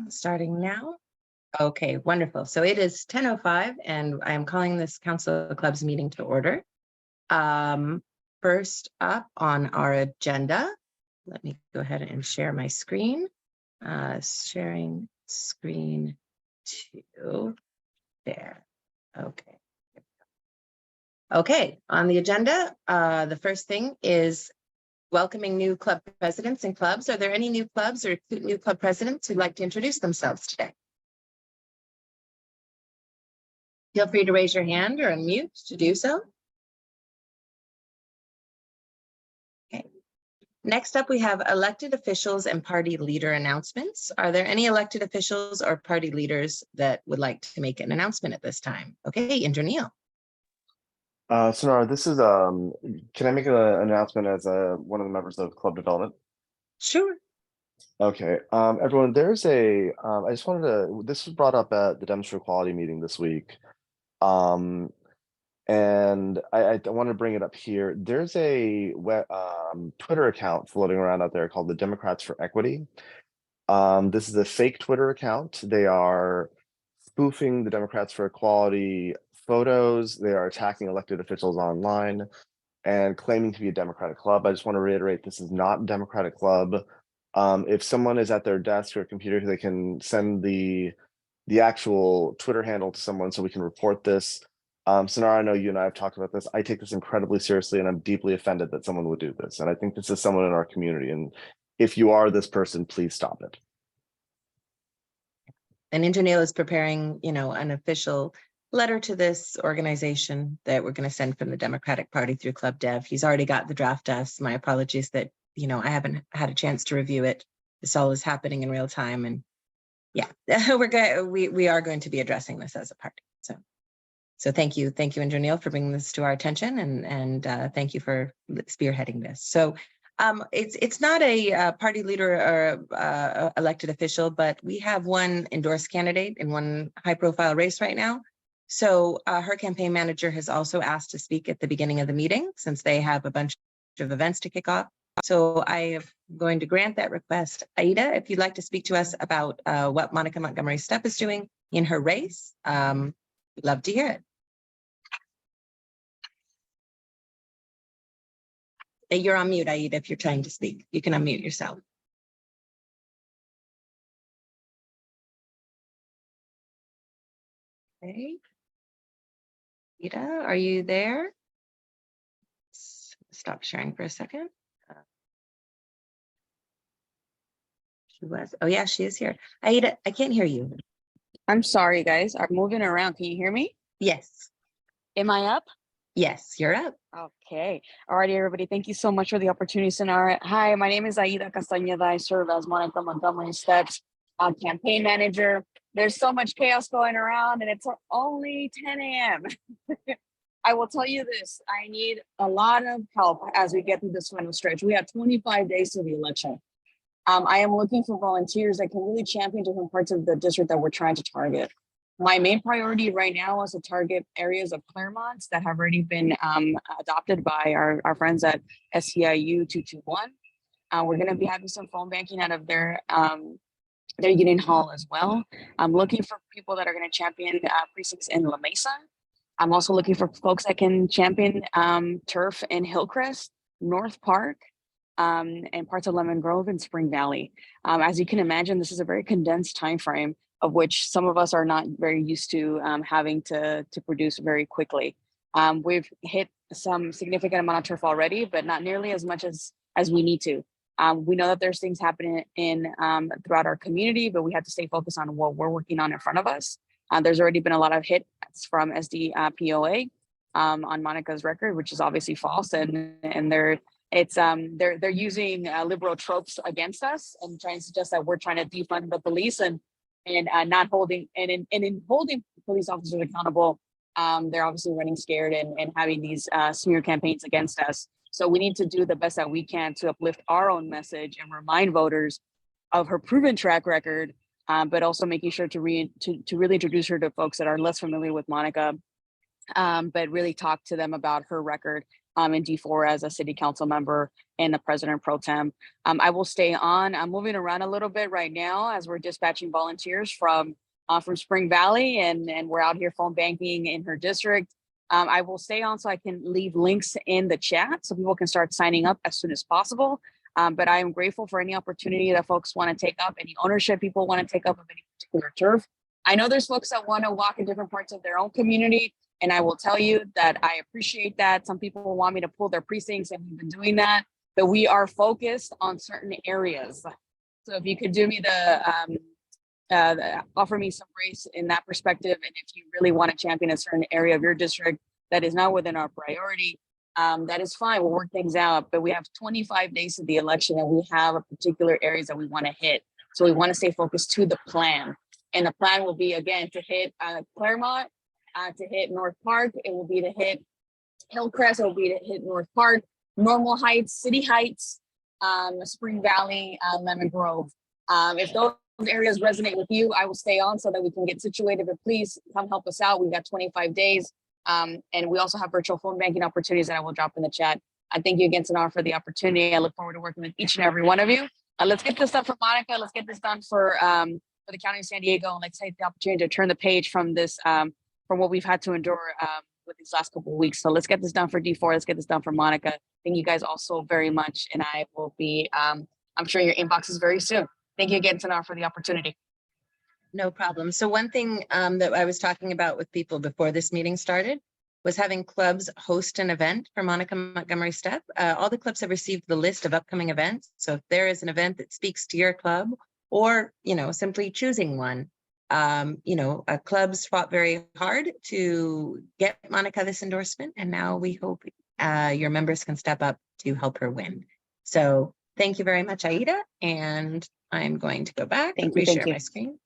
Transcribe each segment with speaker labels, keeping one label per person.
Speaker 1: Starting now. Okay, wonderful. So it is 10:05 and I am calling this Council of Clubs meeting to order. First up on our agenda, let me go ahead and share my screen. Sharing screen to there. Okay. Okay, on the agenda, the first thing is welcoming new club presidents and clubs. Are there any new clubs or new club presidents who'd like to introduce themselves today? Feel free to raise your hand or unmute to do so. Okay. Next up, we have elected officials and party leader announcements. Are there any elected officials or party leaders that would like to make an announcement at this time? Okay, Neil.
Speaker 2: Sonara, this is can I make an announcement as one of the members of club development?
Speaker 1: Sure.
Speaker 2: Okay, everyone, there's a I just wanted to, this was brought up at the Demonstrator Equality meeting this week. And I want to bring it up here. There's a Twitter account floating around out there called the Democrats for Equity. This is a fake Twitter account. They are spoofing the Democrats for Equality photos. They are attacking elected officials online and claiming to be a Democratic club. I just want to reiterate, this is not a Democratic club. If someone is at their desk or computer, they can send the actual Twitter handle to someone so we can report this. Sonara, I know you and I have talked about this. I take this incredibly seriously and I'm deeply offended that someone would do this. And I think this is someone in our community. And if you are this person, please stop it.
Speaker 1: And Neil is preparing, an official letter to this organization that we're going to send from the Democratic Party through Club Dev. He's already got the draft us. My apologies that, I haven't had a chance to review it. This all is happening in real time. And yeah, we are going to be addressing this as a party. So thank you, Neil, for bringing this to our attention, and thank you for spearheading this. So it's not a party leader or elected official, but we have one endorsed candidate in one high-profile race right now. So her campaign manager has also asked to speak at the beginning of the meeting since they have a bunch of events to kick off. So I am going to grant that request. Aida, if you'd like to speak to us about what Monica Montgomery Stepp is doing in her race, we'd love to hear it. You're on mute, Aida, if you're trying to speak. You can unmute yourself. Okay. Aida, are you there? Stop sharing for a second. She was. Oh, yeah, she is here. Aida, I can't hear you.
Speaker 3: I'm sorry, guys. I'm moving around. Can you hear me?
Speaker 1: Yes.
Speaker 3: Am I up?
Speaker 1: Yes, you're up.
Speaker 3: Okay. Alrighty, everybody. Thank you so much for the opportunity, Sonara. Hi, my name is Aida Castañeda. I serve as Monica Montgomery Stepp's campaign manager. There's so much chaos going around, and it's only 10 a.m. I will tell you this. I need a lot of help as we get through this final stretch. We have 25 days to the election. I am looking for volunteers that can really champion different parts of the district that we're trying to target. My main priority right now is to target areas of Claremont that have already been adopted by our friends at SEIU 221. We're going to be having some phone banking out of their Union Hall as well. I'm looking for people that are going to champion precincts in La Mesa. I'm also looking for folks that can champion turf in Hillcrest, North Park, and parts of Lemon Grove and Spring Valley. As you can imagine, this is a very condensed time frame of which some of us are not very used to having to produce very quickly. We've hit some significant amount of turf already, but not nearly as much as we need to. We know that there's things happening throughout our community, but we have to stay focused on what we're working on in front of us. There's already been a lot of hits from SDPOA on Monica's record, which is obviously false, and they're using liberal tropes against us and trying to suggest that we're trying to defund the police and not holding and in holding police officers accountable. They're obviously running scared and having these smear campaigns against us. So we need to do the best that we can to uplift our own message and remind voters of her proven track record, but also making sure to really introduce her to folks that are less familiar with Monica, but really talk to them about her record in D4 as a city council member and the president pro tem. I will stay on. I'm moving around a little bit right now as we're dispatching volunteers from Spring Valley, and we're out here phone banking in her district. I will stay on so I can leave links in the chat so people can start signing up as soon as possible. But I am grateful for any opportunity that folks want to take up, any ownership people want to take up of any particular turf. I know there's folks that want to walk in different parts of their own community, and I will tell you that I appreciate that. Some people want me to pull their precincts, and we've been doing that, but we are focused on certain areas. So if you could do me offer me some grace in that perspective, and if you really want to champion a certain area of your district that is not within our priority, that is fine. We'll work things out, but we have 25 days to the election, and we have a particular areas that we want to hit. So we want to stay focused to the plan. And the plan will be, again, to hit Claremont, to hit North Park. It will be to hit Hillcrest. It will be to hit North Park, Normal Heights, City Heights, Spring Valley, Lemon Grove. If those areas resonate with you, I will stay on so that we can get situated, but please come help us out. We've got 25 days. And we also have virtual phone banking opportunities that I will drop in the chat. I thank you again, Senar, for the opportunity. I look forward to working with each and every one of you. Let's get this done for Monica. Let's get this done for the County of San Diego. And let's take the opportunity to turn the page from this, from what we've had to endure with these last couple of weeks. So let's get this done for D4. Let's get this done for Monica. Thank you guys all so very much. And I will be, I'm sure your inboxes very soon. Thank you again, Senar, for the opportunity.
Speaker 1: No problem. So one thing that I was talking about with people before this meeting started was having clubs host an event for Monica Montgomery Steppe. All the clubs have received the list of upcoming events. So if there is an event that speaks to your club, or, you know, simply choosing one, clubs fought very hard to get Monica this endorsement. And now we hope your members can step up to help her win. So thank you very much, Aida. And I'm going to go back and reshare my screen.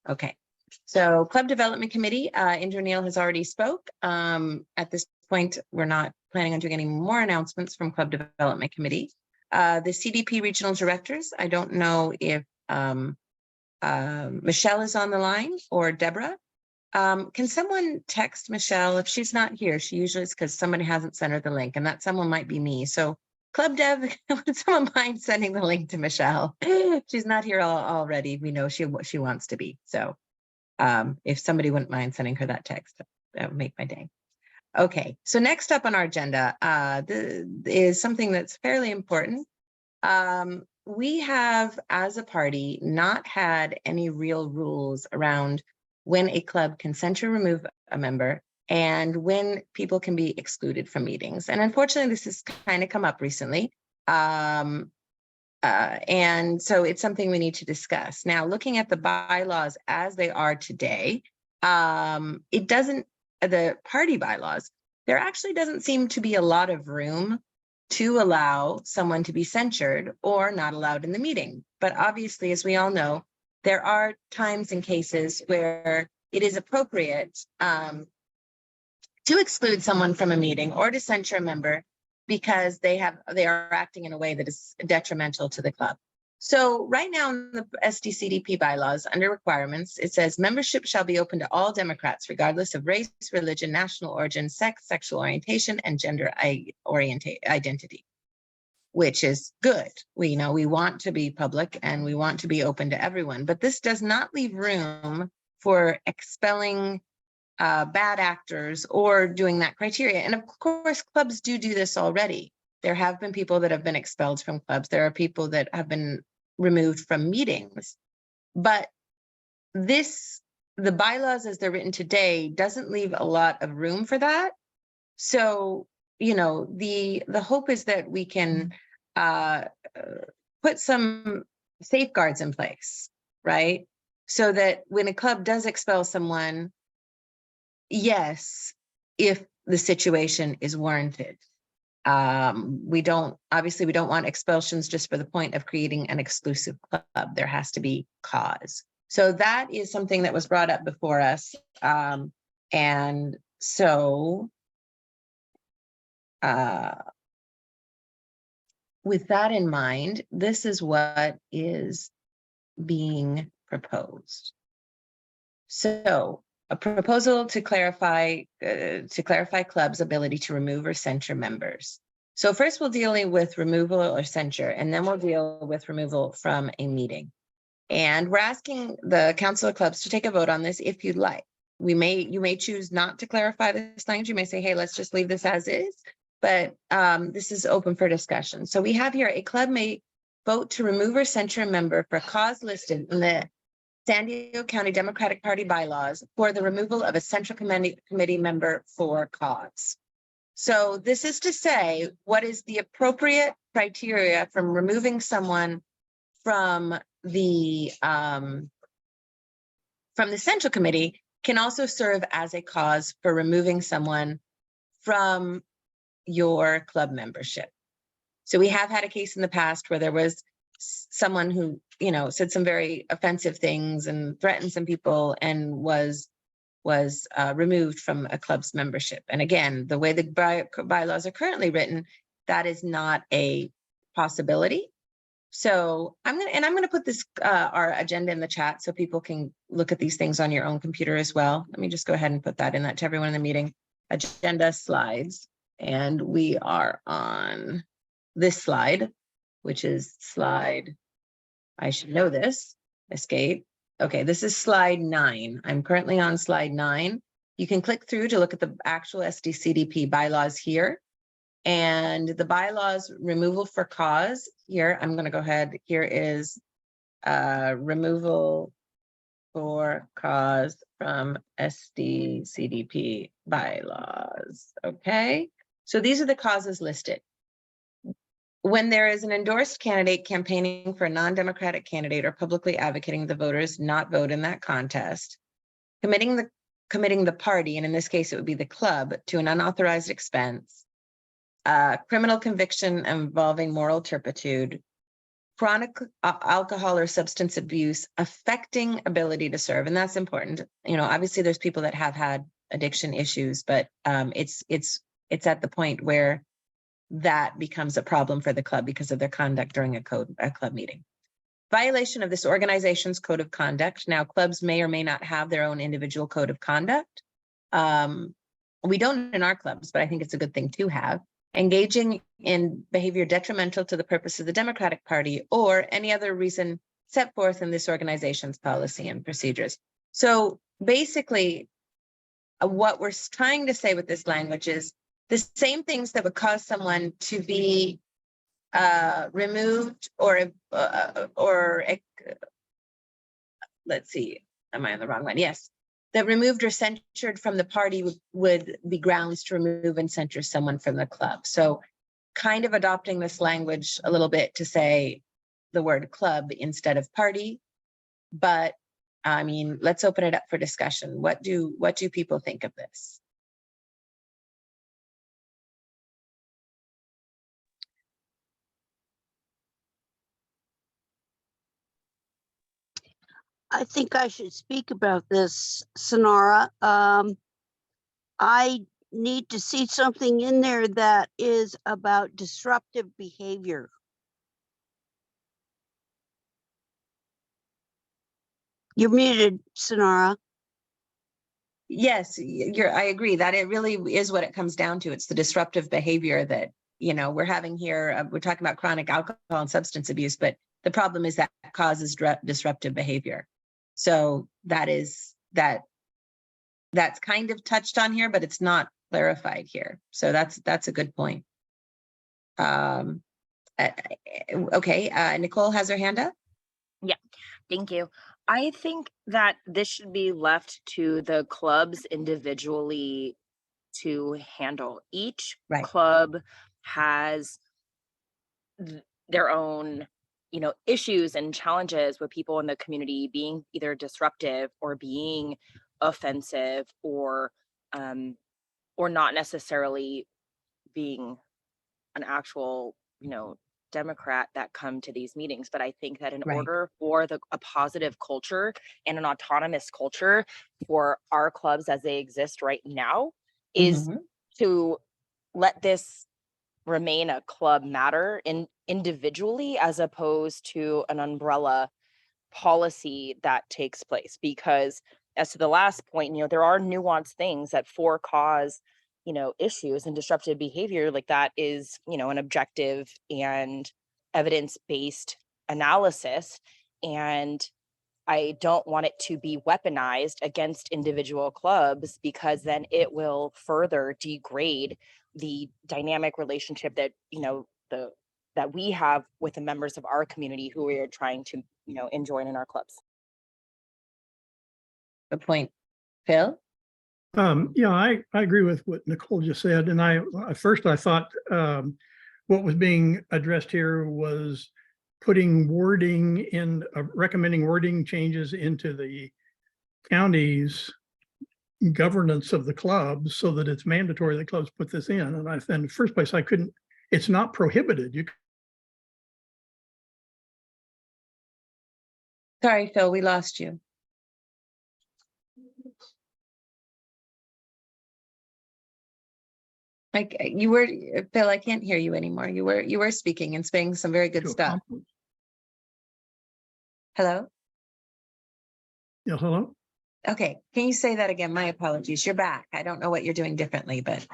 Speaker 1: Okay. So Club Development Committee, Andrew Neal has already spoke. At this point, we're not planning on doing any more announcements from Club Development Committee. The CDP regional directors, I don't know if Michelle is on the line or Deborah. Can someone text Michelle if she's not here? She usually is because somebody hasn't sent her the link, and that someone might be me. So Club Dev, would someone mind sending the link to Michelle? She's not here already. We know she wants to be. So if somebody wouldn't mind sending her that text, that would make my day. Okay, so next up on our agenda is something that's fairly important. We have, as a party, not had any real rules around when a club can censure remove a member and when people can be excluded from meetings. And unfortunately, this has kind of come up recently. And so it's something we need to discuss. Now, looking at the bylaws as they are today, it doesn't, the party bylaws, there actually doesn't seem to be a lot of room to allow someone to be censured or not allowed in the meeting. But obviously, as we all know, there are times and cases where it is appropriate to exclude someone from a meeting or to censure a member because they are acting in a way that is detrimental to the club. So right now in the SDCDP bylaws, under requirements, it says membership shall be open to all Democrats, regardless of race, religion, national origin, sex, sexual orientation, and gender identity, which is good. We know we want to be public and we want to be open to everyone, but this does not leave room for expelling bad actors or doing that criteria. And of course, clubs do this already. There have been people that have been expelled from clubs. There are people that have been removed from meetings. But the bylaws as they're written today doesn't leave a lot of room for that. So, you know, the hope is that we can put some safeguards in place, right? So that when a club does expel someone, yes, if the situation is warranted. We don't want expulsions just for the point of creating an exclusive club. There has to be cause. So that is something that was brought up before us. And so with that in mind, this is what is being proposed. So a proposal to clarify club's ability to remove or censure members. So first we'll deal with removal or censure, and then we'll deal with removal from a meeting. And we're asking the Council of Clubs to take a vote on this if you'd like. You may choose not to clarify this language. You may say, hey, let's just leave this as is, but this is open for discussion. So we have here, a club may vote to remove or censure a member for a cause listed in the San Diego County Democratic Party bylaws for the removal of a central committee member for cause. So this is to say, what is the appropriate criteria from removing someone from the central committee can also serve as a cause for removing someone from your club membership. So we have had a case in the past where there was someone who, said some very offensive things and threatened some people and was removed from a club's membership. And again, the way the bylaws are currently written, that is not a possibility. So I'm going to put this our agenda in the chat so people can look at these things on your own computer as well. Let me just go ahead and put that in that to everyone in the meeting. Agenda slides, and we are on this slide, which is slide. I should know this. Escape. Okay, this is slide 9. I'm currently on slide 9. You can click through to look at the actual SDCDP bylaws here. And the bylaws removal for cause here, I'm going to go ahead. Here is removal for cause from SDCDP bylaws. Okay, so these are the causes listed. When there is an endorsed candidate campaigning for a non-democratic candidate or publicly advocating the voters not vote in that contest, committing the party, and in this case it would be the club, to an unauthorized expense, criminal conviction involving moral turpitude, chronic alcohol or substance abuse affecting ability to serve, and that's important. Obviously there's people that have had addiction issues, but it's at the point where that becomes a problem for the club because of their conduct during a club meeting. Violation of this organization's code of conduct. Now, clubs may or may not have their own individual code of conduct. We don't in our clubs, but I think it's a good thing to have. Engaging in behavior detrimental to the purpose of the Democratic Party or any other reason set forth in this organization's policy and procedures. So basically, what we're trying to say with this language is the same things that would cause someone to be removed or let's see, am I on the wrong one? Yes. That removed or censured from the party would be grounds to remove and censure someone from the club. So kind of adopting this language a little bit to say the word club instead of party. But I mean, let's open it up for discussion. What do people think of this?
Speaker 4: I think I should speak about this, Sonara. I need to see something in there that is about disruptive behavior. You're muted, Sonara.
Speaker 1: Yes, I agree that it really is what it comes down to. It's the disruptive behavior that, we're having here. We're talking about chronic alcohol and substance abuse, but the problem is that causes disruptive behavior. So that's kind of touched on here, but it's not clarified here. So that's a good point. Okay, Nicole has her hand up.
Speaker 5: Yeah, thank you. I think that this should be left to the clubs individually to handle. Each club has their own, issues and challenges with people in the community being either disruptive or being offensive or not necessarily being an actual, Democrat that come to these meetings. But I think that in order for a positive culture and an autonomous culture for our clubs as they exist right now is to let this remain a club matter individually as opposed to an umbrella policy that takes place. Because as to the last point, there are nuanced things that for cause, issues and disruptive behavior like that is, an objective and evidence-based analysis. And I don't want it to be weaponized against individual clubs, because then it will further degrade the dynamic relationship that, that we have with the members of our community who we are trying to, enjoin in our clubs.
Speaker 1: Good point. Phil?
Speaker 6: Yeah, I agree with what Nicole just said. And at first I thought what was being addressed here was putting wording in, recommending wording changes into the county's governance of the clubs so that it's mandatory that clubs put this in. And in the first place, it's not prohibited.
Speaker 1: Sorry, Phil, we lost you. Like you were, Phil, I can't hear you anymore. You were speaking and saying some very good stuff. Hello?
Speaker 6: Yeah, hello?
Speaker 1: Okay, can you say that again? My apologies. You're back. I don't know what you're doing differently, but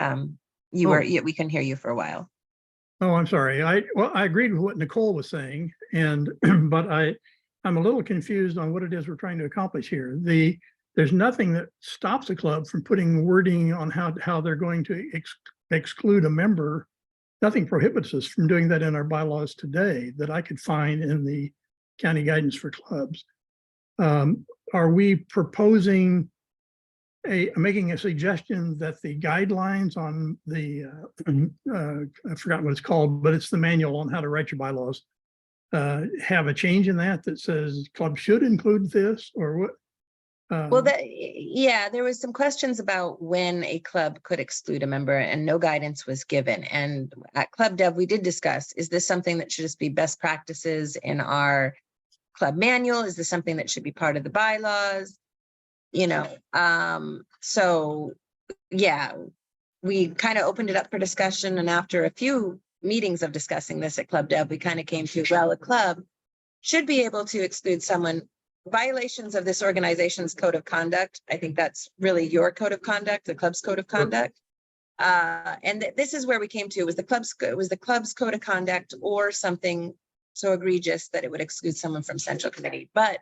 Speaker 1: we couldn't hear you for a while.
Speaker 6: Oh, I'm sorry. I agreed with what Nicole was saying, and but I'm a little confused on what it is we're trying to accomplish here. There's nothing that stops a club from putting wording on how they're going to exclude a member. Nothing prohibits us from doing that in our bylaws today that I could find in the county guidance for clubs. Are we proposing making a suggestion that the guidelines on the I forgot what it's called, but it's the manual on how to write your bylaws, have a change in that says club should include this, or what?
Speaker 1: Well, there was some questions about when a club could exclude a member, and no guidance was given. And at Club Dev, we did discuss, is this something that should just be best practices in our club manual? Is this something that should be part of the bylaws? So yeah, we kind of opened it up for discussion. And after a few meetings of discussing this at Club Dev, we kind of came to, well, a club should be able to exclude someone. Violations of this organization's code of conduct. I think that's really your code of conduct, the club's code of conduct. And this is where we came to, was the club's code of conduct or something so egregious that it would exclude someone from central committee. But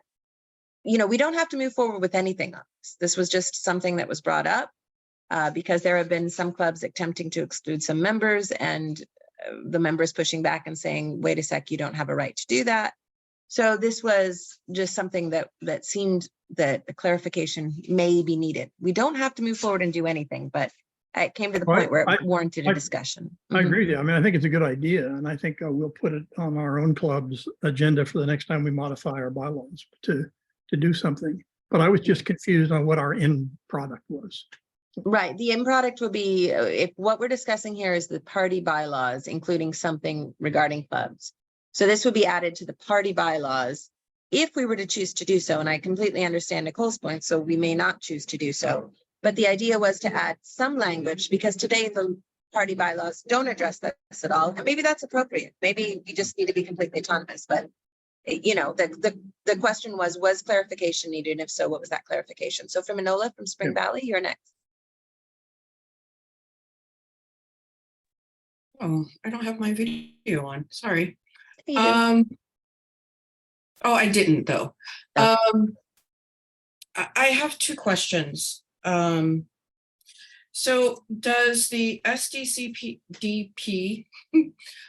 Speaker 1: we don't have to move forward with anything on this. This was just something that was brought up because there have been some clubs attempting to exclude some members, and the members pushing back and saying, wait a sec, you don't have a right to do that. So this was just something that seemed that a clarification may be needed. We don't have to move forward and do anything, but it came to the point where it warranted a discussion.
Speaker 6: I agree with you. I mean, I think it's a good idea, and I think we'll put it on our own club's agenda for the next time we modify our bylaws to do something. But I was just confused on what our end product was.
Speaker 1: Right. The end product would be, if what we're discussing here is the party bylaws, including something regarding clubs. So this would be added to the party bylaws if we were to choose to do so. And I completely understand Nicole's point, so we may not choose to do so. But the idea was to add some language, because today the party bylaws don't address this at all. And maybe that's appropriate. Maybe we just need to be completely autonomous. But the question was clarification needed? And if so, what was that clarification? So from Manola from Spring Valley, you're next.
Speaker 7: Oh, I don't have my video on. Sorry.
Speaker 1: You do.
Speaker 7: Oh, I didn't though.
Speaker 1: Okay.
Speaker 7: I have two questions. So does the SDCPDP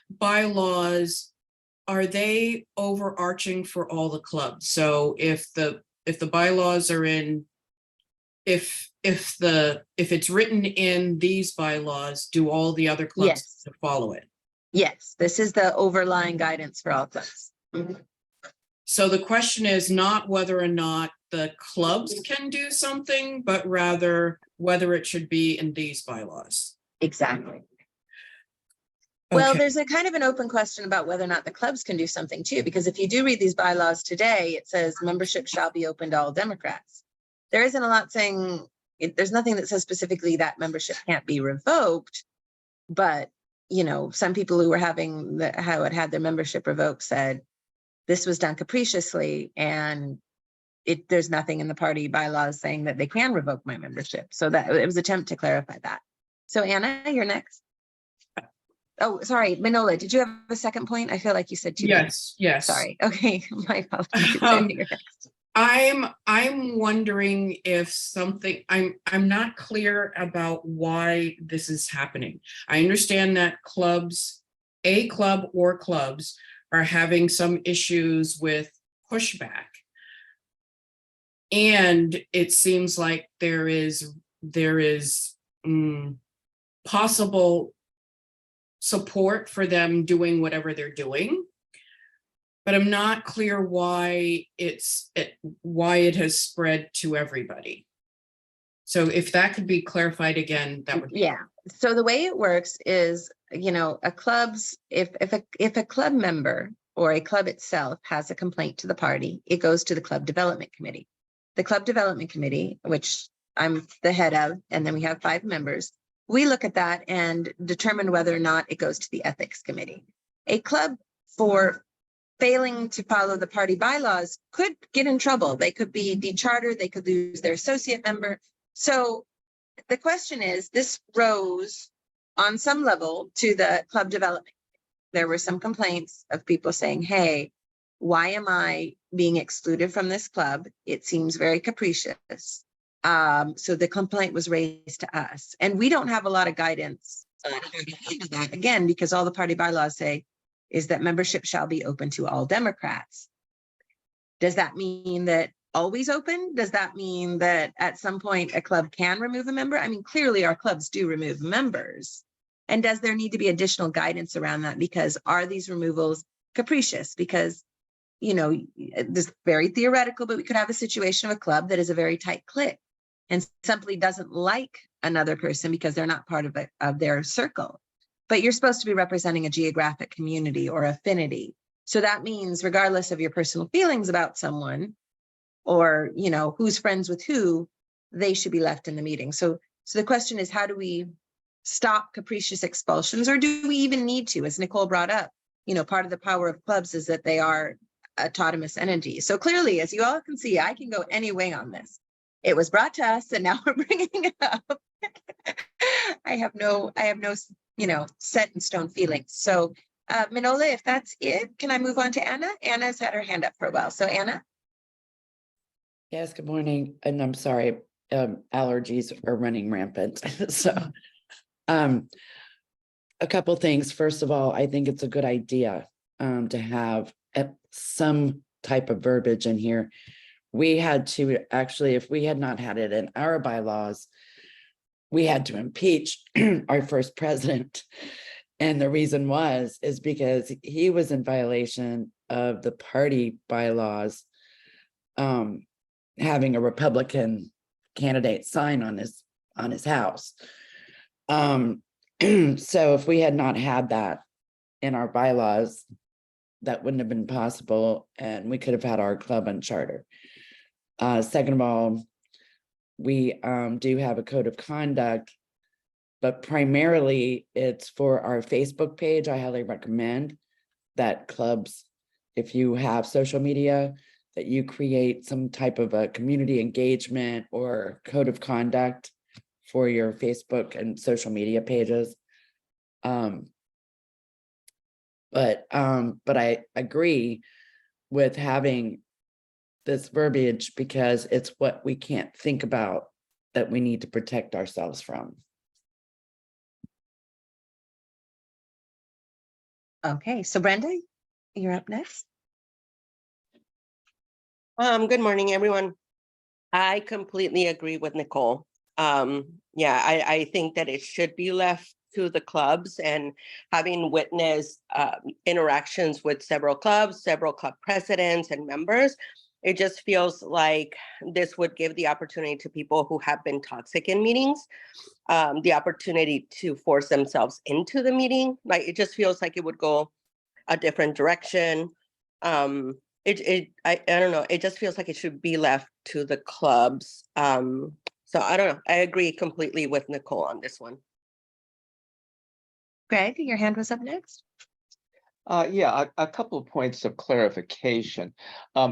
Speaker 7: bylaws, are they overarching for all the clubs? So if the bylaws are in, if it's written in these bylaws, do all the other clubs
Speaker 1: Yes.
Speaker 7: have to follow it?
Speaker 1: Yes, this is the overlying guidance for all clubs. Mm-hmm.
Speaker 7: So the question is not whether or not the clubs can do something, but rather whether it should be in these bylaws.
Speaker 1: Exactly. Well,
Speaker 7: Okay.
Speaker 1: there's a kind of an open question about whether or not the clubs can do something too, because if you do read these bylaws today, it says membership shall be open to all Democrats. There isn't a lot saying, there's nothing that says specifically that membership can't be revoked, but some people who were had their membership revoked said this was done capriciously, and there's nothing in the party bylaws saying that they can revoke my membership. So that it was an attempt to clarify that. So Anna, you're next. Oh, sorry, Manola, did you have a second point? I feel like you said two things.
Speaker 7: Yes.
Speaker 1: Sorry. Okay, my apologies. I think you're next.
Speaker 7: I'm wondering if something, I'm not clear about why this is happening. I understand that a club or clubs are having some issues with pushback. And it seems like there is possible support for them doing whatever they're doing. But I'm not clear why why it has spread to everybody. So if that could be clarified again, that would be.
Speaker 1: Yeah. So the way it works is, a club's, if a club member or a club itself has a complaint to the party, it goes to the club development committee. The club development committee, which I'm the head of, and then we have 5 members, we look at that and determine whether or not it goes to the ethics committee. A club for failing to follow the party bylaws could get in trouble. They could be dechartered, they could lose their associate member. So the question is, this rose on some level to the club development. There were some complaints of people saying, hey, why am I being excluded from this club? It seems very capricious. So the complaint was raised to us. And we don't have a lot of guidance on how to handle that, again, because all the party bylaws say is that membership shall be open to all Democrats. Does that mean that always open? Does that mean that at some point a club can remove a member? I mean, clearly our clubs do remove members. And does there need to be additional guidance around that? Because are these removals capricious? Because, this is very theoretical, but we could have a situation of a club that is a very tight clique and simply doesn't like another person because they're not part of their circle. But you're supposed to be representing a geographic community or affinity. So that means regardless of your personal feelings about someone or, who's friends with who, they should be left in the meeting. So the question is, how do we stop capricious expulsions, or do we even need to? As Nicole brought up, part of the power of clubs is that they are autonomous entities. So clearly, as you all can see, I can go any way on this. It was brought to us and now we're bringing it up. I have no set in stone feelings. So Manola, if that's it, can I move on to Anna? Anna's had her hand up for a while. So Anna.
Speaker 8: Yes, good morning. And I'm sorry, allergies are running rampant. So a couple things. First of all, I think it's a good idea to have some type of verbiage in here. We had to actually, if we had not had it in our bylaws, we had to impeach our first president. And the reason is because he was in violation of the party bylaws, having a Republican candidate sign on his house. So if we had not had that in our bylaws, that wouldn't have been possible, and we could have had our club and charter. Second of all, we do have a code of conduct, but primarily it's for our Facebook page. I highly recommend that clubs, if you have social media, that you create some type of a community engagement or code of conduct for your Facebook and social media pages. But I agree with having this verbiage because it's what we can't think about that we need to protect ourselves from.
Speaker 1: Okay, so Brenda, you're up next.
Speaker 9: Good morning, everyone. I completely agree with Nicole. I think that it should be left to the clubs, and having witnessed interactions with several club presidents and members, it just feels like this would give the opportunity to people who have been toxic in meetings, the opportunity to force themselves into the meeting. Like, it just feels like it would go a different direction. I don't know. It just feels like it should be left to the clubs. So I don't know. I agree completely with Nicole on this one.
Speaker 1: Greg, your hand was up next.
Speaker 10: Yeah, a couple of points of clarification.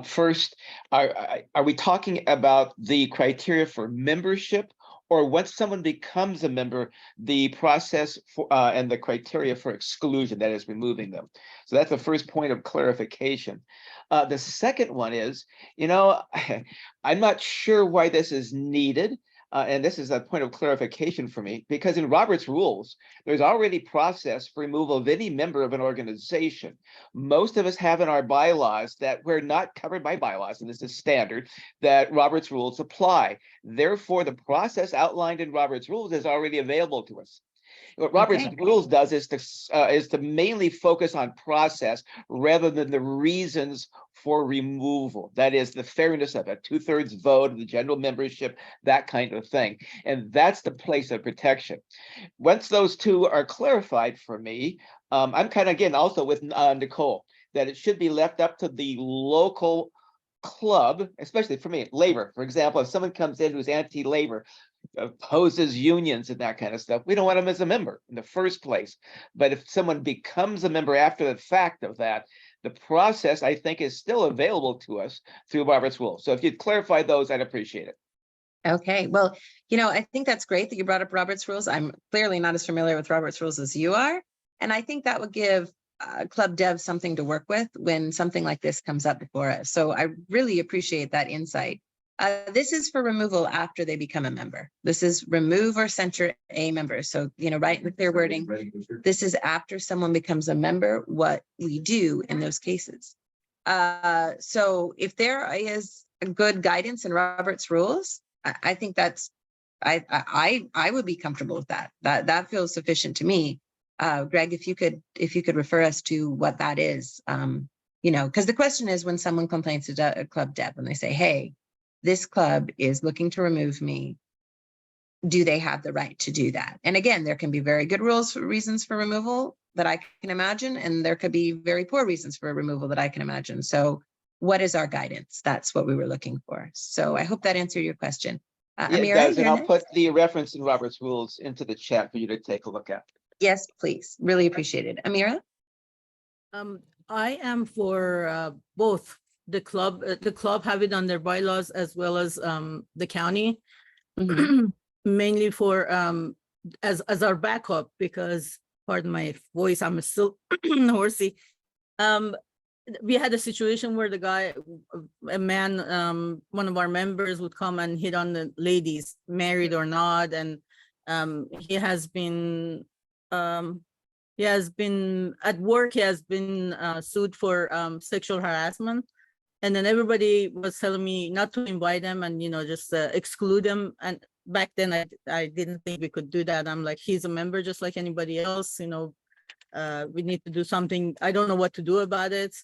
Speaker 10: First, are we talking about the criteria for membership, or once someone becomes a member, the process for and the criteria for exclusion, that is removing them? So that's the first point of clarification. The second one is, I'm not sure why this is needed. And this is a point of clarification for me, because in Robert's rules, there's already process for removal of any member of an organization. Most of us have in our bylaws that we're not covered by bylaws, and this is standard, that Robert's rules apply. Therefore, the process outlined in Robert's rules is already available to us. What Robert's rules does is to mainly focus on process rather than the reasons for removal. That is the fairness of a 2/3 vote, the general membership, that kind of thing. And that's the place of protection. Once those two are clarified for me, I'm kind of, again, also with Nicole, that it should be left up to the local club, especially for me, labor. For example, if someone comes in who's anti-labor, opposes unions and that kind of stuff, we don't want them as a member in the first place. But if someone becomes a member after the fact of that, the process, I think, is still available to us through Robert's rules. So if you'd clarify those, I'd appreciate it.
Speaker 1: Okay, well, I think that's great that you brought up Robert's rules. I'm clearly not as familiar with Robert's rules as you are. And I think that would give Club Dev something to work with when something like this comes up before us. So I really appreciate that insight. This is for removal after they become a member. This is remove or censure a member. So, right in the clear wording, this is after someone becomes a member, what we do in those cases. So if there is a good guidance in Robert's rules, I think that's, I would be comfortable with that. That feels sufficient to me. Greg, if you could refer us to what that is, because the question is when someone complains to Club Dev and they say, hey, this club is looking to remove me, do they have the right to do that? And again, there can be very good reasons for removal that I can imagine, and there could be very poor reasons for removal that I can imagine. So what is our guidance? That's what we were looking for. So I hope that answered your question. Amira,
Speaker 10: it does, and I'll put the reference in Robert's rules into the chat for you to take a look at.
Speaker 1: Yes, please. Really appreciate it. Amira?
Speaker 11: I am for both the club have it on their bylaws as well as the county, mainly for as our backup, because pardon my voice, I'm still horsey. We had a situation where a man, one of our members would come and hit on the ladies, married or not, and he has been at work. He has been sued for sexual harassment. And then everybody was telling me not to invite him and, just exclude him. And back then I didn't think we could do that. I'm like, he's a member just like anybody else, we need to do something. I don't know what to do about it.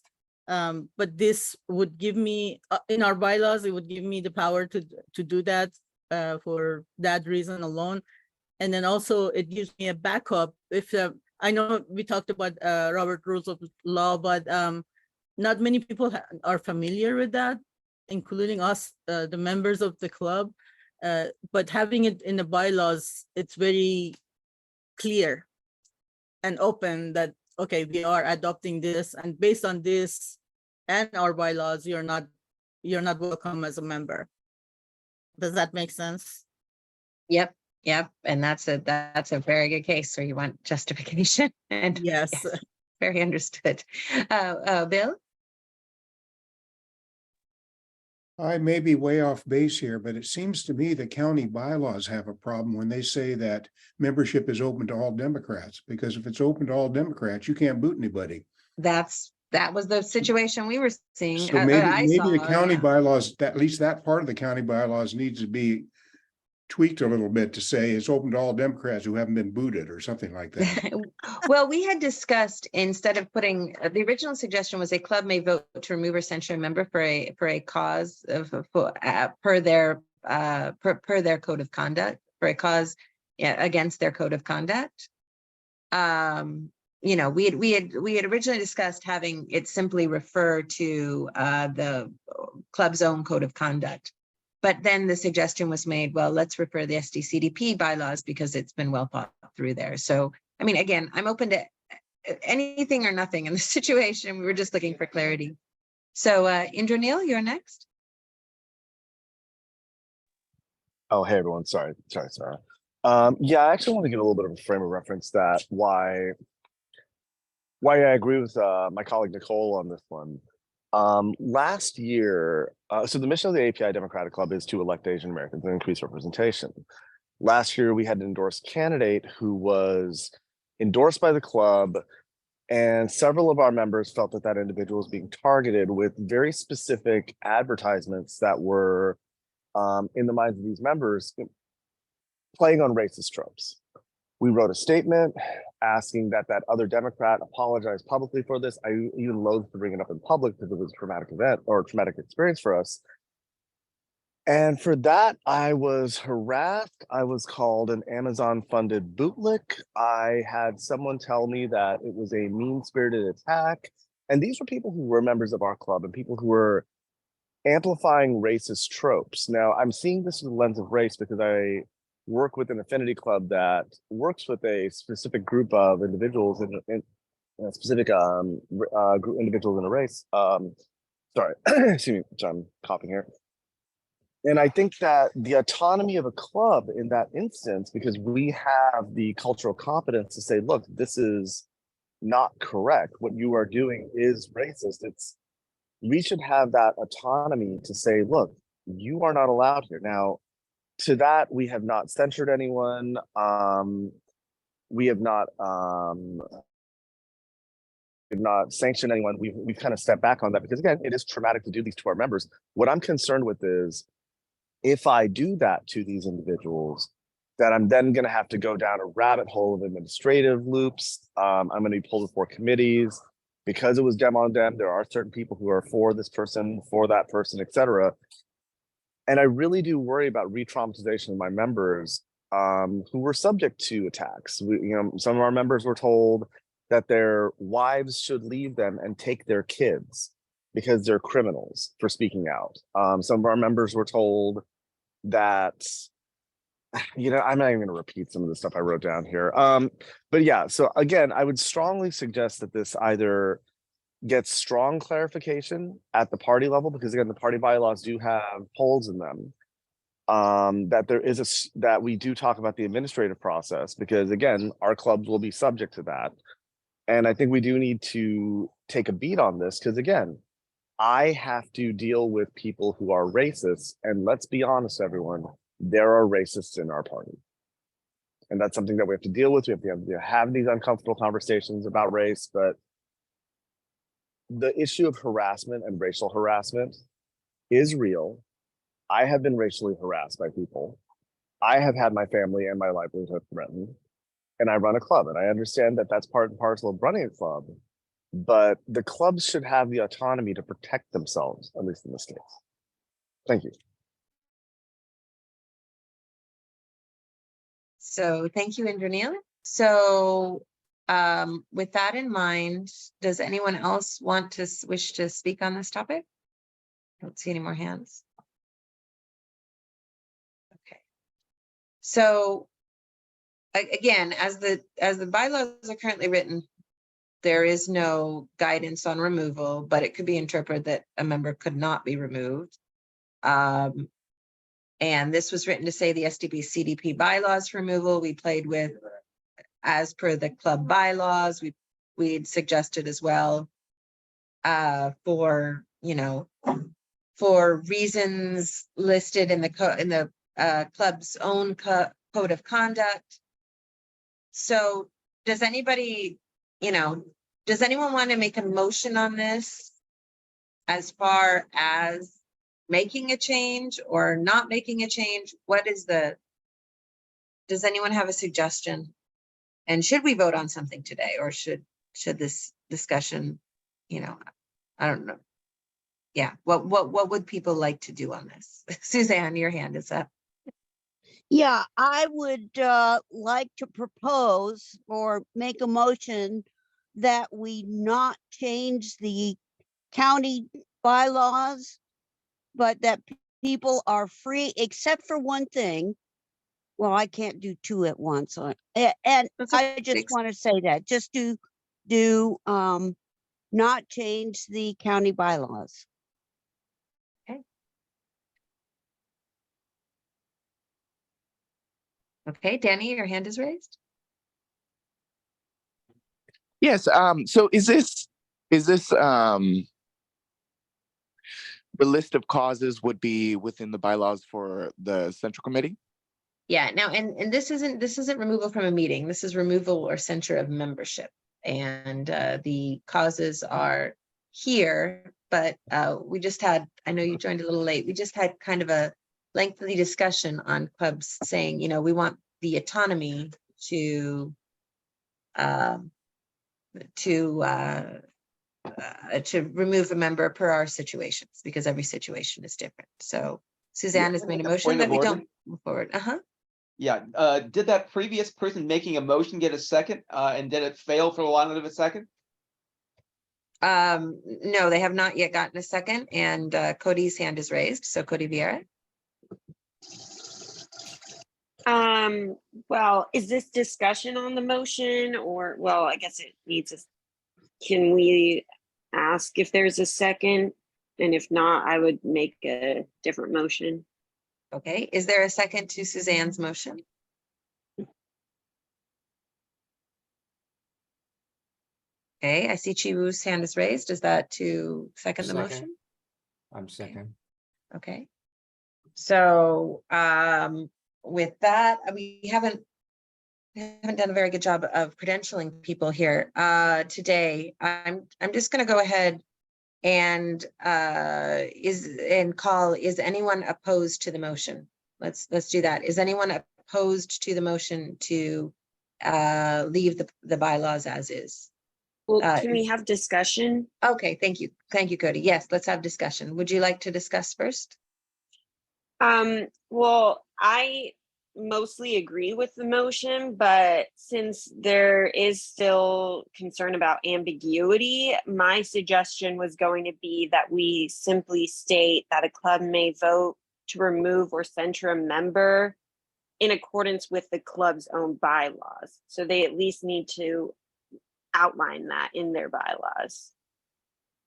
Speaker 11: But this would give me, in our bylaws, it would give me the power to do that for that reason alone. And then also it gives me a backup. If I know we talked about Robert Rules of Law, but not many people are familiar with that, including us, the members of the club. But having it in the bylaws, it's very clear and open that, okay, we are adopting this, and based on this and our bylaws, you're not welcome as a member. Does that make sense?
Speaker 1: Yep. And that's a very good case where you want justification. And
Speaker 11: yes,
Speaker 1: very understood. Bill?
Speaker 12: I may be way off base here, but it seems to me the county bylaws have a problem when they say that membership is open to all Democrats, because if it's open to all Democrats, you can't boot anybody.
Speaker 1: That was the situation we were seeing.
Speaker 12: So maybe the county bylaws, at least that part of the county bylaws needs to be tweaked a little bit to say it's open to all Democrats who haven't been booted or something like that.
Speaker 1: Well, we had discussed, instead of putting, the original suggestion was a club may vote to remove or censure a member for a cause of per their code of conduct, for a cause against their code of conduct. We had originally discussed having it simply refer to the club's own code of conduct. But then the suggestion was made, well, let's refer the SDCDP bylaws because it's been well thought through there. So, I mean, again, I'm open to anything or nothing in the situation. We were just looking for clarity. So Indranil, you're next.
Speaker 2: Oh, hey everyone. Sorry, Sarah. Yeah, I actually want to give a little bit of a frame of reference that why I agree with my colleague Nicole on this one. Last year, so the mission of the API Democratic Club is to elect Asian Americans and increase representation. Last year, we had an endorsed candidate who was endorsed by the club, and several of our members felt that that individual was being targeted with very specific advertisements that were, in the minds of these members, playing on racist tropes. We wrote a statement asking that that other Democrat apologize publicly for this. I even loathed to bring it up in public because it was a traumatic event or a traumatic experience for us. And for that, I was harassed. I was called an Amazon-funded bootlick. I had someone tell me that it was a mean-spirited attack. And these were people who were members of our club and people who were amplifying racist tropes. Now, I'm seeing this through the lens of race because I work with an affinity club that works with a specific group of individuals in a specific group individuals in a race. Sorry, excuse me, I'm coughing here. And I think that the autonomy of a club in that instance, because we have the cultural competence to say, look, this is not correct. What you are doing is racist. We should have that autonomy to say, look, you are not allowed here. Now, to that, we have not censured anyone. We have not sanctioned anyone. We've kind of stepped back on that because again, it is traumatic to do these to our members. What I'm concerned with is if I do that to these individuals, that I'm then going to have to go down a rabbit hole of administrative loops. I'm going to be pulled before committees because it was dem on dem. There are certain people who are for this person, for that person, etc. And I really do worry about re-traumatization of my members who were subject to attacks. Some of our members were told that their wives should leave them and take their kids because they're criminals for speaking out. Some of our members were told that, I'm not even going to repeat some of the stuff I wrote down here. But yeah, so again, I would strongly suggest that this either gets strong clarification at the party level, because again, the party bylaws do have holes in them. That we do talk about the administrative process, because again, our clubs will be subject to that. And I think we do need to take a beat on this, because again, I have to deal with people who are racist, and let's be honest, everyone, there are racists in our party. And that's something that we have to deal with. We have to have these uncomfortable conversations about race, but the issue of harassment and racial harassment is real. I have been racially harassed by people. I have had my family and my livelihood threatened, and I run a club, and I understand that that's part and parcel of running a club, but the clubs should have the autonomy to protect themselves, at least in this case. Thank you.
Speaker 1: So thank you, Indranil. So with that in mind, does anyone else wish to speak on this topic? I don't see any more hands. Okay. So again, as the bylaws are currently written, there is no guidance on removal, but it could be interpreted that a member could not be removed. And this was written to say the SDP CDP bylaws removal. We played with, as per the club bylaws, we'd suggested as well for reasons listed in the club's own code of conduct. So does anybody, does anyone want to make a motion on this as far as making a change or not making a change? Does anyone have a suggestion? And should we vote on something today, or should this discussion, I don't know. Yeah, what would people like to do on this? Suzanne, your hand is up.
Speaker 4: Yeah, I would like to propose or make a motion that we not change the county bylaws, but that people are free, except for one thing. Well, I can't do two at once. And I just want to say that, just do do not change the county bylaws.
Speaker 1: Okay, Danny, your hand is raised.
Speaker 13: Yes, so is this the list of causes would be within the bylaws for the central committee?
Speaker 1: Yeah, now, and this isn't removal from a meeting. This is removal or censure of membership. And the causes are here, but we just had, I know you joined a little late. We just had kind of a lengthy discussion on clubs saying, you know, we want the autonomy to remove a member per our situations, because every situation is different. So Suzanne has made a motion, but we don't move forward.
Speaker 10: Yeah, did that previous person making a motion get a second, and did it fail for a lot of a second?
Speaker 1: No, they have not yet gotten a second, and Cody's hand is raised. So Cody Vieira.
Speaker 14: Well, is this discussion on the motion, or, well, I guess it needs a, can we ask if there's a second? And if not, I would make a different motion.
Speaker 1: Okay, is there a second to Suzanne's motion? Okay, I see Chiwu's hand is raised. Is that to second the motion?
Speaker 15: I'm second.
Speaker 1: Okay. So with that, we haven't done a very good job of credentialing people here today. I'm just going to go ahead and call, is anyone opposed to the motion? Let's do that. Is anyone opposed to the motion to leave the bylaws as is?
Speaker 14: Well, can we have discussion?
Speaker 1: Okay, thank you, Cody. Yes, let's have discussion. Would you like to discuss first?
Speaker 14: Well, I mostly agree with the motion, but since there is still concern about ambiguity, my suggestion was going to be that we simply state that a club may vote to remove or censure a member in accordance with the club's own bylaws. So they at least need to outline that in their bylaws.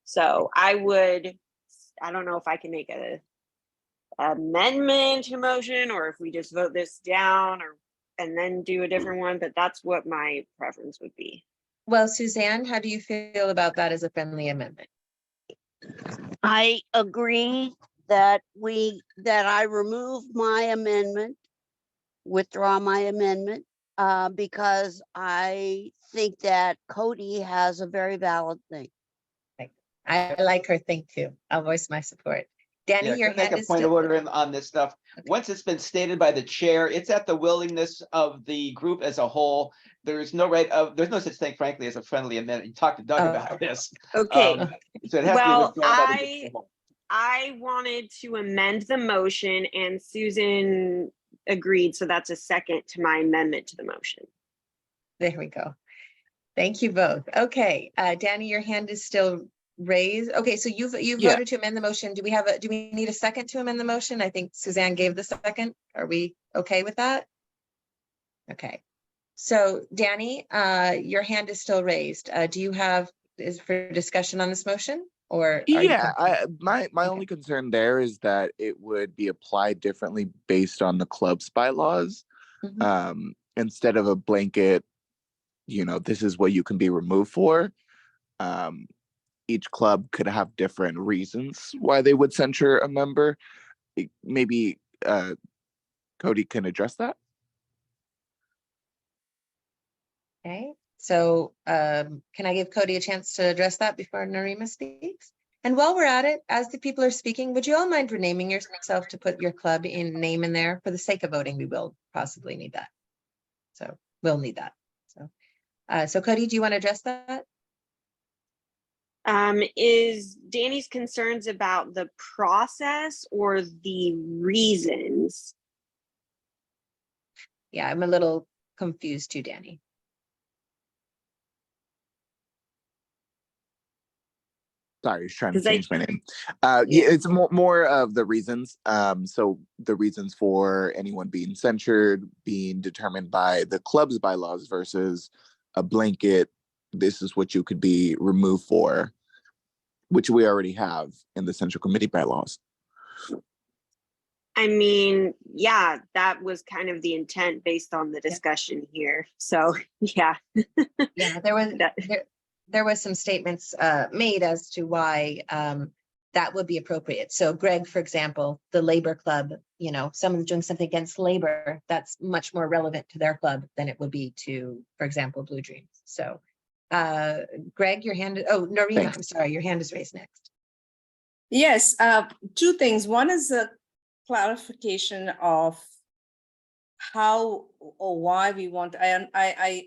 Speaker 14: So I don't know if I can make a amendment to motion, or if we just vote this down, and then do a different one, but that's what my preference would be.
Speaker 1: Well, Suzanne, how do you feel about that as a friendly amendment?
Speaker 4: I agree that I remove my amendment, withdraw my amendment, because I think that Cody has a very valid thing.
Speaker 1: I like her thing too. I'll voice my support. Danny, your
Speaker 10: make
Speaker 1: hand
Speaker 10: a
Speaker 1: is
Speaker 10: point
Speaker 1: still
Speaker 10: of order on this stuff. Okay. Once it's been stated by the chair, it's at the willingness of the group as a whole. There's no such thing, frankly, as a friendly amendment. You talk to Doug about this.
Speaker 14: Okay.
Speaker 10: So it has to be
Speaker 14: I wanted to amend the motion, and Susan agreed, so that's a second to my amendment to the motion.
Speaker 1: There we go. Thank you both. Okay, Danny, your hand is still raised. Okay, so you voted to amend the motion. Do we need a second to amend the motion? I think Suzanne gave the second. Are we okay with that? Okay. So Danny, your hand is still raised. Do you have for discussion on this motion, or
Speaker 13: my only concern there is that it would be applied differently based on the club's bylaws. Mm-hmm. Instead of a blanket, this is what you can be removed for. Each club could have different reasons why they would censure a member. Maybe Cody can address that.
Speaker 1: Okay, so can I give Cody a chance to address that before Narima speaks? And while we're at it, as the people are speaking, would you all mind renaming yourself to put your club name in there? For the sake of voting, we will possibly need that. So we'll need that. So Cody, do you want to address that?
Speaker 14: Is Danny's concerns about the process or the reasons?
Speaker 1: Yeah, I'm a little confused too, Danny.
Speaker 13: Sorry, I was trying to change my name. Yeah, it's more of the reasons. So the reasons for anyone being censured being determined by the club's bylaws versus a blanket this is what you could be removed for, which we already have in the Central Committee bylaws.
Speaker 14: I mean, yeah, that was kind of the intent based on the discussion here. So, yeah.
Speaker 1: Yeah, there was some statements made as to why that would be appropriate. So Greg, for example, the Labor Club, you know, someone's doing something against labor, that's much more relevant to their club than it would be to, for example, Blue Dreams. So Greg, your hand, oh, Norina,
Speaker 13: Thanks.
Speaker 1: I'm sorry, your hand is raised next.
Speaker 15: Yes, two things. One is a clarification of how or why we want. I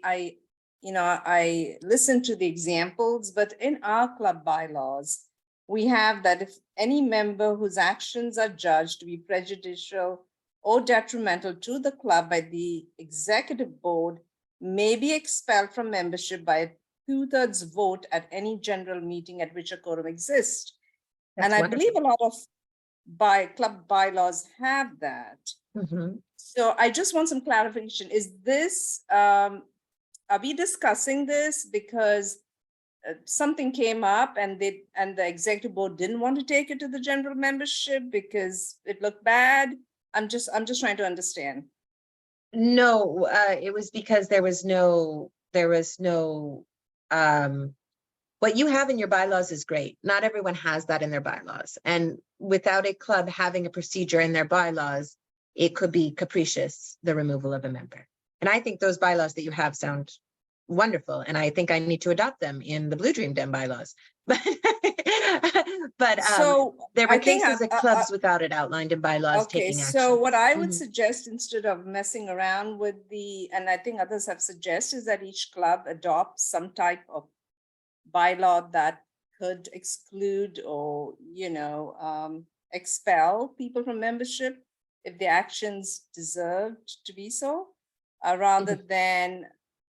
Speaker 15: listened to the examples, but in our club bylaws, we have that if any member whose actions are judged to be prejudicial or detrimental to the club by the executive board may be expelled from membership by a 2/3 vote at any general meeting at which a quorum exists. And I believe a lot of club bylaws have that. So I just want some clarification. Is this, are we discussing this because something came up and the executive board didn't want to take it to the general membership because it looked bad? I'm just trying to understand.
Speaker 1: No, it was because there was no, what you have in your bylaws is great. Not everyone has that in their bylaws. And without a club having a procedure in their bylaws, it could be capricious, the removal of a member. And I think those bylaws that you have sound wonderful. And I think I need to adopt them in the Blue Dream Den bylaws. But
Speaker 15: So
Speaker 1: there were
Speaker 15: I think
Speaker 1: cases of clubs without it outlined in bylaws taking action.
Speaker 15: So what I would suggest, instead of messing around with and I think others have suggested, is that each club adopts some type of bylaw that could exclude or, expel people from membership if the actions deserved to be so, rather than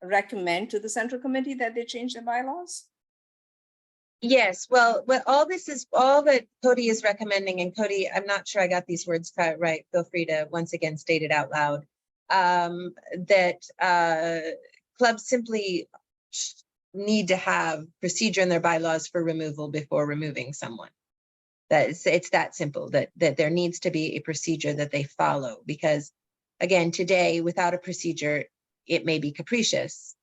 Speaker 15: recommend to the Central Committee that they change their bylaws.
Speaker 1: Yes, well, all that Cody is recommending, and Cody, I'm not sure I got these words right. Feel free to once again state it out loud. That clubs simply need to have procedure in their bylaws for removal before removing someone. It's that simple, that there needs to be a procedure that they follow, because again, today, without a procedure, it may be capricious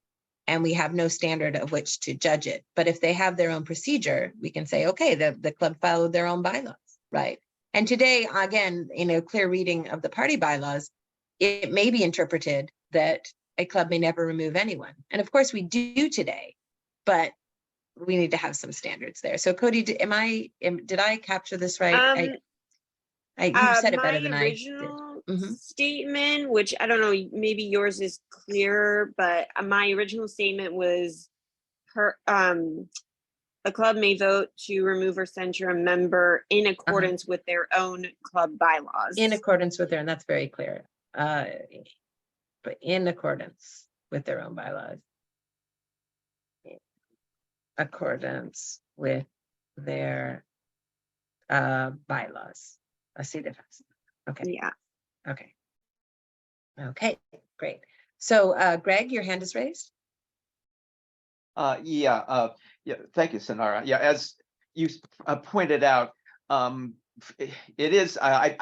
Speaker 1: and we have no standard of which to judge it. But if they have their own procedure, we can say, okay, the club followed their own bylaws, right? And today, again, in a clear reading of the party bylaws, it may be interpreted that a club may never remove anyone. And of course we do today, but we need to have some standards there. So Cody, did I capture this right? You said it better than I did.
Speaker 14: My original statement, which I don't know, maybe yours is clearer, but my original statement was a club may vote to remove or censure a member in accordance with their own club bylaws.
Speaker 1: In accordance with and that's very clear. But in accordance with their own bylaws. Accordance with their bylaws. I see the difference. Okay.
Speaker 14: Yeah.
Speaker 1: Okay, great. So Greg, your hand is raised.
Speaker 10: Thank you, Sonara. Yeah, as you pointed out, it is, I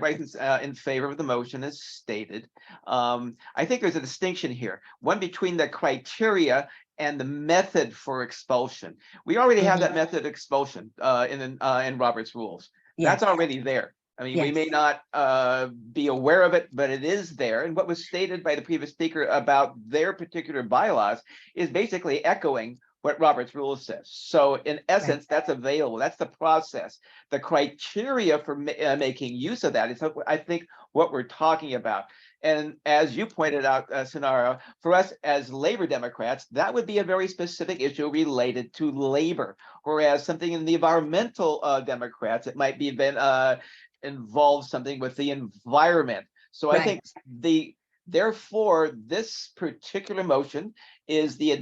Speaker 10: write this in favor of the motion as stated. I think there's a distinction here, one between the criteria and the method for expulsion. We already have that method of expulsion in Robert's rules. That's already there. I mean, we may not be aware of it, but it is there. And what was stated by the previous speaker about their particular bylaws is basically echoing what Robert's rule says. So in essence, that's available. That's the process. The criteria for making use of that is, I think, what we're talking about. And as you pointed out, Sonara, for us as labor Democrats, that would be a very specific issue related to labor. Whereas something in the environmental Democrats, it might be involve something with the environment. So I think therefore, this particular motion is the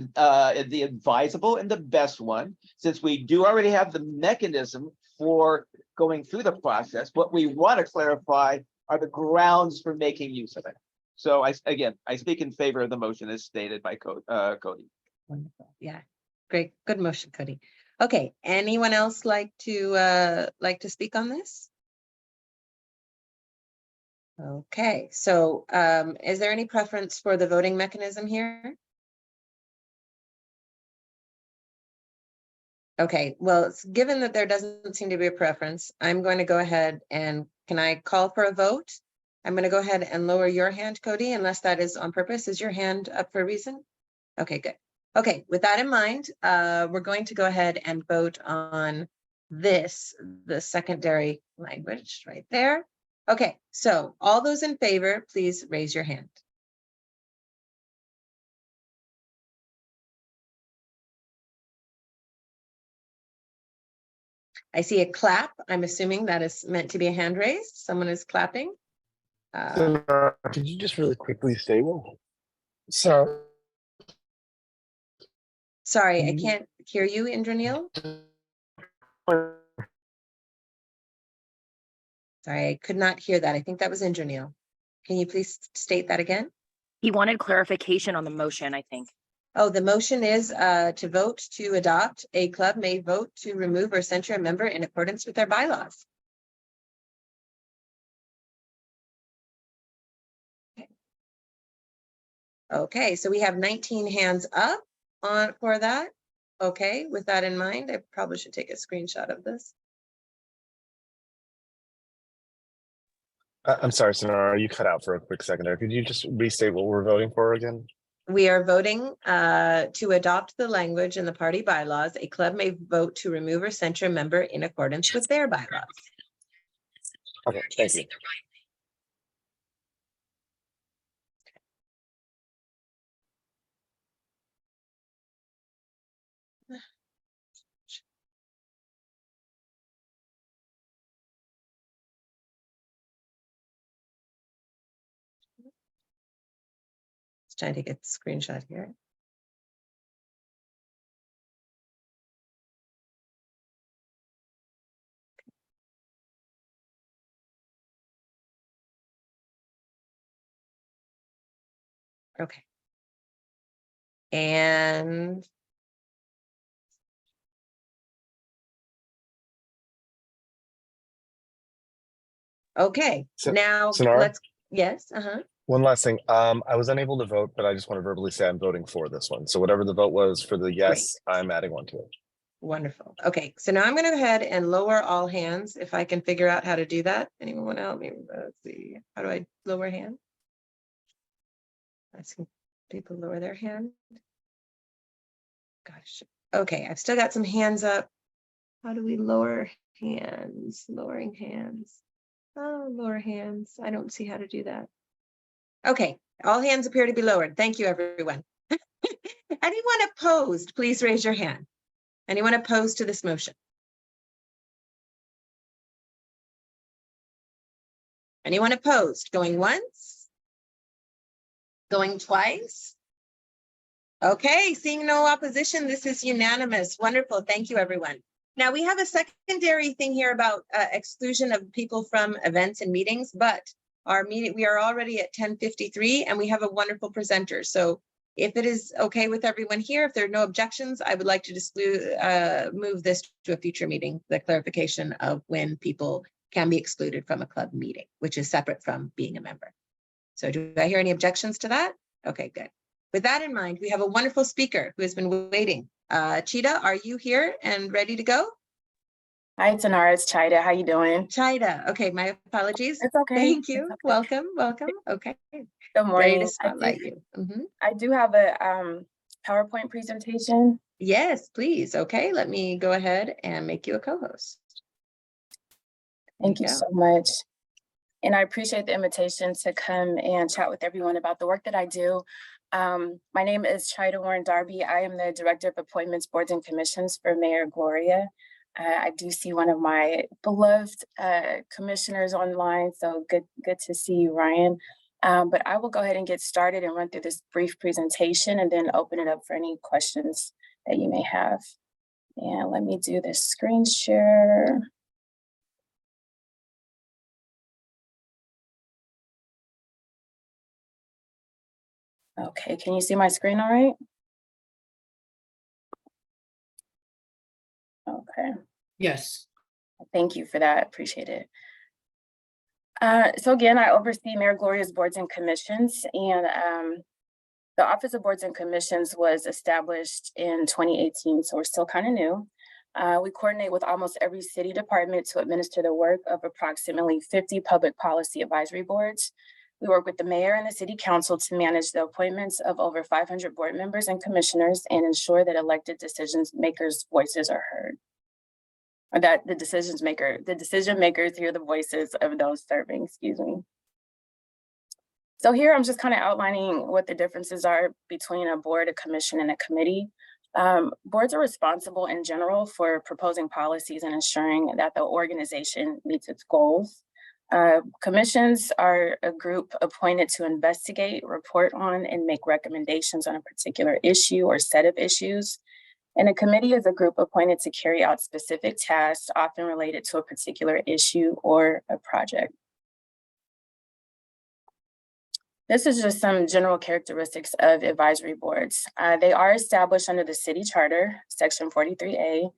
Speaker 10: advisable and the best one, since we do already have the mechanism for going through the process. What we want to clarify are the grounds for making use of it. So I speak in favor of the motion as stated by Cody.
Speaker 1: Wonderful. Yeah. Great. Good motion, Cody. Okay. Anyone else like to speak on this? Okay. So is there any preference for the voting mechanism here? Okay, well, given that there doesn't seem to be a preference, I'm going to go ahead and can I call for a vote? I'm going to go ahead and lower your hand, Cody, unless that is on purpose. Is your hand up for a reason? Okay, good. Okay, with that in mind, we're going to go ahead and vote on this, the secondary language right there. Okay, so all those in favor, please raise your hand. I see a clap. I'm assuming that is meant to be a hand raise. Someone is clapping.
Speaker 2: Could you just really quickly say what? So,
Speaker 1: sorry, I can't hear you, Indranil. Sorry, I could not hear that. I think that was Indranil. Can you please state that again?
Speaker 5: He wanted clarification on the motion, I think.
Speaker 1: Oh, the motion is to vote to adopt. A club may vote to remove or censure a member in accordance with their bylaws. Okay, so we have 19 hands up on for that. Okay, with that in mind, I probably should take a screenshot of this.
Speaker 2: I'm sorry, Sonara, you cut out for a quick second there. Could you just restate what we're voting for again?
Speaker 1: We are voting to adopt the language in the party bylaws. A club may vote to remove or censure a member in accordance with their bylaws.
Speaker 2: Okay, thank you. Just trying to get the screenshot here. Okay. And okay, so now Sonara?
Speaker 1: let's, yes,
Speaker 2: One last thing. I was unable to vote, but I just want to verbally say I'm voting for this one. So whatever the vote was for the yes, I'm adding one to it.
Speaker 1: Wonderful. Okay, so now I'm going to go ahead and lower all hands if I can figure out how to do that. Anyone want to help me? Let's see. How do I lower hand? Let's see. People lower their hand. Gosh. Okay, I've still got some hands up. How do we lower hands? Lowering hands. Oh, lower hands. I don't see how to do that. Okay, all hands appear to be lowered. Thank you, everyone. Anyone opposed, please raise your hand. Anyone opposed to this motion? Anyone opposed? Going once? Going twice? Okay, seeing no opposition, this is unanimous. Wonderful. Thank you, everyone. Now we have a secondary thing here about exclusion of people from events and meetings, but our meeting, we are already at 10:53 and we have a wonderful presenter. So if it is okay with everyone here, if there are no objections, I would like to move this to a future meeting, the clarification of when people can be excluded from a club meeting, which is separate from being a member. So do I hear any objections to that? Okay, good. With that in mind, we have a wonderful speaker who has been waiting. Chida, are you here and ready to go?
Speaker 16: Hi, Tanara, it's Chida. How you doing?
Speaker 1: Chida. Okay, my apologies.
Speaker 16: It's okay.
Speaker 1: Thank you.
Speaker 16: Okay.
Speaker 1: Welcome, welcome. Okay.
Speaker 16: Good morning.
Speaker 1: Ready to spotlight you.
Speaker 16: I do have a PowerPoint presentation.
Speaker 1: Yes, please. Okay, let me go ahead and make you a co-host.
Speaker 16: Thank you so much. And I appreciate the invitation to come and chat with everyone about the work that I do. My name is Chida Darby. I am the Director of Appointments, Boards, and Commissions for Mayor Gloria. I do see one of my beloved commissioners online, so good to see you, Ryan. But I will go ahead and get started and run through this brief presentation and then open it up for any questions that you may have. And let me do this screen share. Okay, can you see my screen all right? Okay,
Speaker 7: Yes.
Speaker 16: thank you for that. Appreciate it. So again, I oversee Mayor Gloria's boards and commissions, and the Office of Boards and Commissions was established in 2018, so we're still kind of new. We coordinate with almost every city department to administer the work of approximately 50 public policy advisory boards. We work with the mayor and the city council to manage the appointments of over 500 board members and commissioners and ensure that elected decision makers' voices are heard. Or that the decision makers hear the voices of those serving, excuse me. So here I'm just kind of outlining what the differences are between a board, a commission, and a committee. Boards are responsible in general for proposing policies and ensuring that the organization meets its goals. Commissions are a group appointed to investigate, report on, and make recommendations on a particular issue or set of issues. And a committee is a group appointed to carry out specific tasks, often related to a particular issue or a project. This is just some general characteristics of advisory boards. They are established under the city charter, section 43A.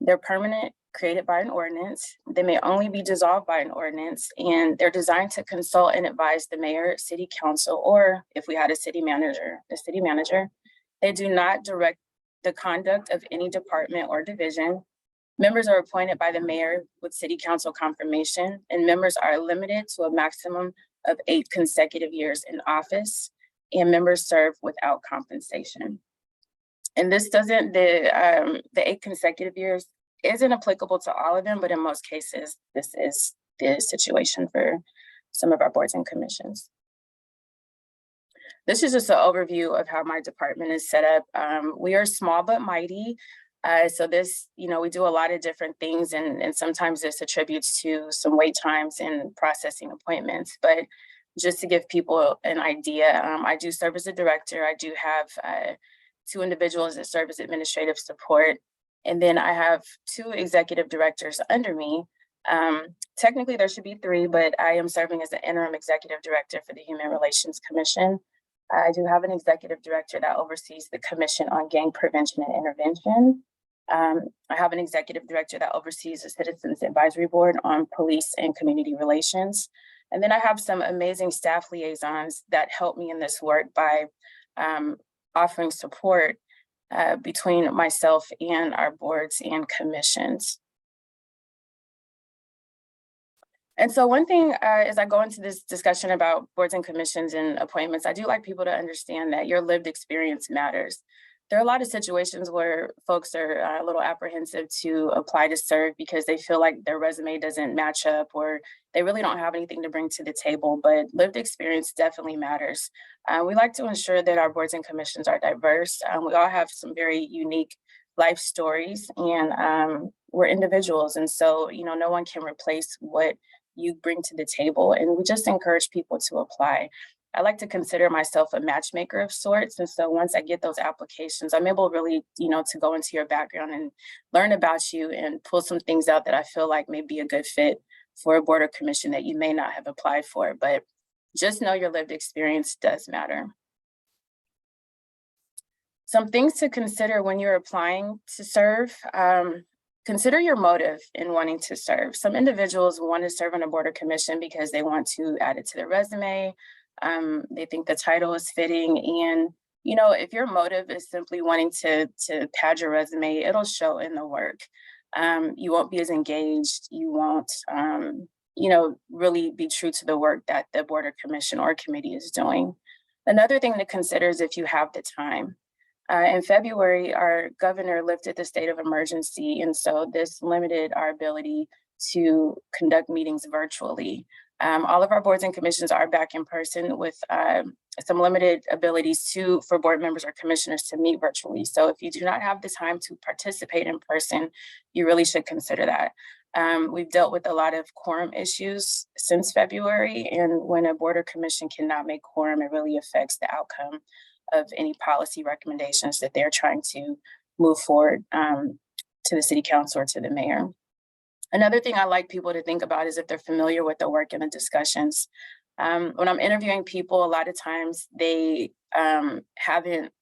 Speaker 16: They're permanent, created by an ordinance. They may only be dissolved by an ordinance, and they're designed to consult and advise the mayor, city council, or if we had a city manager, the city manager. They do not direct the conduct of any department or division. Members are appointed by the mayor with city council confirmation, and members are limited to a maximum of 8 consecutive years in office, and members serve without compensation. And this doesn't, the 8 consecutive years isn't applicable to all of them, but in most cases, this is the situation for some of our boards and commissions. This is just an overview of how my department is set up. We are small but mighty. So this, we do a lot of different things, and sometimes this attributes to some wait times in processing appointments. But just to give people an idea, I do serve as a director. I do have 2 individuals that serve as administrative support. And then I have 2 executive directors under me. Technically there should be 3, but I am serving as the interim executive director for the Human Relations Commission. I do have an executive director that oversees the Commission on Gang Prevention and Intervention. I have an executive director that oversees the Citizens Advisory Board on Police and Community Relations. And then I have some amazing staff liaisons that help me in this work by offering support between myself and our boards and commissions. And so one thing as I go into this discussion about boards and commissions and appointments, I do like people to understand that your lived experience matters. There are a lot of situations where folks are a little apprehensive to apply to serve because they feel like their resume doesn't match up or they really don't have anything to bring to the table, but lived experience definitely matters. We like to ensure that our boards and commissions are diverse. We all have some very unique life stories, and we're individuals. And so, no one can replace what you bring to the table. And we just encourage people to apply. I like to consider myself a matchmaker of sorts. And so once I get those applications, I'm able really, to go into your background and learn about you and pull some things out that I feel like may be a good fit for a board or commission that you may not have applied for. But just know your lived experience does matter. Some things to consider when you're applying to serve. Consider your motive in wanting to serve. Some individuals want to serve on a board or commission because they want to add it to their resume. They think the title is fitting. And, if your motive is simply wanting to pad your resume, it'll show in the work. You won't be as engaged. You won't, really be true to the work that the board or commission or committee is doing. Another thing to consider is if you have the time. In February, our governor lifted the state of emergency, and so this limited our ability to conduct meetings virtually. All of our boards and commissions are back in person with some limited abilities for board members or commissioners to meet virtually. So if you do not have the time to participate in person, you really should consider that. We've dealt with a lot of quorum issues since February, and when a board or commission cannot make quorum, it really affects the outcome of any policy recommendations that they're trying to move forward to the city council or to the mayor. Another thing I like people to think about is if they're familiar with the work and the discussions. When I'm interviewing people, a lot of times they haven't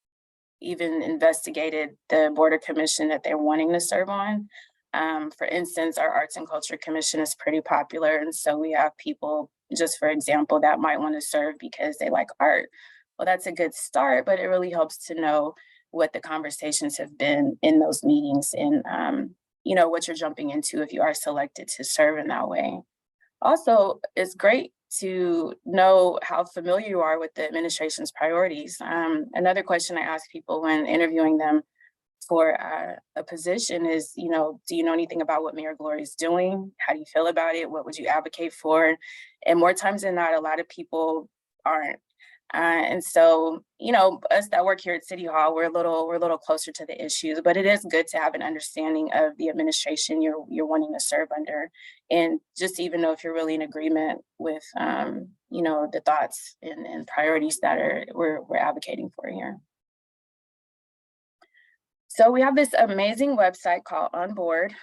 Speaker 16: even investigated the board or commission that they're wanting to serve on. For instance, our Arts and Culture Commission is pretty popular. And so we have people, just for example, that might want to serve because they like art. Well, that's a good start, but it really helps to know what the conversations have been in those meetings and, what you're jumping into if you are selected to serve in that way. Also, it's great to know how familiar you are with the administration's priorities. Another question I ask people when interviewing them for a position is, do you know anything about what Mayor Gloria is doing? How do you feel about it? What would you advocate for? And more times than not, a lot of people aren't. And so, us that work here at City Hall, we're a little closer to the issues, but it is good to have an understanding of the administration you're wanting to serve under, and just even know if you're really in agreement with, the thoughts and priorities that we're advocating for here. So we have this amazing website called On Board.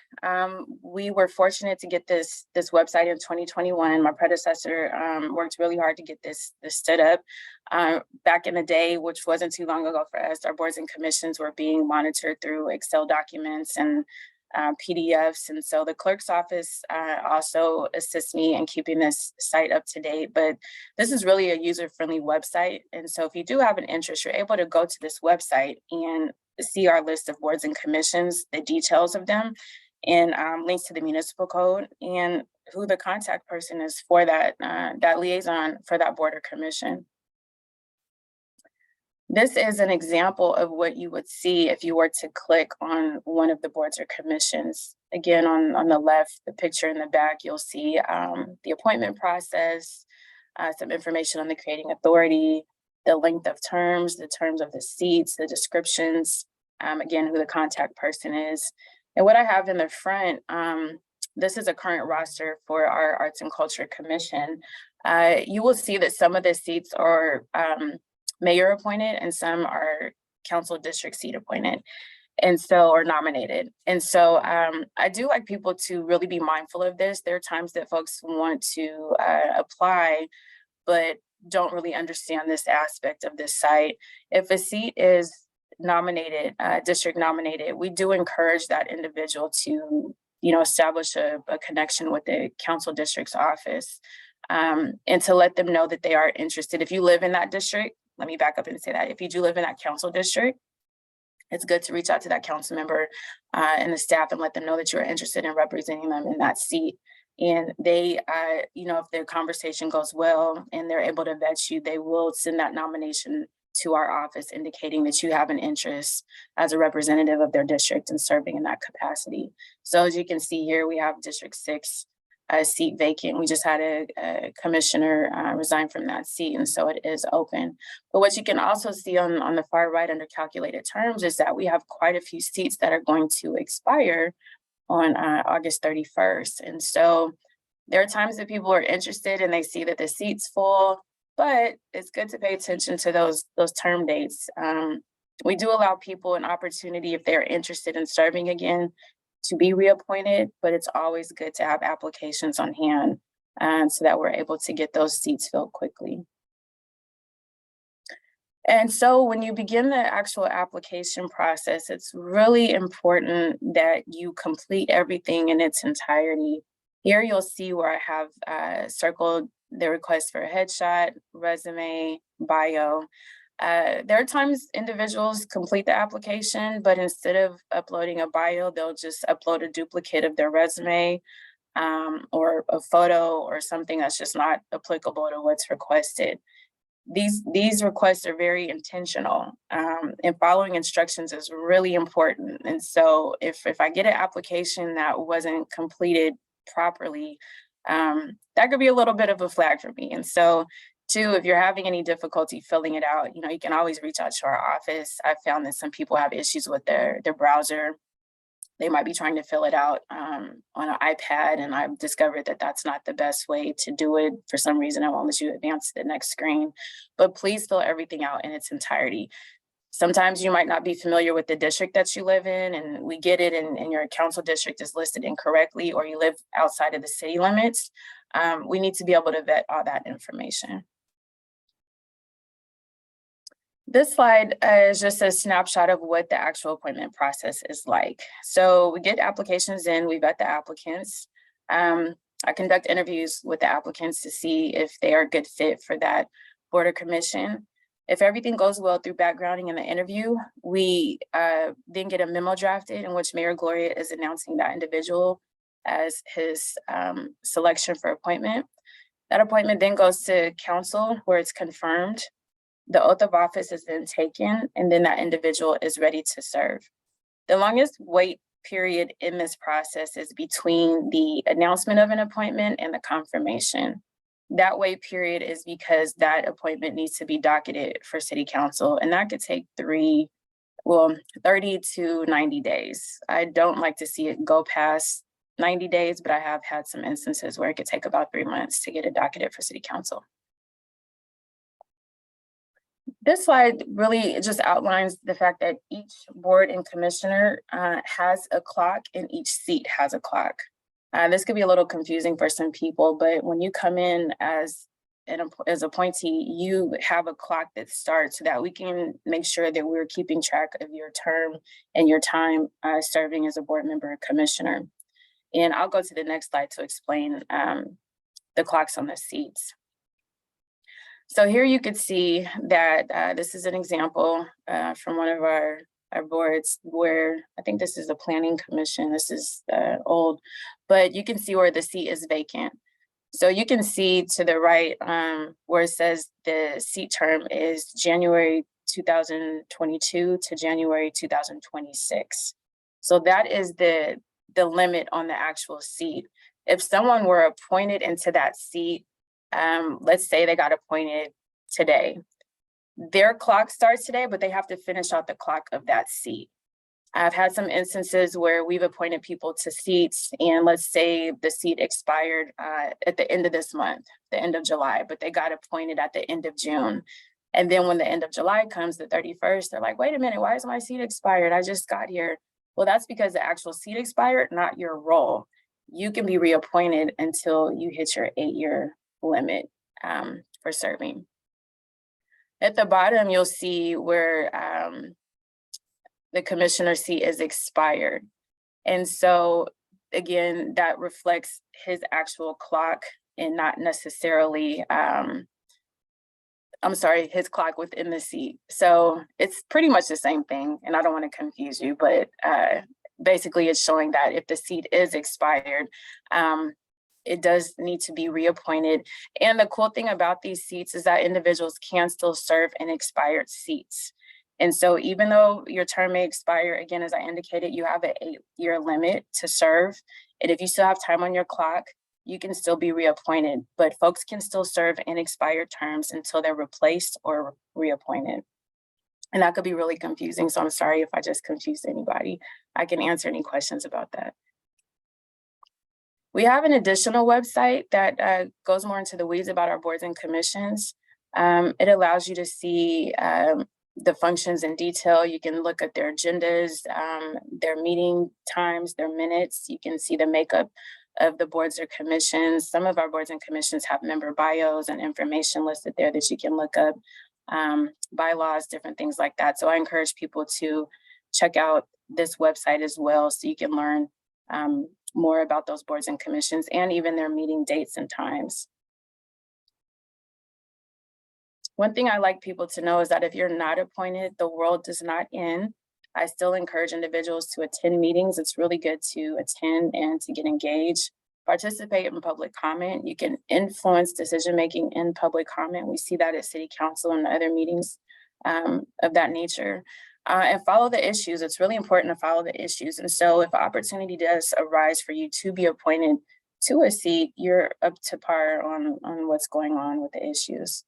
Speaker 16: We were fortunate to get this website in 2021. My predecessor worked really hard to get this stood up. Back in the day, which wasn't too long ago for us, our boards and commissions were being monitored through Excel documents and PDFs. And so the clerk's office also assists me in keeping this site up to date. But this is really a user-friendly website. And so if you do have an interest, you're able to go to this website and see our list of boards and commissions, the details of them, and links to the municipal code and who the contact person is for that liaison for that board or commission. This is an example of what you would see if you were to click on one of the boards or commissions. Again, on the left, the picture in the back, you'll see the appointment process, some information on the creating authority, the length of terms, the terms of the seats, the descriptions, again, who the contact person is. And what I have in the front, this is a current roster for our Arts and Culture Commission. You will see that some of the seats are mayor appointed and some are council district seat appointed, and so, or nominated. And so I do like people to really be mindful of this. There are times that folks want to apply, but don't really understand this aspect of this site. If a seat is nominated, district nominated, we do encourage that individual to, establish a connection with the council district's office and to let them know that they are interested. If you live in that district, let me back up and say that if you do live in that council district, it's good to reach out to that council member and the staff and let them know that you're interested in representing them in that seat. And they, if their conversation goes well and they're able to vet you, they will send that nomination to our office indicating that you have an interest as a representative of their district and serving in that capacity. So as you can see here, we have District 6 seat vacant. We just had a commissioner resign from that seat, and so it is open. But what you can also see on the far right under calculated terms is that we have quite a few seats that are going to expire on August 31st. And so there are times that people are interested and they see that the seat's full, but it's good to pay attention to those term dates. We do allow people an opportunity if they're interested in serving again to be reappointed, but it's always good to have applications on hand so that we're able to get those seats filled quickly. And so when you begin the actual application process, it's really important that you complete everything in its entirety. Here you'll see where I have circled the request for a headshot, resume, bio. There are times individuals complete the application, but instead of uploading a bio, they'll just upload a duplicate of their resume or a photo or something that's just not applicable to what's requested. These requests are very intentional, and following instructions is really important. And so if I get an application that wasn't completed properly, that could be a little bit of a flag for me. And so two, if you're having any difficulty filling it out, you can always reach out to our office. I've found that some people have issues with their browser. They might be trying to fill it out on an iPad, and I've discovered that that's not the best way to do it. For some reason, it won't let you advance to the next screen. But please fill everything out in its entirety. Sometimes you might not be familiar with the district that you live in, and we get it, and your council district is listed incorrectly, or you live outside of the city limits. We need to be able to vet all that information. This slide is just a snapshot of what the actual appointment process is like. So we get applications in, we vet the applicants. I conduct interviews with the applicants to see if they are a good fit for that board or commission. If everything goes well through backgrounding in the interview, we then get a memo drafted in which Mayor Gloria is announcing that individual as his selection for appointment. That appointment then goes to council where it's confirmed. The oath of office is then taken, and then that individual is ready to serve. The longest wait period in this process is between the announcement of an appointment and the confirmation. That wait period is because that appointment needs to be docketed for city council, and that could take 30 to 90 days. I don't like to see it go past 90 days, but I have had some instances where it could take about 3 months to get it docketed for city council. This slide really just outlines the fact that each board and commissioner has a clock and each seat has a clock. This could be a little confusing for some people, but when you come in as appointee, you have a clock that starts so that we can make sure that we're keeping track of your term and your time serving as a board member or commissioner. And I'll go to the next slide to explain the clocks on the seats. So here you could see that this is an example from one of our boards where I think this is the planning commission. This is old, but you can see where the seat is vacant. So you can see to the right where it says the seat term is January 2022 to January 2026. So that is the limit on the actual seat. If someone were appointed into that seat, let's say they got appointed today, their clock starts today, but they have to finish out the clock of that seat. I've had some instances where we've appointed people to seats, and let's say the seat expired at the end of this month, the end of July, but they got appointed at the end of June. And then when the end of July comes, the 31st, they're like, wait a minute, why is my seat expired? I just got here. Well, that's because the actual seat expired, not your role. You can be reappointed until you hit your 8-year limit for serving. At the bottom, you'll see where the commissioner seat is expired. And so again, that reflects his actual clock and not necessarily, his clock within the seat. So it's pretty much the same thing, and I don't want to confuse you, but basically it's showing that if the seat is expired, it does need to be reappointed. And the cool thing about these seats is that individuals can still serve in expired seats. And so even though your term may expire, again, as I indicated, you have an 8-year limit to serve. And if you still have time on your clock, you can still be reappointed, but folks can still serve in expired terms until they're replaced or reappointed. And that could be really confusing. So I'm sorry if I just confused anybody. I can answer any questions about that. We have an additional website that goes more into the weeds about our boards and commissions. It allows you to see the functions in detail. You can look at their agendas, their meeting times, their minutes. You can see the makeup of the boards or commissions. Some of our boards and commissions have member bios and information listed there that you can look up, bylaws, different things like that. So I encourage people to check out this website as well so you can learn more about those boards and commissions and even their meeting dates and times. One thing I like people to know is that if you're not appointed, the world does not end. I still encourage individuals to attend meetings. It's really good to attend and to get engaged, participate in public comment. You can influence decision-making in public comment. We see that at City Council and other meetings of that nature. And follow the issues. It's really important to follow the issues. And so if an opportunity does arise for you to be appointed to a seat, you're up to par on what's going on with the issues.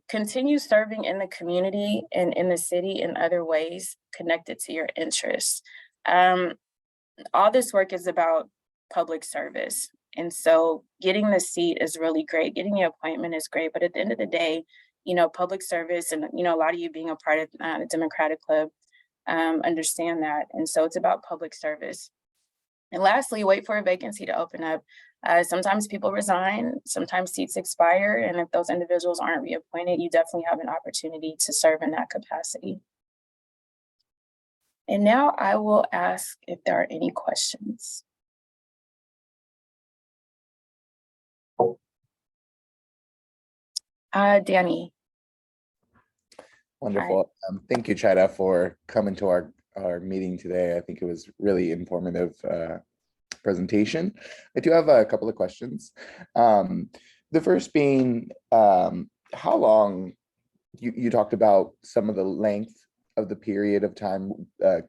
Speaker 16: Continue serving in the community and in the city in other ways connected to your interests. All this work is about public service. And so getting the seat is really great. Getting the appointment is great. But at the end of the day, you know, public service and, you know, a lot of you being a part of the Democratic Club understand that. And so it's about public service. And lastly, wait for a vacancy to open up. Sometimes people resign, sometimes seats expire, and if those individuals aren't reappointed, you definitely have an opportunity to serve in that capacity. And now I will ask if there are any questions. Danny.
Speaker 13: Wonderful. Thank you, Chida, for coming to our meeting today. I think it was really informative presentation. I do have a couple of questions. The first being, how long, you talked about some of the length of the period of time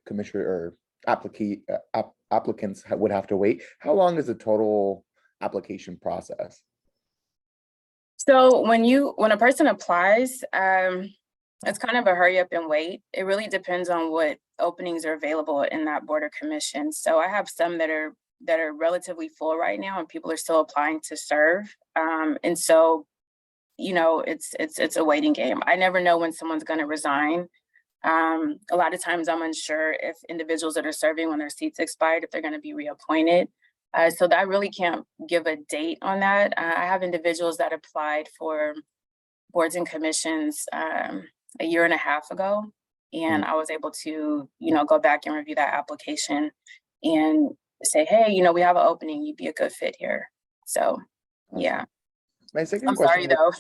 Speaker 13: commissioner or applicants would have to wait. How long is the total application process?
Speaker 16: So when a person applies, it's kind of a hurry up and wait. It really depends on what openings are available in that board or commission. So I have some that are relatively full right now, and people are still applying to serve. And so, you know, it's a waiting game. I never know when someone's going to resign. A lot of times I'm unsure if individuals that are serving when their seats expired, if they're going to be reappointed. So I really can't give a date on that. I have individuals that applied for boards and commissions a year and a half ago, and I was able to, you know, go back and review that application and say, hey, you know, we have an opening, you'd be a good fit here. So, yeah.
Speaker 13: My second
Speaker 16: I'm
Speaker 13: question.
Speaker 16: sorry though.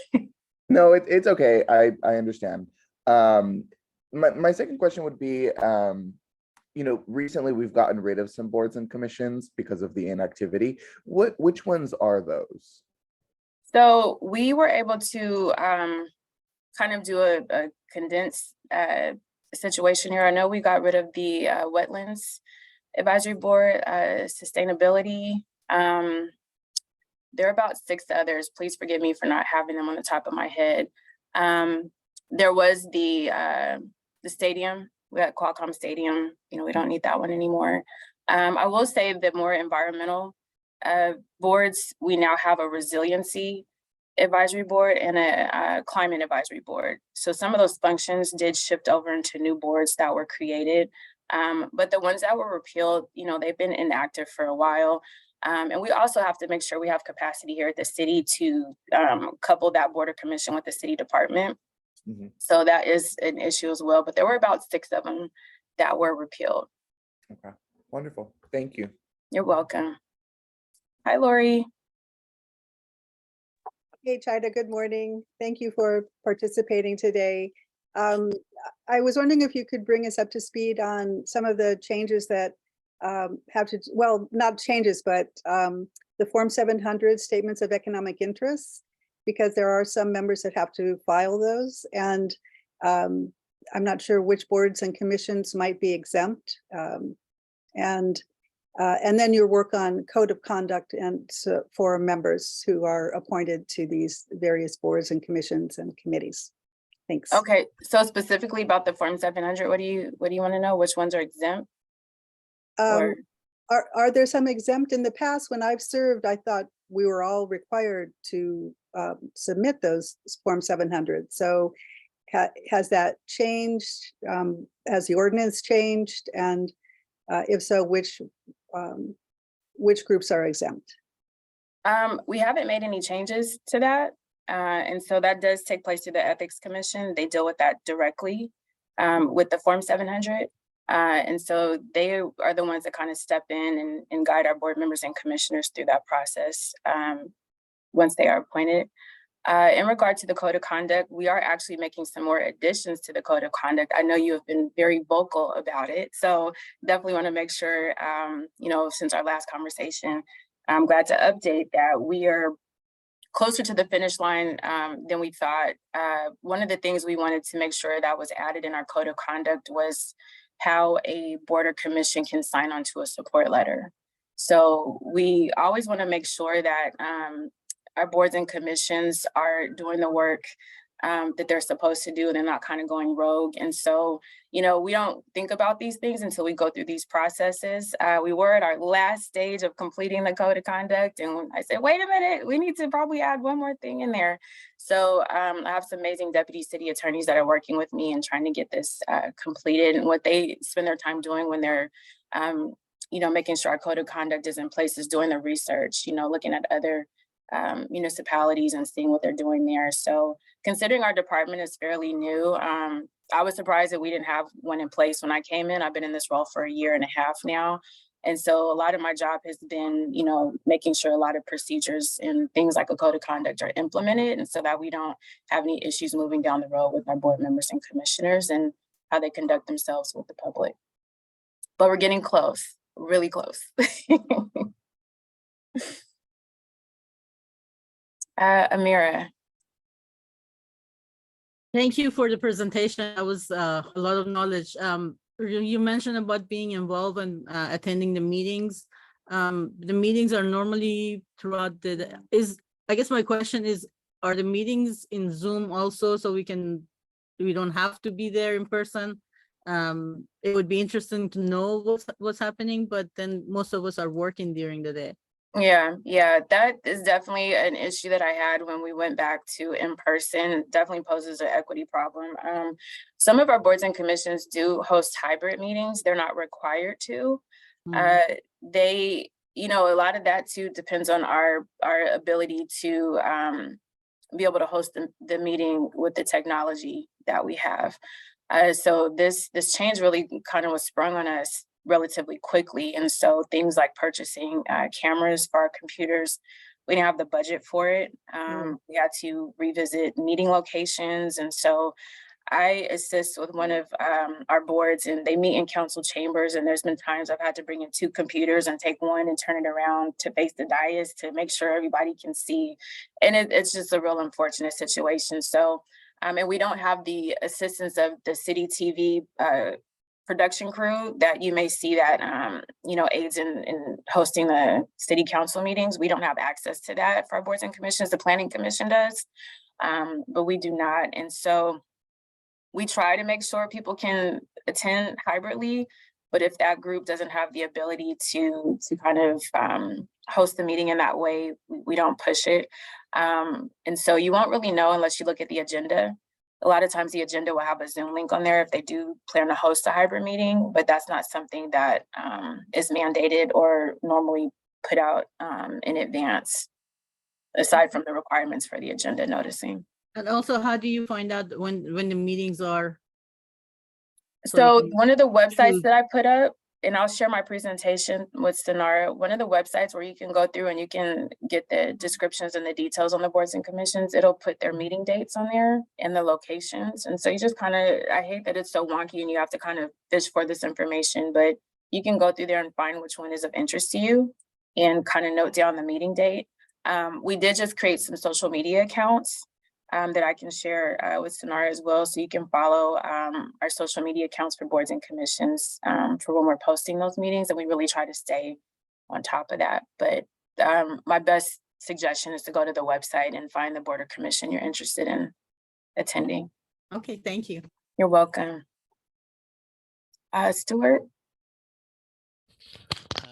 Speaker 13: No, it's okay. I understand. My second question would be, you know, recently we've gotten rid of some boards and commissions because of the inactivity. Which ones are those?
Speaker 16: So we were able to kind of do a condensed situation here. I know we got rid of the Wetlands Advisory Board, Sustainability. There are about 6 others. Please forgive me for not having them on the top of my head. There was the stadium. We got Qualcomm Stadium. You know, we don't need that one anymore. I will say that more environmental boards, we now have a resiliency advisory board and a climate advisory board. So some of those functions did shift over into new boards that were created. But the ones that were repealed, you know, they've been inactive for a while. And we also have to make sure we have capacity here at the city to couple that board or commission with the city department. So that is an issue as well. But there were about 6 of them that were repealed.
Speaker 13: Okay, wonderful. Thank you.
Speaker 16: You're welcome. Hi, Lori.
Speaker 17: Hey, Chida, good morning. Thank you for participating today. I was wondering if you could bring us up to speed on some of the changes that have to, well, not changes, but the Form 700 statements of economic interest, because there are some members that have to file those. And I'm not sure which boards and commissions might be exempt. And then your work on code of conduct and so for members who are appointed to these various boards and commissions and committees. Thanks.
Speaker 16: Okay, so specifically about the Form 700, what do you want to know? Which ones are exempt?
Speaker 17: Are there some exempt? In the past, when I've served, I thought we were all required to submit those Form 700. So has that changed? Has the ordinance changed? And if so, which groups are exempt?
Speaker 16: We haven't made any changes to that. And so that does take place through the Ethics Commission. They deal with that directly with the Form 700. And so they are the ones that kind of step in and guide our board members and commissioners through that process once they are appointed. In regard to the code of conduct, we are actually making some more additions to the code of conduct. I know you have been very vocal about it. So definitely want to make sure, you know, since our last conversation, I'm glad to update that we are closer to the finish line than we thought. One of the things we wanted to make sure that was added in our code of conduct was how a board or commission can sign on to a support letter. So we always want to make sure that our boards and commissions are doing the work that they're supposed to do, and they're not kind of going rogue. And so, you know, we don't think about these things until we go through these processes. We were at our last stage of completing the code of conduct, and I said, wait a minute, we need to probably add one more thing in there. So I have some amazing deputy city attorneys that are working with me and trying to get this completed. And what they spend their time doing when they're making sure our code of conduct is in place, is doing the research, looking at other municipalities and seeing what they're doing there. So considering our department is fairly new, I was surprised that we didn't have one in place when I came in. I've been in this role for 1.5 years now. And so a lot of my job has been, making sure a lot of procedures and things like a code of conduct are implemented, and so that we don't have any issues moving down the road with our board members and commissioners and how they conduct themselves with the public. But we're getting close, really close. Amira.
Speaker 11: Thank you for the presentation. That was a lot of knowledge. You mentioned about being involved and attending the meetings. The meetings are normally throughout I guess my question is, are the meetings in Zoom also, so we don't have to be there in person? It would be interesting to know what's happening, but then most of us are working during the day.
Speaker 16: Yeah, that is definitely an issue that I had when we went back to in person. It definitely poses an equity problem. Some of our boards and commissions do host hybrid meetings. They're not required to. They, a lot of that too depends on our ability to be able to host the meeting with the technology that we have. So this change really kind of was sprung on us relatively quickly. And so things like purchasing cameras for our computers, we didn't have the budget for it. We had to revisit meeting locations. And so I assist with one of our boards, and they meet in council chambers. And there's been times I've had to bring in 2 computers and take one and turn it around to face the dais to make sure everybody can see. And it's just a real unfortunate situation. So, and we don't have the assistance of the city TV production crew that you may see that, aids in hosting the city council meetings. We don't have access to that for our boards and commissions. The planning commission does, but we do not. And so we try to make sure people can attend hybridly, but if that group doesn't have the ability to kind of host the meeting in that way, we don't push it. And so you won't really know unless you look at the agenda. A lot of times the agenda will have a Zoom link on there if they do plan to host a hybrid meeting, but that's not something that is mandated or normally put out in advance, aside from the requirements for the agenda noticing.
Speaker 11: And also, how do you find out when the meetings are?
Speaker 16: So one of the websites that I put up, and I'll share my presentation with Sonara, one of the websites where you can go through and you can get the descriptions and the details on the boards and commissions, it'll put their meeting dates on there and the locations. And so you just kind of, I hate that it's so wonky and you have to kind of fish for this information, but you can go through there and find which one is of interest to you and kind of note down the meeting date. We did just create some social media accounts that I can share with Sonara as well. So you can follow our social media accounts for boards and commissions for when we're posting those meetings, and we really try to stay on top of that. But my best suggestion is to go to the website and find the board or commission you're interested in attending.
Speaker 11: Okay, thank you.
Speaker 16: You're welcome. Stuart?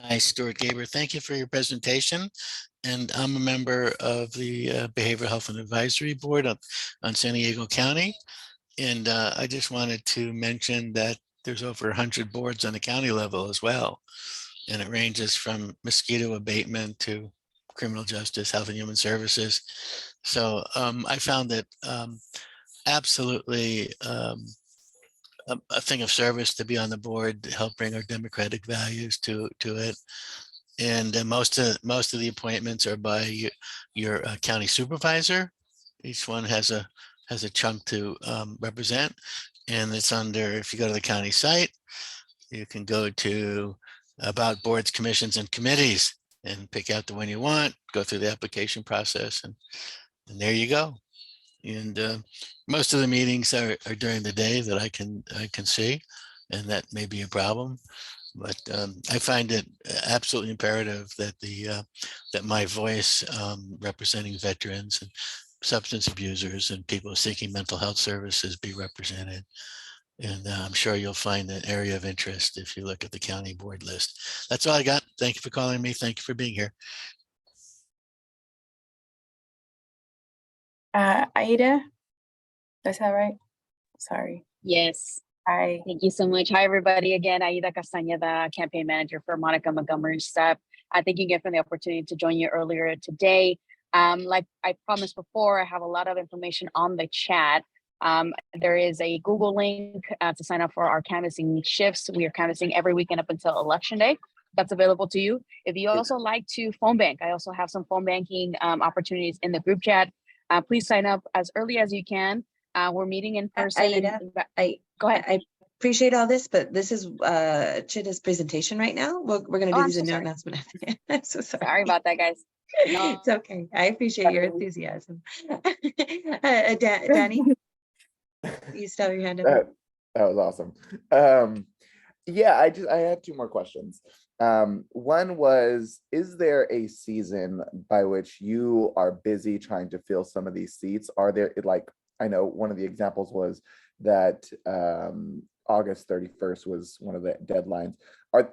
Speaker 18: Hi, Stuart Gaber. Thank you for your presentation. And I'm a member of the Behavioral Health and Advisory Board on San Diego County. And I just wanted to mention that there's over 100 boards on the county level as well. And it ranges from mosquito abatement to criminal justice, health and human services. So I found it absolutely a thing of service to be on the board to help bring our democratic values to it. And most of the appointments are by your county supervisor. Each one has a chunk to represent, and it's under, if you go to the county site, you can go to about boards, commissions, and committees and pick out the one you want, go through the application process, and there you go. And most of the meetings are during the day that I can see, and that may be a problem. But I find it absolutely imperative that that my voice representing veterans and substance abusers and people seeking mental health services be represented. And I'm sure you'll find an area of interest if you look at the county board list. That's all I got. Thank you for calling me. Thank you for being here.
Speaker 16: Aida, is that right? Sorry.
Speaker 14: Yes.
Speaker 3: Hi. Thank you so much. Hi, everybody. Again, Aida Castañeda, campaign manager for Monica Montgomery Step. Thank you again for the opportunity to join you earlier today. Like I promised before, I have a lot of information on the chat. There is a Google link to sign up for our canvassing shifts. We are canvassing every weekend up until Election Day. That's available to you. If you also like to phone bank, I also have some phone banking opportunities in the group chat. Please sign up as early as you can. We're meeting in person. Go ahead.
Speaker 1: I appreciate all this, but this is Chida's presentation right now. We're going to do these in announcement after the I'm so sorry.
Speaker 3: Sorry about that, guys. No.
Speaker 1: It's okay. I appreciate your enthusiasm. Danny, you still have your hand up.
Speaker 13: That was awesome. Yeah, I have two more questions. One was, is there a season by which you are busy trying to fill some of these seats? Are there, like, I know one of the examples was that August 31st was one of the deadlines.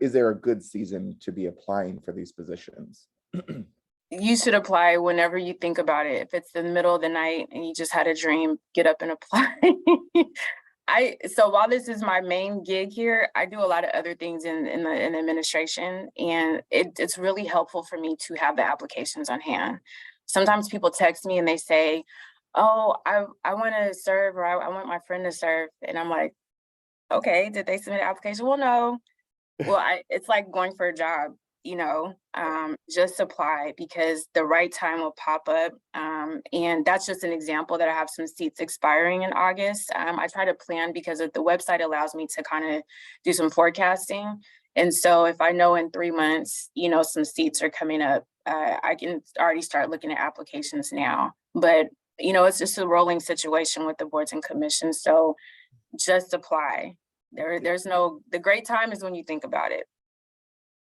Speaker 13: Is there a good season to be applying for these positions?
Speaker 16: You should apply whenever you think about it. If it's in the middle of the night and you just had a dream, get up and apply. So while this is my main gig here, I do a lot of other things in administration, and it's really helpful for me to have the applications on hand. Sometimes people text me and they say, oh, I want to serve, or I want my friend to serve. And I'm like, okay, did they submit an application? Well, no. Well, it's like going for a job, just apply, because the right time will pop up. And that's just an example that I have some seats expiring in August. I try to plan because the website allows me to kind of do some forecasting. And so if I know in 3 months, some seats are coming up, I can already start looking at applications now. But it's just a rolling situation with the boards and commissions. So just apply. The great time is when you think about it.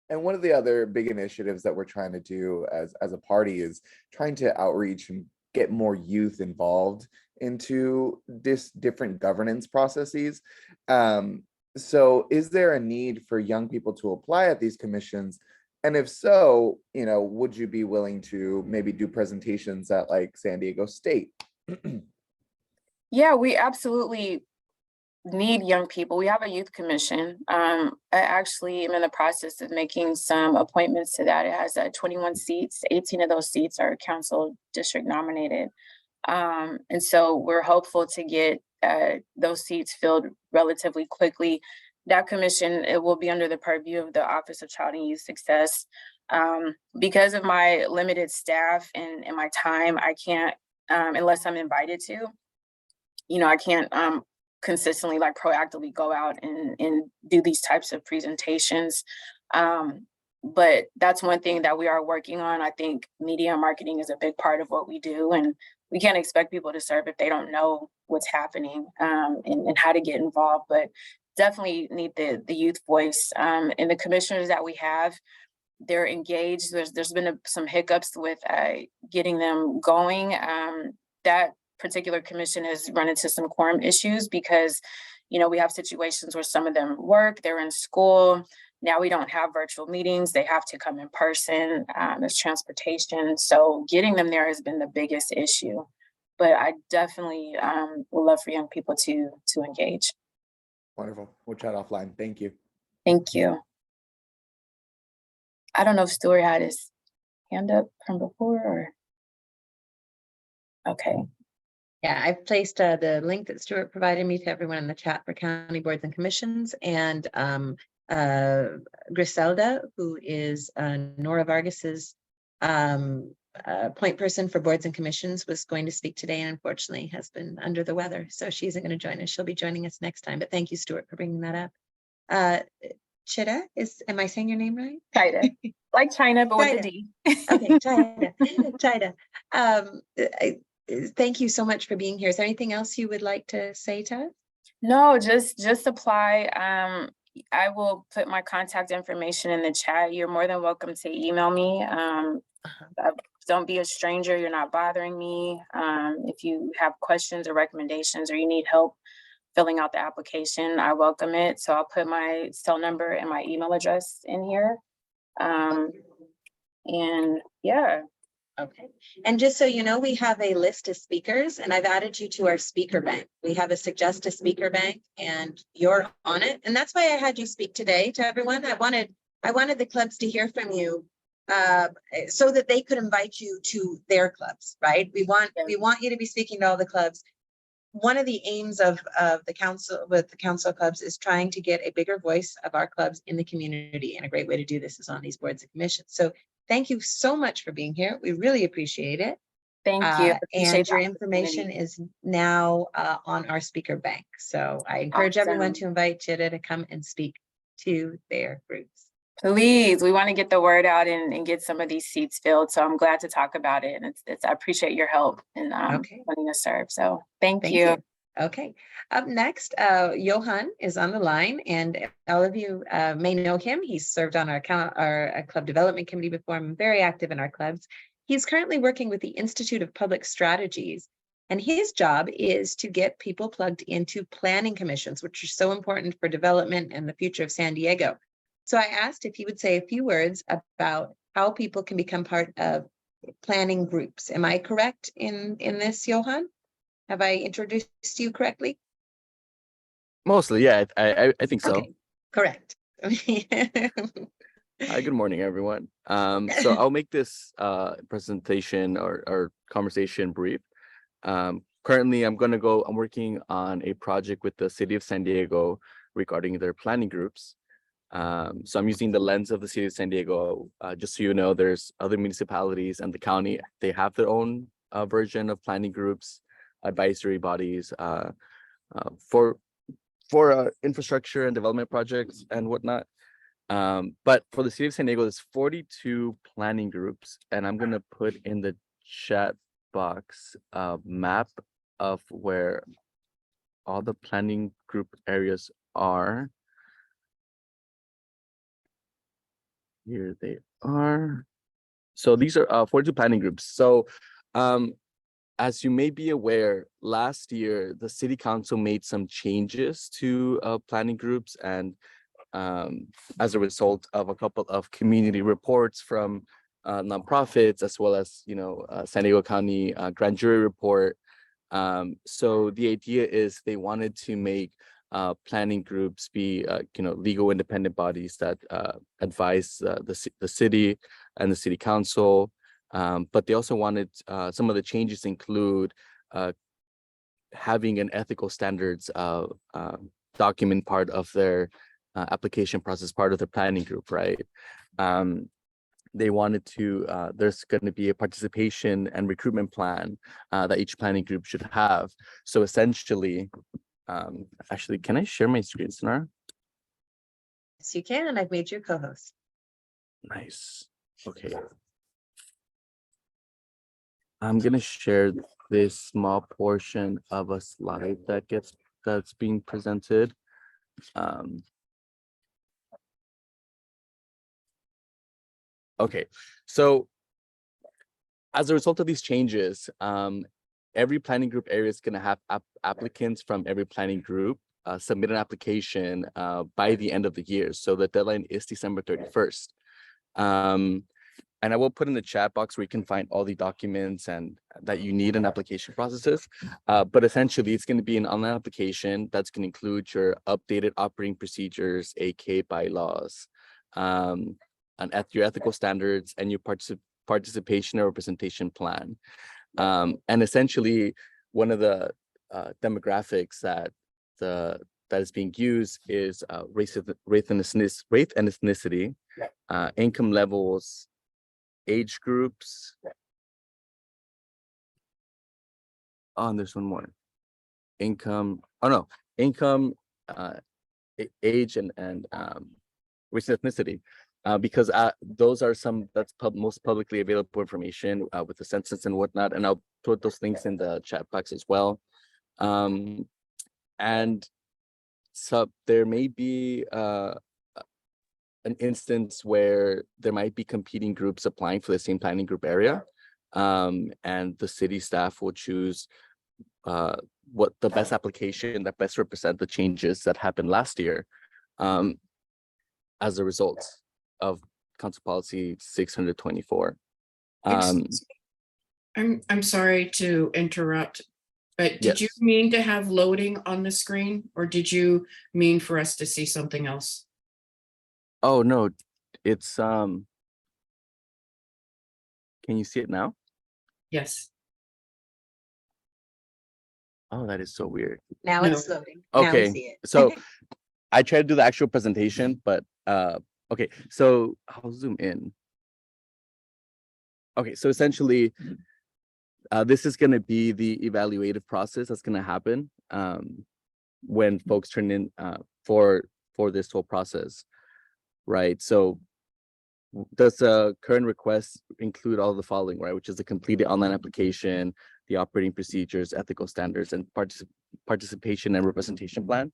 Speaker 13: And one of the other big initiatives that we're trying to do as a party is trying to outreach and get more youth involved into this different governance processes. So is there a need for young people to apply at these commissions? And if so, would you be willing to maybe do presentations at like San Diego State?
Speaker 16: Yeah, we absolutely need young people. We have a youth commission. I actually am in the process of making some appointments to that. It has 21 seats. 18 of those seats are council district nominated. And so we're hopeful to get those seats filled relatively quickly. That commission, it will be under the purview of the Office of Child and Youth Success. Because of my limited staff and my time, I can't, unless I'm invited to, I can't consistently, like, proactively go out and do these types of presentations. But that's one thing that we are working on. I think media marketing is a big part of what we do, and we can't expect people to serve if they don't know what's happening and how to get involved. But definitely need the youth voice. And the commissioners that we have, they're engaged. There's been some hiccups with getting them going. That particular commission has run into some quorum issues because, we have situations where some of them work, they're in school. Now we don't have virtual meetings. They have to come in person. There's transportation. So getting them there has been the biggest issue. But I definitely would love for young people to engage.
Speaker 13: Wonderful. We'll chat offline. Thank you.
Speaker 16: Thank you. I don't know if Stuart had his hand up from before or. Okay.
Speaker 1: Yeah, I've placed the link that Stuart provided me to everyone in the chat for county boards and commissions, and Griselda, who is Nora Vargas's point person for boards and commissions, was going to speak today and unfortunately has been under the weather, so she isn't going to join us. She'll be joining us next time, but thank you, Stuart, for bringing that up. Chida, am I saying your name right?
Speaker 16: Chida, like China, but
Speaker 1: Chida.
Speaker 16: with a D.
Speaker 1: Okay, Chida. Chida. Thank you so much for being here. Is there anything else you would like to say to us?
Speaker 16: No, just apply. I will put my contact information in the chat. You're more than welcome to email me. Don't be a stranger. You're not bothering me. If you have questions or recommendations or you need help filling out the application, I welcome it. So I'll put my cell number and my email address in here. And yeah,
Speaker 1: Okay. And just so you know, we have a list of speakers and I've added you to our speaker bank. We have a suggest a speaker bank and you're on it. And that's why I had you speak today to everyone. I wanted the clubs to hear from you so that they could invite you to their clubs, right? We want you to be speaking to all the clubs. One of the aims of the council with the council clubs is trying to get a bigger voice of our clubs in the community. And a great way to do this is on these boards and commissions. So thank you so much for being here. We really appreciate it.
Speaker 16: Thank you.
Speaker 1: And your information is now on our speaker bank. So I encourage everyone to invite Chida to come and speak to their groups.
Speaker 16: Please, we want to get the word out and get some of these seats filled. So I'm glad to talk about it. And I appreciate your help in wanting to serve. So thank you.
Speaker 1: Okay. Up next, Jehoan is on the line, and all of you may know him. He's served on our club development committee before. I'm very active in our clubs. He's currently working with the Institute of Public Strategies, and his job is to get people plugged into planning commissions, which are so important for development and the future of San Diego. So I asked if he would say a few words about how people can become part of planning groups. Am I correct in this, Jehoan? Have I introduced you correctly?
Speaker 19: Mostly, yeah, I think so.
Speaker 1: Okay, correct.
Speaker 19: Hi, good morning, everyone. So I'll make this presentation or conversation brief. Currently, I'm working on a project with the City of San Diego regarding their planning groups. So I'm using the lens of the City of San Diego. Just so you know, there's other municipalities and the county, they have their own version of planning groups, advisory bodies for infrastructure and development projects and whatnot. But for the City of San Diego, there's 42 planning groups, and I'm gonna put in the chat box a map of where all the planning group areas are. Here they are. So these are 42 planning groups. So as you may be aware, last year, the City Council made some changes to planning groups, and as a result of a couple of community reports from nonprofits, as well as, San Diego County grand jury report. So the idea is they wanted to make planning groups be, legal independent bodies that advise the city and the City Council. But they also wanted some of the changes include having an ethical standards document part of their application process, part of the planning group, right? They wanted to, there's going to be a participation and recruitment plan that each planning group should have. So essentially, actually, can I share my screen, Sonara?
Speaker 1: Yes, you can, and I've made you co-host.
Speaker 19: Nice. Okay. I'm going to share this small portion of a slide that's being presented. Okay, so as a result of these changes, every planning group area is going to have applicants from every planning group submit an application by the end of the year. So the deadline is December 31st. And I will put in the chat box where you can find all the documents and that you need in application processes. But essentially, it's going to be an online application that's going to include your updated operating procedures, aka bylaws, your ethical standards, and your participation or representation plan. And essentially, one of the demographics that is being used is race and ethnicity, income levels, age groups. Oh, and there's one more. Income, age and race and ethnicity. Because those are that's most publicly available information with the census and whatnot, and I'll put those links in the chat box as well. And so there may be an instance where there might be competing groups applying for the same planning group area, and the city staff will choose what the best application that best represent the changes that happened last year as a result of Council Policy 624.
Speaker 7: I'm sorry to interrupt, but did you
Speaker 19: Yes.
Speaker 7: mean to have loading on the screen, or did you mean for us to see something else?
Speaker 19: Oh, no, it's, can you see it now?
Speaker 7: Yes.
Speaker 19: Oh, that is so weird.
Speaker 1: Now
Speaker 7: No.
Speaker 1: it's loading. Now we
Speaker 19: Okay,
Speaker 1: see it.
Speaker 19: so I tried to do the actual presentation, but okay, so I'll zoom in. Okay, so essentially, this is going to be the evaluative process that's going to happen when folks turn in for this whole process, right? So does the current request include all the following, right? Which is the completed online application, the operating procedures, ethical standards, and participation and representation plan,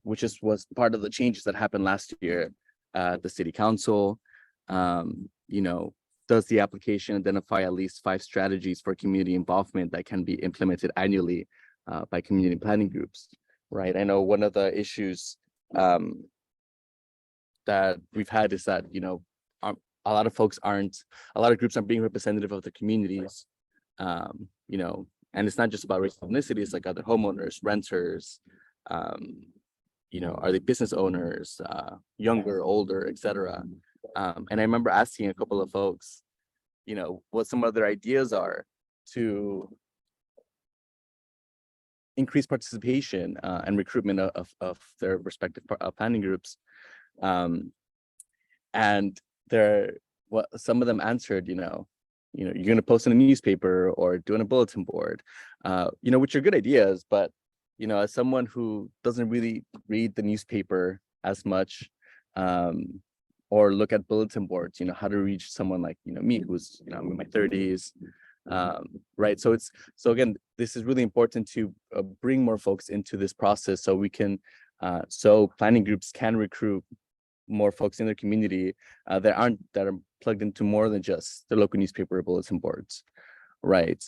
Speaker 19: which was part of the changes that happened last year at the city council. You know, does the application identify at least 5 strategies for community involvement that can be implemented annually by community planning groups, right? I know one of the issues that we've had is that, you know, a lot of groups aren't being representative of the communities, you know, and it's not just about race and ethnicity, it's like other homeowners, renters, you know, are they business owners, younger, older, etc. And I remember asking a couple of folks, you know, what some of their ideas are to increase participation and recruitment of their respective planning groups. And what some of them answered, you know, you're going to post in a newspaper or do on a bulletin board, you know, which are good ideas, but, you know, as someone who doesn't really read the newspaper as much, or look at bulletin boards, you know, how to reach someone like, you know, me, who's, you know, I'm in my 30s, right? So again, this is really important to bring more folks into this process so we can, so planning groups can recruit more folks in their community that are plugged into more than just the local newspaper or bulletin boards, right?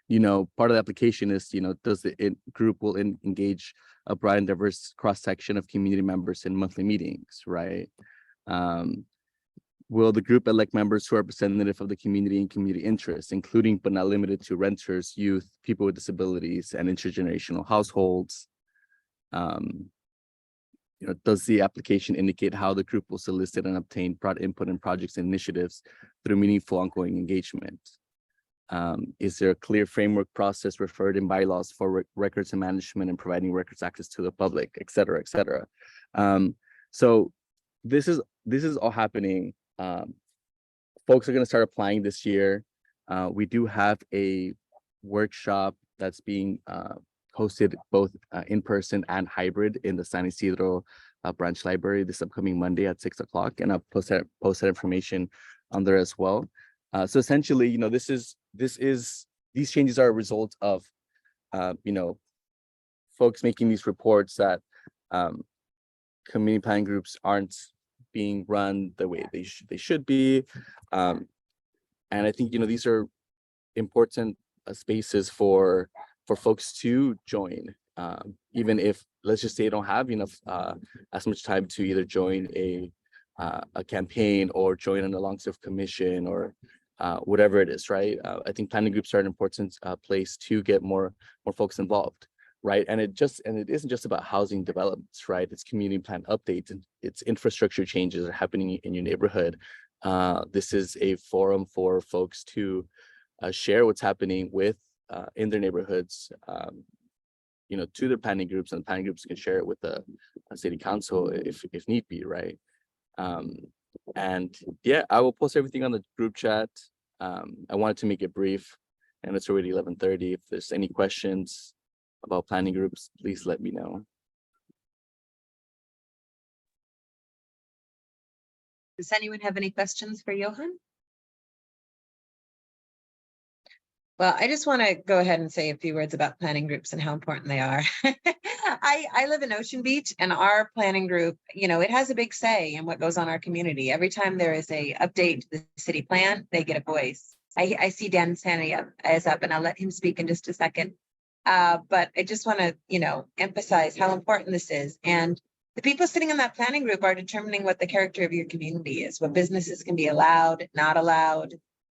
Speaker 19: You know, part of the application is, you know, does the group will engage a broad and diverse cross-section of community members in monthly meetings, right? Will the group elect members who are representative of the community and community interests, including but not limited to renters, youth, people with disabilities, and intergenerational households? You know, does the application indicate how the group will solicit and obtain broad input in projects and initiatives through meaningful ongoing engagement? Is there a clear framework process referred in bylaws for records and management and providing records access to the public, et cetera, et cetera? So this is all happening. Folks are going to start applying this year. We do have a workshop that's being hosted both in person and hybrid in the San Isidro branch library this upcoming Monday at 6 o'clock, and I'll post that information on there as well. So essentially, you know, these changes are a result of, you know, folks making these reports that community planning groups aren't being run the way they should be, and I think, you know, these are important spaces for folks to join, even if, let's just say, they don't have enough as much time to either join a campaign or join an alongside commission or whatever it is, right? I think planning groups are an important place to get more folks involved, right? And it isn't just about housing developments, right? It's community plan updates and it's infrastructure changes that are happening in your neighborhood. This is a forum for folks to share what's happening with in their neighborhoods, you know, to their planning groups, and planning groups can share it with the city council if need be, right? And yeah, I will post everything on the group chat. I wanted to make it brief, and it's already 11:30. If there's any questions about planning groups, please let me know.
Speaker 1: Does anyone have any questions for Jehoan? Well, I just want to go ahead and say a few words about planning groups and how important they are. I live in Ocean Beach, and our planning group, you know, it has a big say in what goes on in our community. Every time there is a update to the city plan, they get a voice. I see Dan's hand is up, and I'll let him speak in just a second. But I just want to, you know, emphasize how important this is. And the people sitting in that planning group are determining what the character of your community is, what businesses can be allowed, not allowed,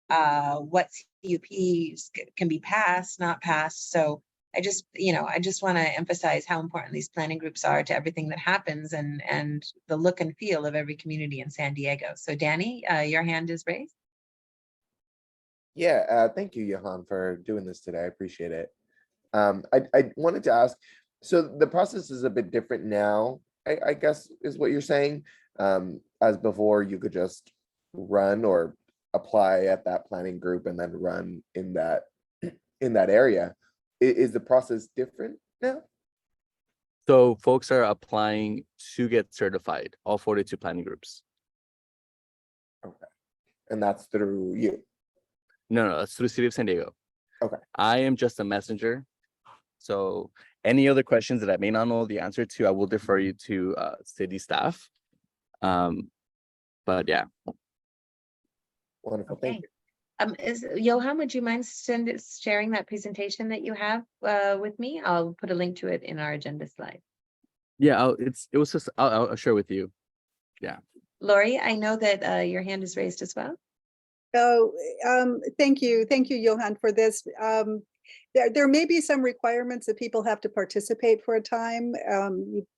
Speaker 1: what CUPs can be passed, not passed. So I just want to emphasize how important these planning groups are to everything that happens and the look and feel of every community in San Diego. So Danny, your hand is raised.
Speaker 13: Yeah, thank you, Jehoan, for doing this today. I appreciate it. I wanted to ask, so the process is a bit different now, I guess is what you're saying. As before, you could just run or apply at that planning group and then run in that area. Is the process different now?
Speaker 19: So folks are applying to get certified, all 42 planning groups.
Speaker 13: Okay. And that's through you?
Speaker 19: No, that's through the City of San Diego.
Speaker 13: Okay.
Speaker 19: I am just a messenger. So any other questions that I may not know the answer to, I will defer you to city staff. But yeah.
Speaker 13: Wonderful.
Speaker 1: Okay.
Speaker 13: Thank you.
Speaker 1: Jehoan, would you mind sharing that presentation that you have with me? I'll put a link to it in our agenda slide.
Speaker 19: Yeah, I'll share with you. Yeah.
Speaker 1: Lori, I know that your hand is raised as well.
Speaker 17: Oh, thank you, Jehoan, for this. There may be some requirements that people have to participate for a time.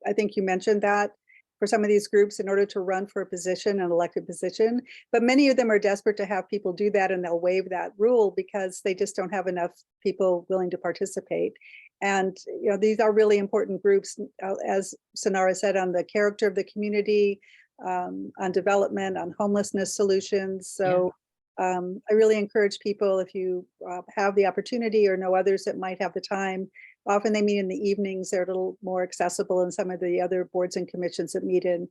Speaker 17: I think you mentioned that for some of these groups in order to run for a position, an elected position, but many of them are desperate to have people do that, and they'll waive that rule because they just don't have enough people willing to participate. And these are really important groups, as Sonara said, on the character of the community, on development, on homelessness solutions. So I really encourage people, if you have the opportunity or know others that might have the time. Often they meet in the evenings. They're a little more accessible than some of the other boards and commissions that meet in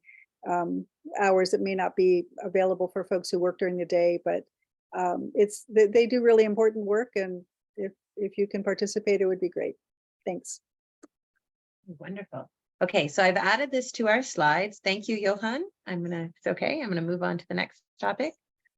Speaker 17: hours that may not be available for folks who work during the day. But they do really important work, and if you can participate, it would be great. Thanks.
Speaker 1: Wonderful. Okay, so I've added this to our slides. Thank you, Jehoan. It's okay. I'm gonna move on to the next topic.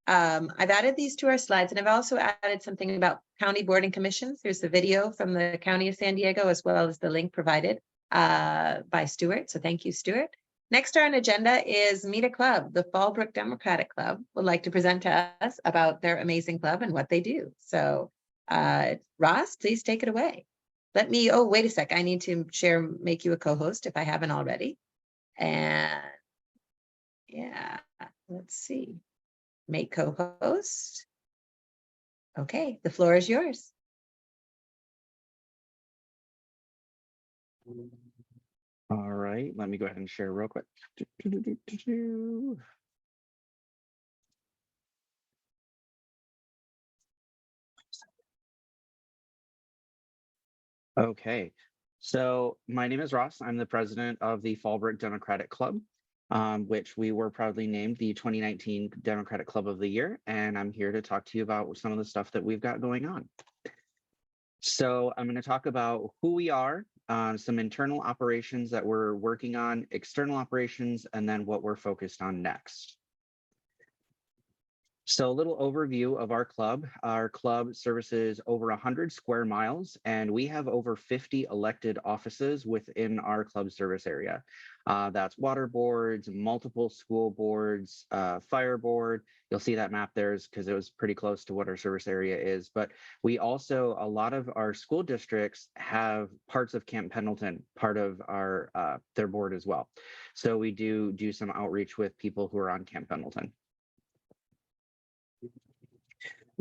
Speaker 1: I've added these to our slides, and I've also added something about county board and commissions. There's the video from the County of San Diego, as well as the link provided by Stuart. So thank you, Stuart. Next on our agenda is Meet a Club. The Fallbrook Democratic Club would like to present to us about their amazing club and what they do. So Ross, please take it away. Oh, wait a sec. I need to make you a co-host if I haven't already. And yeah, let's see. Make co-host. Okay, the floor is yours.
Speaker 20: All right, let me go ahead and share real quick. Okay, so my name is Ross. I'm the president of the Fallbrook Democratic Club, which we were proudly named the 2019 Democratic Club of the Year. And I'm here to talk to you about some of the stuff that we've got going on. So I'm going to talk about who we are, some internal operations that we're working on, external operations, and then what we're focused on next. So a little overview of our club. Our club services over 100 square miles, and we have over 50 elected offices within our club service area. That's water boards, multiple school boards, fire board. You'll see that map there is because it was pretty close to what our service area is. But we also, a lot of our school districts have parts of Camp Pendleton, part of our their board as well. So we do some outreach with people who are on Camp Pendleton.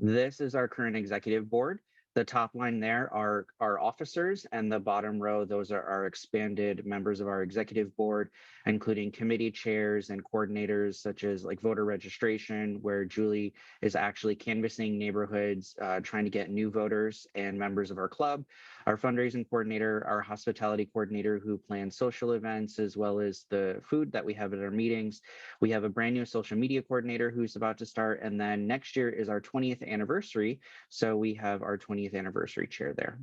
Speaker 20: This is our current executive board. The top line there are our officers, and the bottom row, those are our expanded members of our executive board, including committee chairs and coordinators, such as like voter registration, where Julie is actually canvassing neighborhoods, trying to get new voters and members of our club, our fundraising coordinator, our hospitality coordinator who plans social events, as well as the food that we have at our meetings. We have a brand new social media coordinator who's about to start, and then next year is our 20th anniversary. So we have our 20th anniversary chair there.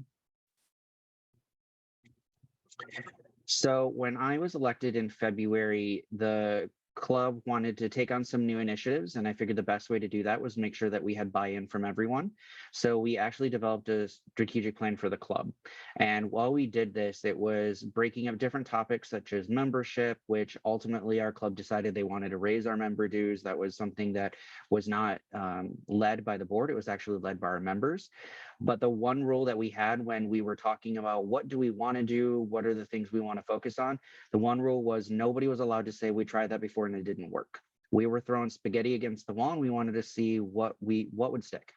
Speaker 20: So when I was elected in February, the club wanted to take on some new initiatives, and I figured the best way to do that was make sure that we had buy-in from everyone. So we actually developed a strategic plan for the club. And while we did this, it was breaking up different topics such as membership, which ultimately our club decided they wanted to raise our member dues. That was something that was not led by the board. It was actually led by our members. But the one rule that we had when we were talking about what do we want to do, what are the things we want to focus on, the one rule was nobody was allowed to say we tried that before and it didn't work. We were throwing spaghetti against the wall and we wanted to see what would stick.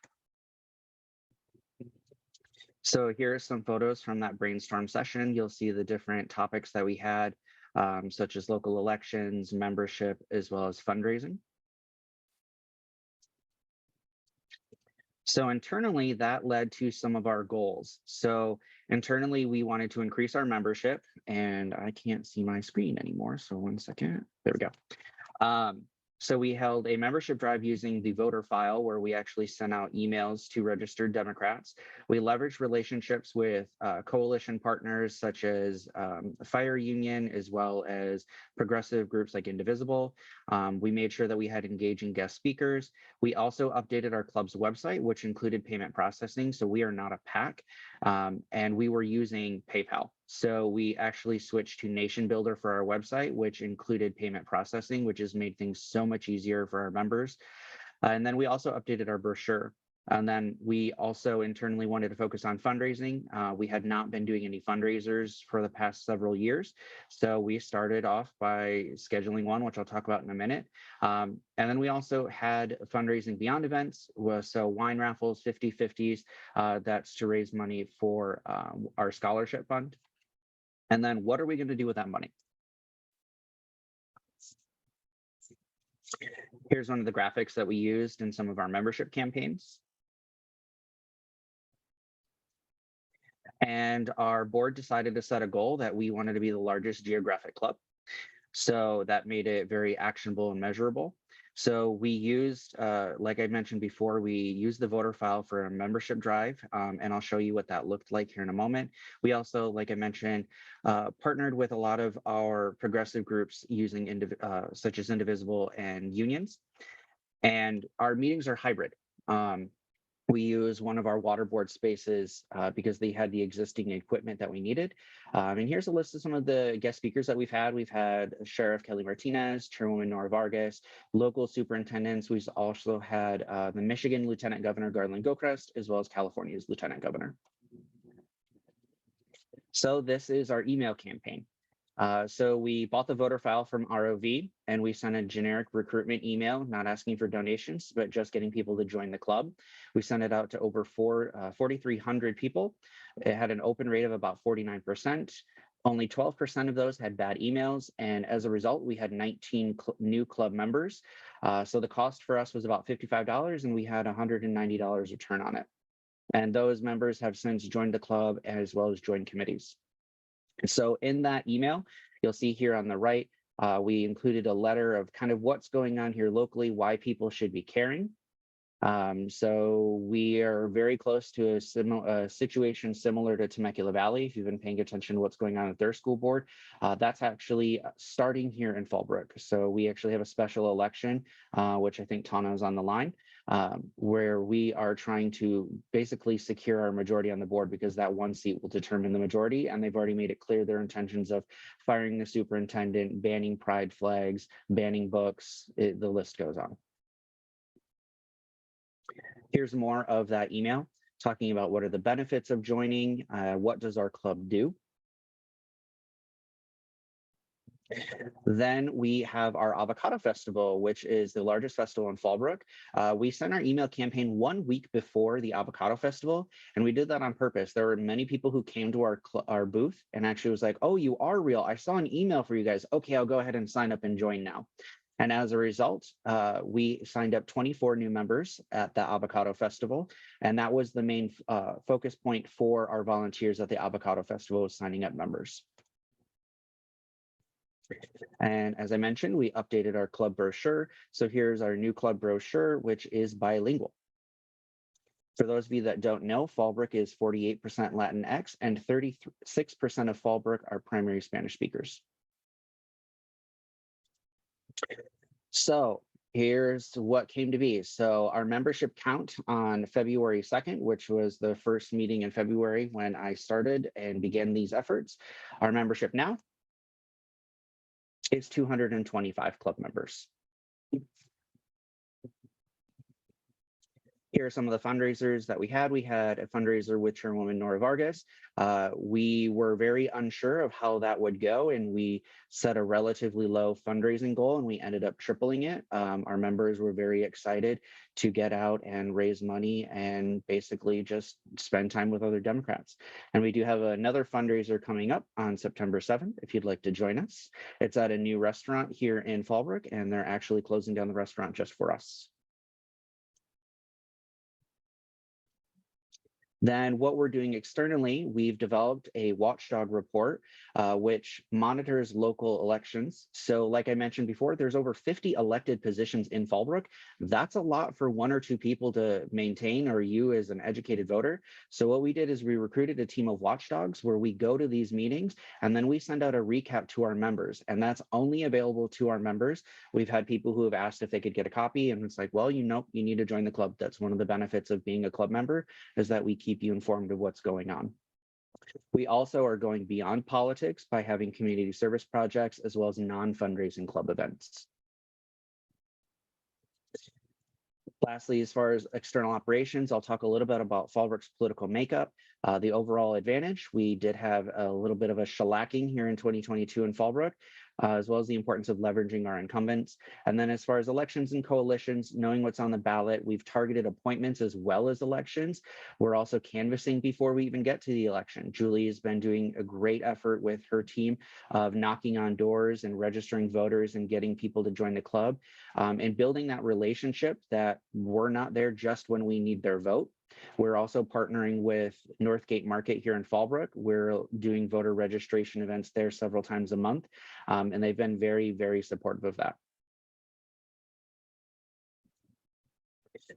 Speaker 20: So here are some photos from that brainstorm session. You'll see the different topics that we had, such as local elections, membership, as well as fundraising. So internally, that led to some of our goals. So internally, we wanted to increase our membership, and I can't see my screen anymore. So 1 second. There we go. So we held a membership drive using the voter file where we actually sent out emails to registered Democrats. We leveraged relationships with coalition partners such as Fire Union, as well as progressive groups like Indivisible. We made sure that we had engaging guest speakers. We also updated our club's website, which included payment processing. So we are not a PAC, and we were using PayPal. So we actually switched to Nation Builder for our website, which included payment processing, which has made things so much easier for our members. And then we also updated our brochure. And then we also internally wanted to focus on fundraising. We had not been doing any fundraisers for the past several years. So we started off by scheduling one, which I'll talk about in a minute. And then we also had fundraising beyond events. So wine raffles, 50/50s, that's to raise money for our scholarship fund. And then what are we going to do with that money? Here's one of the graphics that we used in some of our membership campaigns. And our board decided to set a goal that we wanted to be the largest geographic club. So that made it very actionable and measurable. So we used, like I mentioned before, we used the voter file for a membership drive, and I'll show you what that looked like here in a moment. We also, like I mentioned, partnered with a lot of our progressive groups using such as Indivisible and unions. And our meetings are hybrid. We use one of our water board spaces because they had the existing equipment that we needed. And here's a list of some of the guest speakers that we've had. We've had Sheriff Kelly Martinez, Chairwoman Nora Vargas, local superintendents. We've also had the Michigan Lieutenant Governor Garland Gilchrist, as well as California's Lieutenant Governor. So this is our email campaign. So we bought the voter file from ROV and we sent a generic recruitment email, not asking for donations, but just getting people to join the club. We sent it out to over 4,300 people. It had an open rate of about 49%. Only 12% of those had bad emails. And as a result, we had 19 new club members. So the cost for us was about $55 and we had $190 return on it. And those members have since joined the club as well as joined committees. So in that email, you'll see here on the right, we included a letter of kind of what's going on here locally, why people should be caring. So we are very close to a situation similar to Temecula Valley. If you've been paying attention to what's going on at their school board, that's actually starting here in Fallbrook. So we actually have a special election, which I think Tana is on the line, where we are trying to basically secure our majority on the board because that one seat will determine the majority. And they've already made it clear their intentions of firing the superintendent, banning pride flags, banning books, the list goes on. Here's more of that email talking about what are the benefits of joining, what does our club do. Then we have our Avocado Festival, which is the largest festival in Fallbrook. We sent our email campaign 1 week before the Avocado Festival, and we did that on purpose. There were many people who came to our booth and actually was like, oh, you are real. I saw an email for you guys. Okay, I'll go ahead and sign up and join now. And as a result, we signed up 24 new members at the Avocado Festival. And that was the main focus point for our volunteers at the Avocado Festival, was signing up members. And as I mentioned, we updated our club brochure. So here's our new club brochure, which is bilingual. For those of you that don't know, Fallbrook is 48% Latinx and 36% of Fallbrook are primary Spanish speakers. So here's what came to be. So our membership count on February 2nd, which was the first meeting in February when I started and began these efforts, our membership now is 225 club members. Here are some of the fundraisers that we had. We had a fundraiser with Chairwoman Nora Vargas. We were very unsure of how that would go, and we set a relatively low fundraising goal, and we ended up tripling it. Our members were very excited to get out and raise money and basically just spend time with other Democrats. And we do have another fundraiser coming up on September 7th, if you'd like to join us. It's at a new restaurant here in Fallbrook, and they're actually closing down the restaurant just for us. Then what we're doing externally, we've developed a watchdog report, which monitors local elections. So like I mentioned before, there's over 50 elected positions in Fallbrook. That's a lot for 1 or 2 people to maintain, or you as an educated voter. So what we did is we recruited a team of watchdogs where we go to these meetings and then we send out a recap to our members. And that's only available to our members. We've had people who have asked if they could get a copy, and it's like, well, you need to join the club. That's one of the benefits of being a club member, is that we keep you informed of what's going on. We also are going beyond politics by having community service projects as well as non-fundraising club events. Lastly, as far as external operations, I'll talk a little bit about Fallbrook's political makeup. The overall advantage, we did have a little bit of a shellacking here in 2022 in Fallbrook, as well as the importance of leveraging our incumbents. And then as far as elections and coalitions, knowing what's on the ballot, we've targeted appointments as well as elections. We're also canvassing before we even get to the election. Julie has been doing a great effort with her team of knocking on doors and registering voters and getting people to join the club, and building that relationship that we're not there just when we need their vote. We're also partnering with Northgate Market here in Fallbrook. We're doing voter registration events there several times a month, and they've been very, very supportive of that.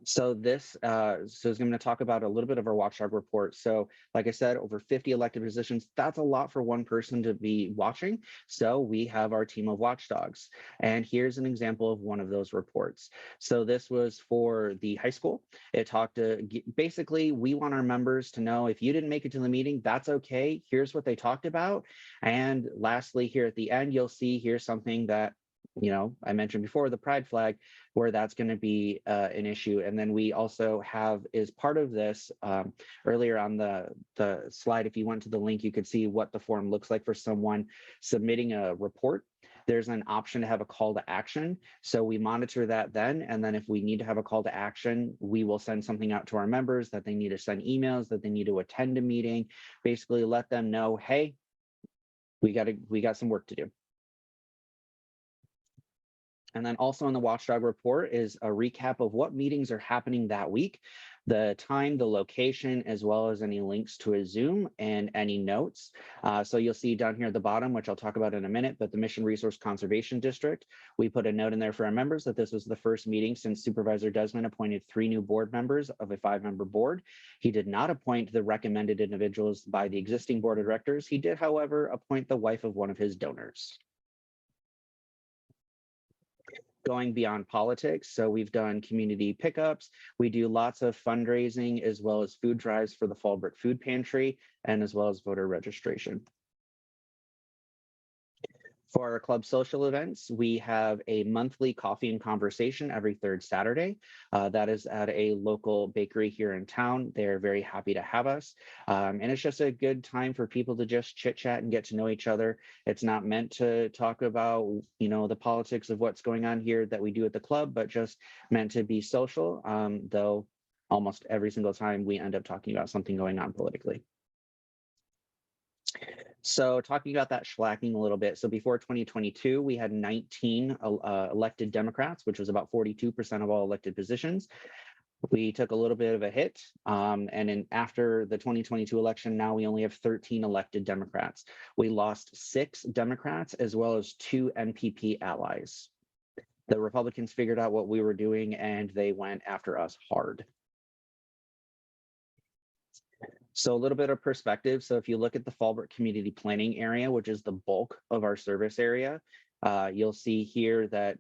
Speaker 20: So this is going to talk about a little bit of our watchdog report. So like I said, over 50 elected positions, that's a lot for one person to be watching. So we have our team of watchdogs. And here's an example of one of those reports. So this was for the high school. It talked to, basically, we want our members to know if you didn't make it to the meeting, that's okay. Here's what they talked about. And lastly, here at the end, you'll see here's something that, I mentioned before, the pride flag, where that's going to be an issue. And then we also have, as part of this, earlier on the slide, if you went to the link, you could see what the form looks like for someone submitting a report. There's an option to have a call to action. So we monitor that then. And then if we need to have a call to action, we will send something out to our members that they need to send emails, that they need to attend a meeting, basically let them know, hey, we got some work to do. And then also in the watchdog report is a recap of what meetings are happening that week, the time, the location, as well as any links to a Zoom and any notes. So you'll see down here at the bottom, which I'll talk about in a minute, but the Mission Resource Conservation District, we put a note in there for our members that this was the first meeting since Supervisor Desmond appointed 3 new board members of a 5-member board. He did not appoint the recommended individuals by the existing board of directors. He did, however, appoint the wife of one of his donors. Going beyond politics. So we've done community pickups. We do lots of fundraising as well as food drives for the Fallbrook Food Pantry and as well as voter registration. For our club social events, we have a monthly coffee and conversation every 3rd Saturday. That is at a local bakery here in town. They're very happy to have us. And it's just a good time for people to just chit chat and get to know each other. It's not meant to talk about, the politics of what's going on here that we do at the club, but just meant to be social, though almost every single time we end up talking about something going on politically. So talking about that shellacking a little bit. So before 2022, we had 19 elected Democrats, which was about 42% of all elected positions. We took a little bit of a hit. And after the 2022 election, now we only have 13 elected Democrats. We lost 6 Democrats as well as 2 NPP allies. The Republicans figured out what we were doing and they went after us hard. So a little bit of perspective. So if you look at the Fallbrook community planning area, which is the bulk of our service area, You'll see here that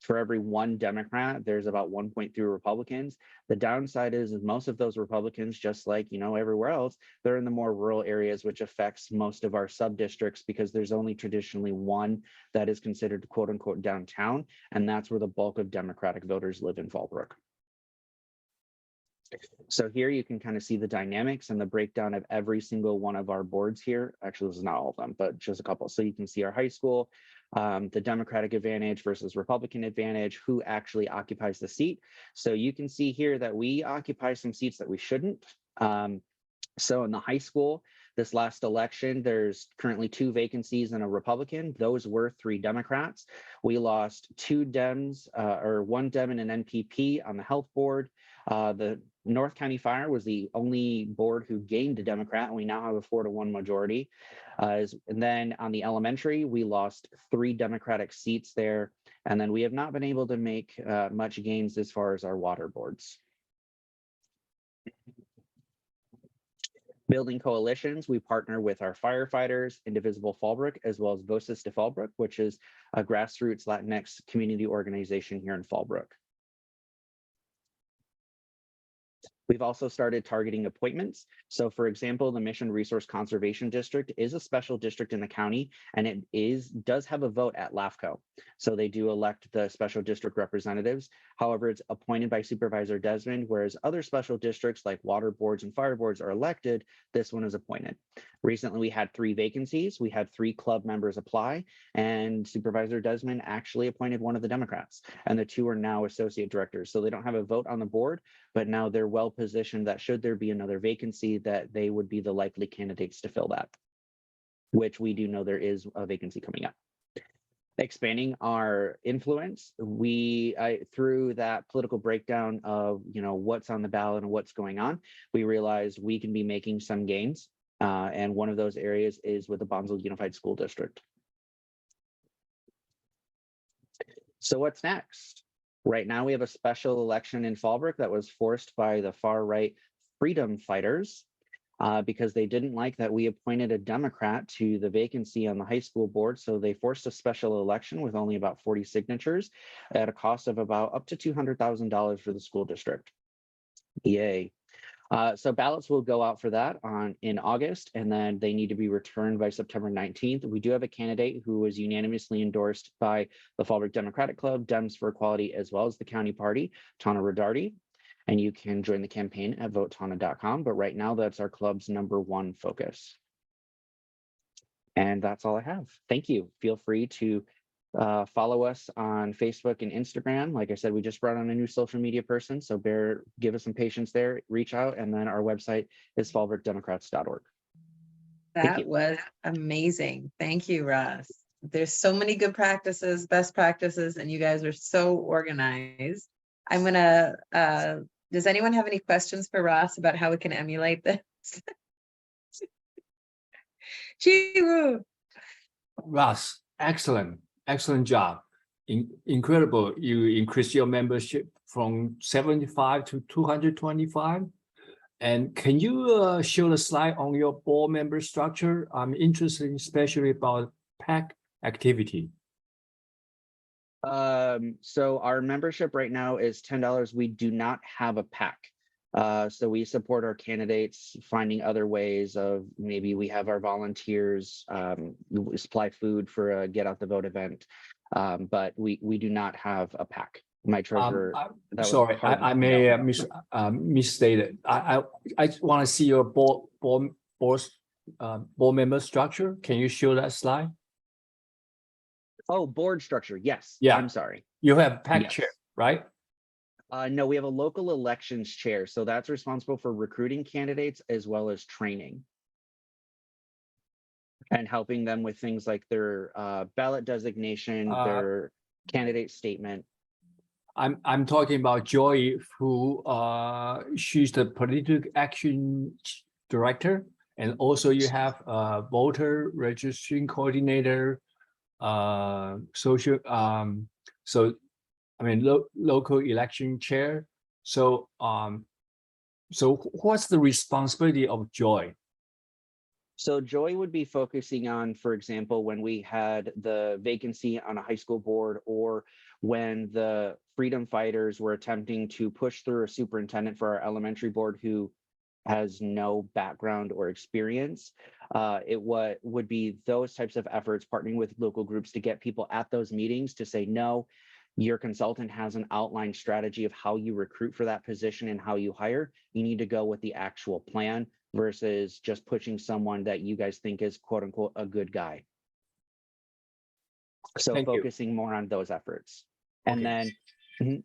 Speaker 20: for every one Democrat, there's about 1.3 Republicans. The downside is most of those Republicans, just like, you know, everywhere else, they're in the more rural areas, which affects most of our sub-districts because there's only traditionally one that is considered quote unquote downtown. And that's where the bulk of Democratic voters live in Fallbrook. So here you can kind of see the dynamics and the breakdown of every single one of our boards here. Actually, this is not all of them, but just a couple. So you can see our high school, the Democratic advantage versus Republican advantage, who actually occupies the seat. So you can see here that we occupy some seats that we shouldn't. So in the high school, this last election, there's currently 2 vacancies and a Republican. Those were 3 Democrats. We lost 2 Dems, or 1 Dem and an NPP on the health board. The North County Fire was the only board who gained a Democrat, and we now have a 4-to-1 majority. And then on the elementary, we lost 3 Democratic seats there. And then we have not been able to make much gains as far as our water boards. Building coalitions, we partner with our firefighters, Indivisible Fallbrook, as well as Voces de Fallbrook, which is a grassroots Latinx community organization here in Fallbrook. We've also started targeting appointments. So for example, the Mission Resource Conservation District is a special district in the county, and it does have a vote at LAFCO. So they do elect the special district representatives. However, it's appointed by Supervisor Desmond, whereas other special districts like water boards and fire boards are elected. This one is appointed. Recently, we had 3 vacancies. We had 3 club members apply, and Supervisor Desmond actually appointed one of the Democrats, and the 2 are now associate directors. So they don't have a vote on the board, but now they're well positioned that should there be another vacancy, that they would be the likely candidates to fill that, which we do know there is a vacancy coming up. Expanding our influence, through that political breakdown of, you know, what's on the ballot and what's going on, we realized we can be making some gains. And one of those areas is with the Bonsall Unified School District. So what's next? Right now, we have a special election in Fallbrook that was forced by the far-right freedom fighters because they didn't like that we appointed a Democrat to the vacancy on the high school board. So they forced a special election with only about 40 signatures at a cost of about up to $200,000 for the school district. Yay. So ballots will go out for that in August, and then they need to be returned by September 19th. We do have a candidate who was unanimously endorsed by the Fallbrook Democratic Club, Dems for Equality, as well as the county party, Tana Darby. And you can join the campaign at votetana.com. But right now, that's our club's #1 focus. And that's all I have. Thank you. Feel free to follow us on Facebook and Instagram. Like I said, we just brought on a new social media person, so give us some patience there, reach out, and then our website is fallbrookdemocrats.org.
Speaker 1: That was amazing. Thank you, Ross. There's so many good practices, best practices, and you guys are so organized. I'm gonna, does anyone have any questions for Ross about how we can emulate this? Chiru.
Speaker 21: Ross, excellent job. Incredible. You increased your membership from 75 to 225. And can you show the slide on your board member structure? I'm interested especially about PAC activity.
Speaker 20: So our membership right now is $10. We do not have a PAC. So we support our candidates finding other ways of, maybe we have our volunteers we supply food for a Get Out the Vote event, but we do not have a PAC. My treasurer.
Speaker 21: Sorry, I may have misstated. I want to see your board member structure. Can you show that slide?
Speaker 20: Oh, board structure. Yes.
Speaker 21: Yeah.
Speaker 20: I'm sorry.
Speaker 21: You have PAC chair, right?
Speaker 20: No, we have a local elections chair. So that's responsible for recruiting candidates as well as training and helping them with things like their ballot designation, their candidate statement.
Speaker 21: I'm talking about Joy, who she's the political action director, and also you have a voter registration coordinator, social I mean local election chair. So so what's the responsibility of Joy?
Speaker 20: So Joy would be focusing on, for example, when we had the vacancy on a high school board, or when the freedom fighters were attempting to push through a superintendent for our elementary board who has no background or experience. It would be those types of efforts, partnering with local groups to get people at those meetings to say, no, your consultant has an outlined strategy of how you recruit for that position and how you hire. You need to go with the actual plan versus just pushing someone that you guys think is quote unquote a good guy. So
Speaker 21: Thank you.
Speaker 20: focusing more on those efforts. And
Speaker 21: Okay.
Speaker 20: then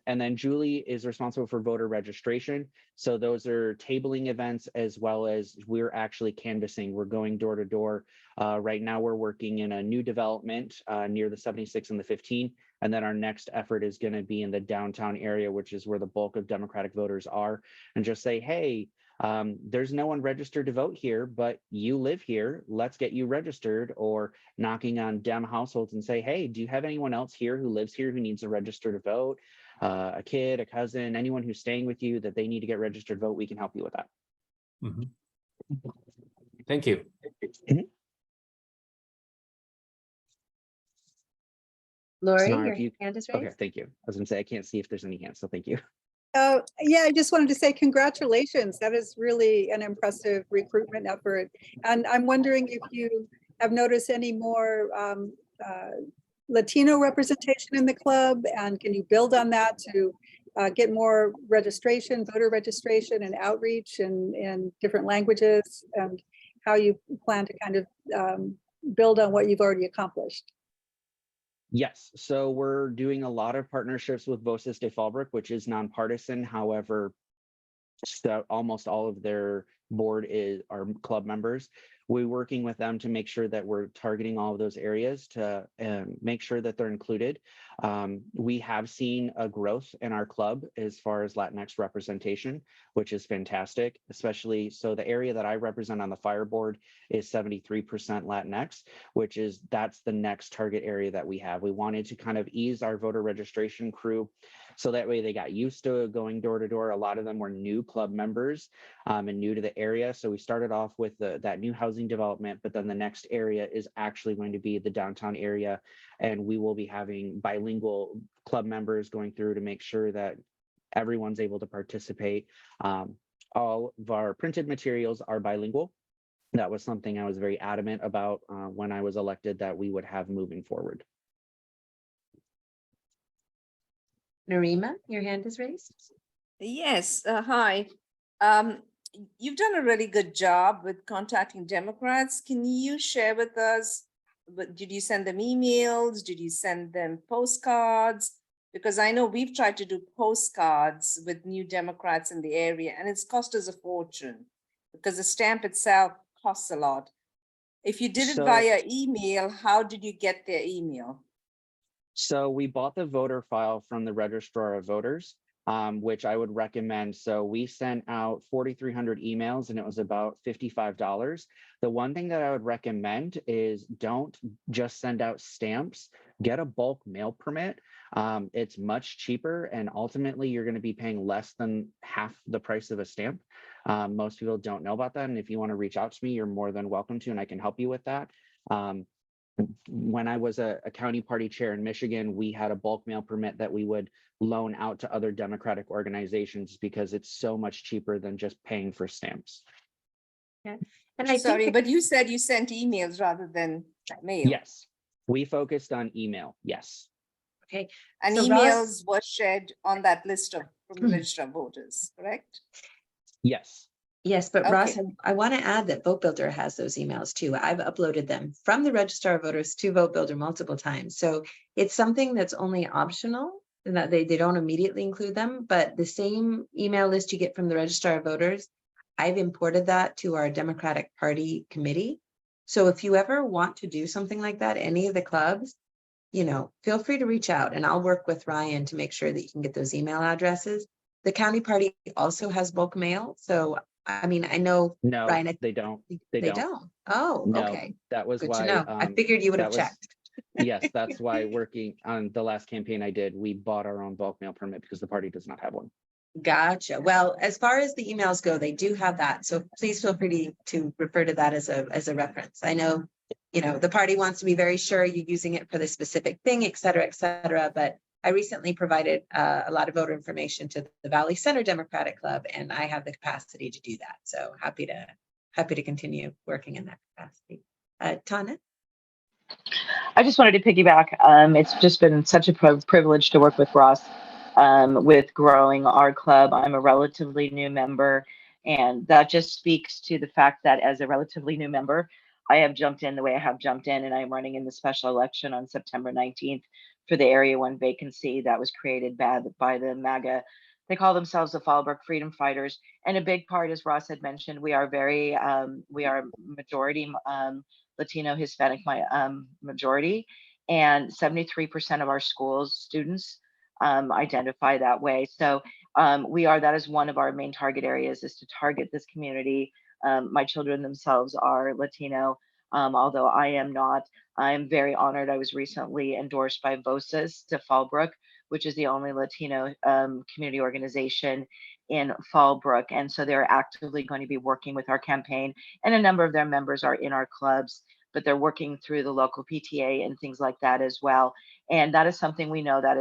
Speaker 20: and then Julie is responsible for voter registration. So those are tabling events, as well as we're actually canvassing. We're going door to door. Right now we're working in a new development near the 76 and the 15. And then our next effort is going to be in the downtown area, which is where the bulk of Democratic voters are, and just say, hey, there's no one registered to vote here, but you live here. Let's get you registered. Or knocking on Dem households and say, hey, do you have anyone else here who lives here who needs to register to vote? A kid, a cousin, anyone who's staying with you that they need to get registered to vote, we can help you with that.
Speaker 21: Mhm. Thank you.
Speaker 1: Lori,
Speaker 20: Samara,
Speaker 1: your
Speaker 20: if you-
Speaker 1: hand is raised.
Speaker 20: Okay, thank you. I was gonna say, I can't see if there's any hands, so thank you.
Speaker 17: Yeah, I just wanted to say congratulations. That is really an impressive recruitment effort. And I'm wondering if you have noticed any more Latino representation in the club, and can you build on that to get more registration, voter registration and outreach in different languages, and how you plan to kind of build on what you've already accomplished?
Speaker 20: Yes, so we're doing a lot of partnerships with Voces de Fallbrook, which is nonpartisan. However, so almost all of their board are club members. We're working with them to make sure that we're targeting all of those areas to make sure that they're included. We have seen a growth in our club as far as Latinx representation, which is fantastic, especially so the area that I represent on the fire board is 73% Latinx, that's the next target area that we have. We wanted to kind of ease our voter registration crew so that way they got used to going door to door. A lot of them were new club members and new to the area. So we started off with that new housing development, but then the next area is actually going to be the downtown area. And we will be having bilingual club members going through to make sure that everyone's able to participate. All of our printed materials are bilingual. That was something I was very adamant about when I was elected that we would have moving forward.
Speaker 1: Narima, your hand is raised.
Speaker 15: Yes, hi. You've done a really good job with contacting Democrats. Can you share with us, did you send them emails? Did you send them postcards? Because I know we've tried to do postcards with new Democrats in the area, and it's cost us a fortune because the stamp itself costs a lot. If you did it via email, how did you get their email?
Speaker 20: So we bought the voter file from the Registrar of Voters, which I would recommend. So we sent out 4,300 emails and it was about $55. The one thing that I would recommend is don't just send out stamps, get a bulk mail permit. It's much cheaper and ultimately you're going to be paying less than half the price of a stamp. Most people don't know about that. And if you want to reach out to me, you're more than welcome to, and I can help you with that. When I was a county party chair in Michigan, we had a bulk mail permit that we would loan out to other Democratic organizations because it's so much cheaper than just paying for stamps.
Speaker 1: Yeah. And
Speaker 15: Sorry, but you said you sent emails rather than mail.
Speaker 20: Yes, we focused on email. Yes.
Speaker 1: Okay.
Speaker 15: And
Speaker 1: So
Speaker 15: emails were shared on that list from the register of voters, correct?
Speaker 20: Yes.
Speaker 1: Yes, but
Speaker 15: Okay.
Speaker 1: Ross, I want to add that Vote Builder has those emails too. I've uploaded them from the Registrar of Voters to Vote Builder multiple times. So it's something that's only optional and that they don't immediately include them, but the same email list you get from the Registrar of Voters, I've imported that to our Democratic Party committee. So if you ever want to do something like that, any of the clubs, feel free to reach out and I'll work with Ryan to make sure that you can get those email addresses. The county party also has bulk mail. So I mean, I know,
Speaker 20: No,
Speaker 1: Ryan,
Speaker 20: they don't.
Speaker 1: They don't. Oh,
Speaker 20: No,
Speaker 1: okay.
Speaker 20: that was
Speaker 1: Good
Speaker 20: why.
Speaker 1: to know. I figured you would have checked.
Speaker 20: Yes, that's why working on the last campaign I did, we bought our own bulk mail permit because the party does not have one.
Speaker 1: Gotcha. Well, as far as the emails go, they do have that. So please feel free to refer to that as a reference. I know, the party wants to be very sure you're using it for the specific thing, et cetera, but I recently provided a lot of voter information to the Valley Center Democratic Club, and I have the capacity to do that. So happy to continue working in that capacity. Tana?
Speaker 6: I just wanted to piggyback. It's just been such a privilege to work with Ross with growing our club. I'm a relatively new member, and that just speaks to the fact that as a relatively new member, I have jumped in the way I have jumped in, and I'm running in the special election on September 19th for the Area 1 vacancy that was created by the MAGA. They call themselves the Fallbrook Freedom Fighters, and a big part, as Ross had mentioned, we are majority Latino, Hispanic majority, and 73% of our schools students identify that way. So that is one of our main target areas, is to target this community. My children themselves are Latino, although I am not. I'm very honored. I was recently endorsed by VOSAS to Fallbrook, which is the only Latino community organization in Fallbrook. And so they're actively going to be working with our campaign, and a number of their members are in our clubs, but they're working through the local PTA and things like that as well. And that is something we know that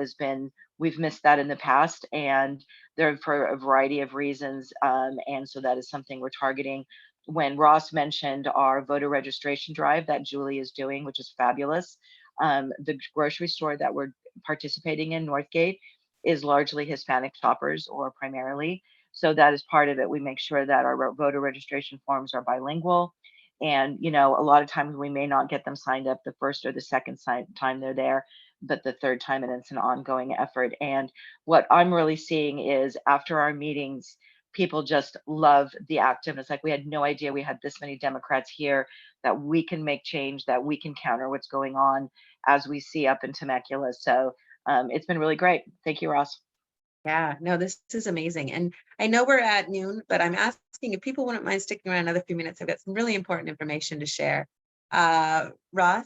Speaker 6: we've missed that in the past, and they're for a variety of reasons. And so that is something we're targeting. When Ross mentioned our voter registration drive that Julie is doing, which is fabulous, the grocery store that we're participating in, Northgate, is largely Hispanic shoppers, or primarily. So that is part of it. We make sure that our voter registration forms are bilingual. And, a lot of times we may not get them signed up the first or the second time they're there, but the third time, and it's an ongoing effort. And what I'm really seeing is, after our meetings, people just love the active. It's like, we had no idea we had this many Democrats here, that we can make change, that we can counter what's going on, as we see up in Temecula. So it's been really great. Thank you, Ross.
Speaker 1: Yeah, no, this is amazing. And I know we're at noon, but I'm asking if people wouldn't mind sticking around another few minutes. I've got some really important information to share. Ross,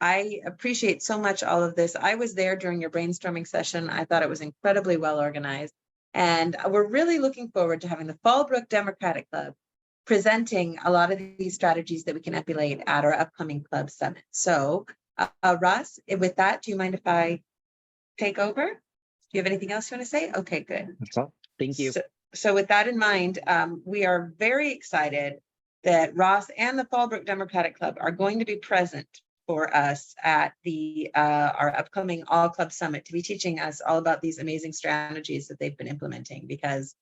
Speaker 1: I appreciate so much all of this. I was there during your brainstorming session. I thought it was incredibly well organized. And we're really looking forward to having the Fallbrook Democratic Club presenting a lot of these strategies that we can emulate at our upcoming club summit. So, Ross, with that, do you mind if I take over? Do you have anything else you want to say? Okay, good.
Speaker 20: That's all. Thank you.
Speaker 1: So with that in mind, we are very excited that Ross and the Fallbrook Democratic Club are going to be present for us at our upcoming All Club Summit, to be teaching us all about these amazing strategies that they've been implementing, because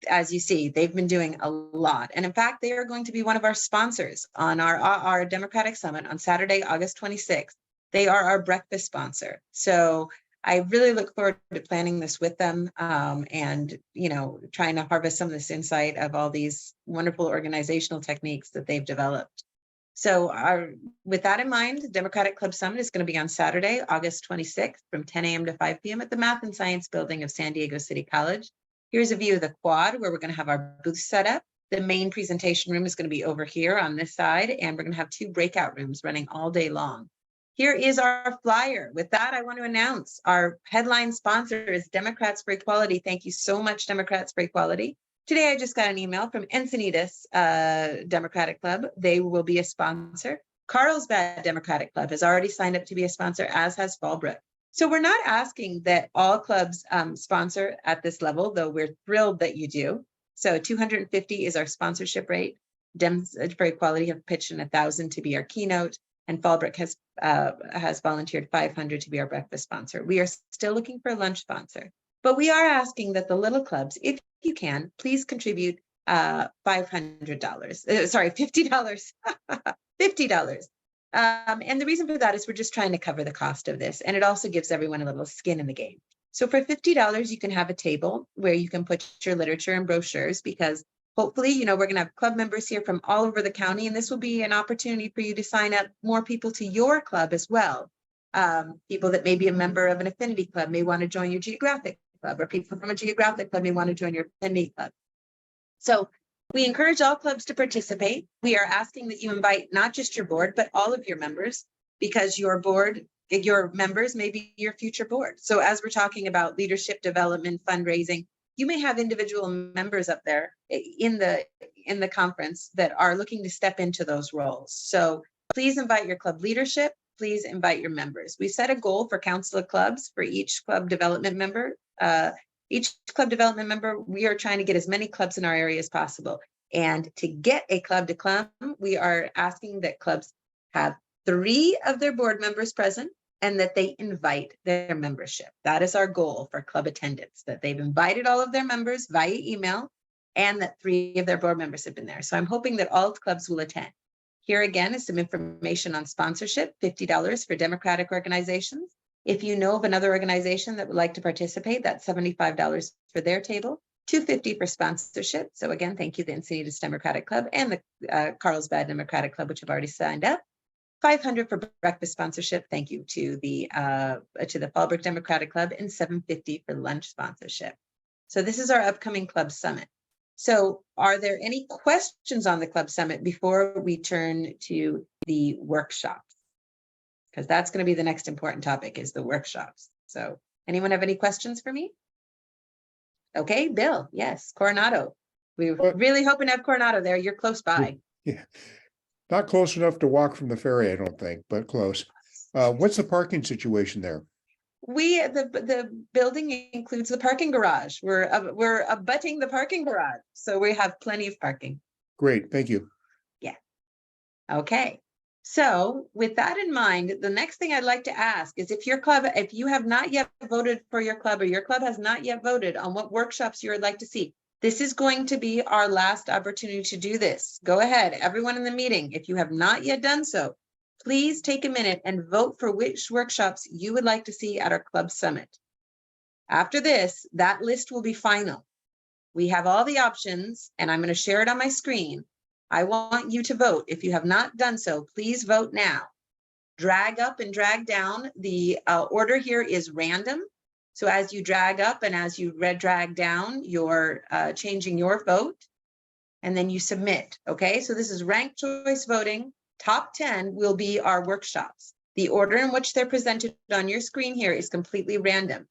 Speaker 1: as you see, they've been doing a lot. And in fact, they are going to be one of our sponsors on our Democratic Summit on Saturday, August 26th. They are our breakfast sponsor. So I really look forward to planning this with them, and trying to harvest some of this insight of all these wonderful organizational techniques that they've developed. So with that in mind, the Democratic Club Summit is going to be on Saturday, August 26th from 10 a.m. to 5 p.m. at the Math and Science Building of San Diego City College. Here's a view of the quad, where we're going to have our booth set up. The main presentation room is going to be over here on this side, and we're going to have 2 breakout rooms running all day long. Here is our flyer. With that, I want to announce our headline sponsor is Democrats for Equality. Thank you so much, Democrats for Equality. Today, I just got an email from Encinitas Democratic Club. They will be a sponsor. Carlsbad Democratic Club has already signed up to be a sponsor, as has Fallbrook. So we're not asking that all clubs sponsor at this level, though we're thrilled that you do. So $250 is our sponsorship rate. Dems for Equality have pitched in $1,000 to be our keynote, and Fallbrook has volunteered $500 to be our breakfast sponsor. We are still looking for a lunch sponsor, but we are asking that the little clubs, if you can, please contribute $50. $50. And the reason for that is we're just trying to cover the cost of this, and it also gives everyone a little skin in the game. So for $50, you can have a table where you can put your literature and brochures, because hopefully, we're going to have club members here from all over the county, and this will be an opportunity for you to sign up more people to your club as well. People that may be a member of an affinity club may want to join your geographic club, or people from a geographic club may want to join your affinity club. So we encourage all clubs to participate. We are asking that you invite not just your board, but all of your members, because your board your members may be your future board. So as we're talking about leadership development, fundraising, you may have individual members up there in the conference that are looking to step into those roles. So please invite your club leadership. Please invite your members. We set a goal for council of clubs for each club development member. Each club development member, we are trying to get as many clubs in our area as possible. And to get a club to come, we are asking that clubs have 3 of their board members present and that they invite their membership. That is our goal for club attendance, that they've invited all of their members via email and that 3 of their board members have been there. So I'm hoping that all clubs will attend. Here again is some information on sponsorship, $50 for Democratic organizations. If you know of another organization that would like to participate, that's $75 for their table, $250 for sponsorship. So again, thank you, the Encinitas Democratic Club and the Carlsbad Democratic Club, which have already signed up. $500 for breakfast sponsorship. Thank you to the Fallbrook Democratic Club, and $750 for lunch sponsorship. So this is our upcoming club summit. So are there any questions on the club summit before we turn to the workshops? Because that's going to be the next important topic, is the workshops. So anyone have any questions for me? Okay, Bill, yes, Coronado. We were really hoping to have Coronado there. You're close by.
Speaker 12: Yeah. Not close enough to walk from the ferry, I don't think, but close. What's the parking situation there?
Speaker 1: The building includes the parking garage. We're abutting the parking garage, so we have plenty of parking.
Speaker 12: Great, thank you.
Speaker 1: Yeah. Okay. So with that in mind, the next thing I'd like to ask is if you have not yet voted for your club, or your club has not yet voted on what workshops you would like to see, this is going to be our last opportunity to do this. Go ahead, everyone in the meeting, if you have not yet done so, please take a minute and vote for which workshops you would like to see at our club summit. After this, that list will be final. We have all the options, and I'm going to share it on my screen. I want you to vote. If you have not done so, please vote now. Drag up and drag down. The order here is random. So as you drag up and as you drag down, you're changing your vote, and then you submit. Okay, so this is ranked choice voting. Top 10 will be our workshops. The order in which they're presented on your screen here is completely random.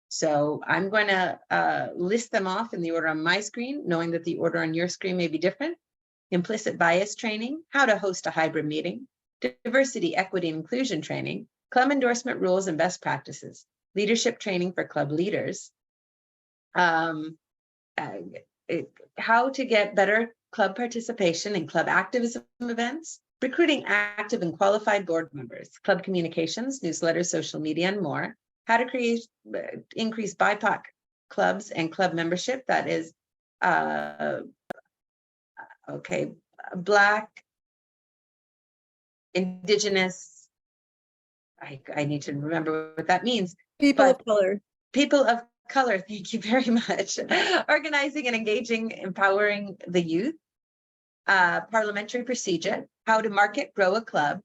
Speaker 1: So I'm going to list them off in the order on my screen, knowing that the order on your screen may be different. Implicit bias training, how to host a hybrid meeting, diversity, equity, and inclusion training, club endorsement rules and best practices, leadership training for club leaders, how to get better club participation in club activism events, recruiting active and qualified board members, club communications, newsletters, social media, and more, how to increase BIPOC clubs and club membership, that is, Black, Indigenous, I need to remember what that means.
Speaker 17: People of color.
Speaker 1: People of color, thank you very much. Organizing and engaging, empowering the youth, parliamentary procedure, how to market, grow a club,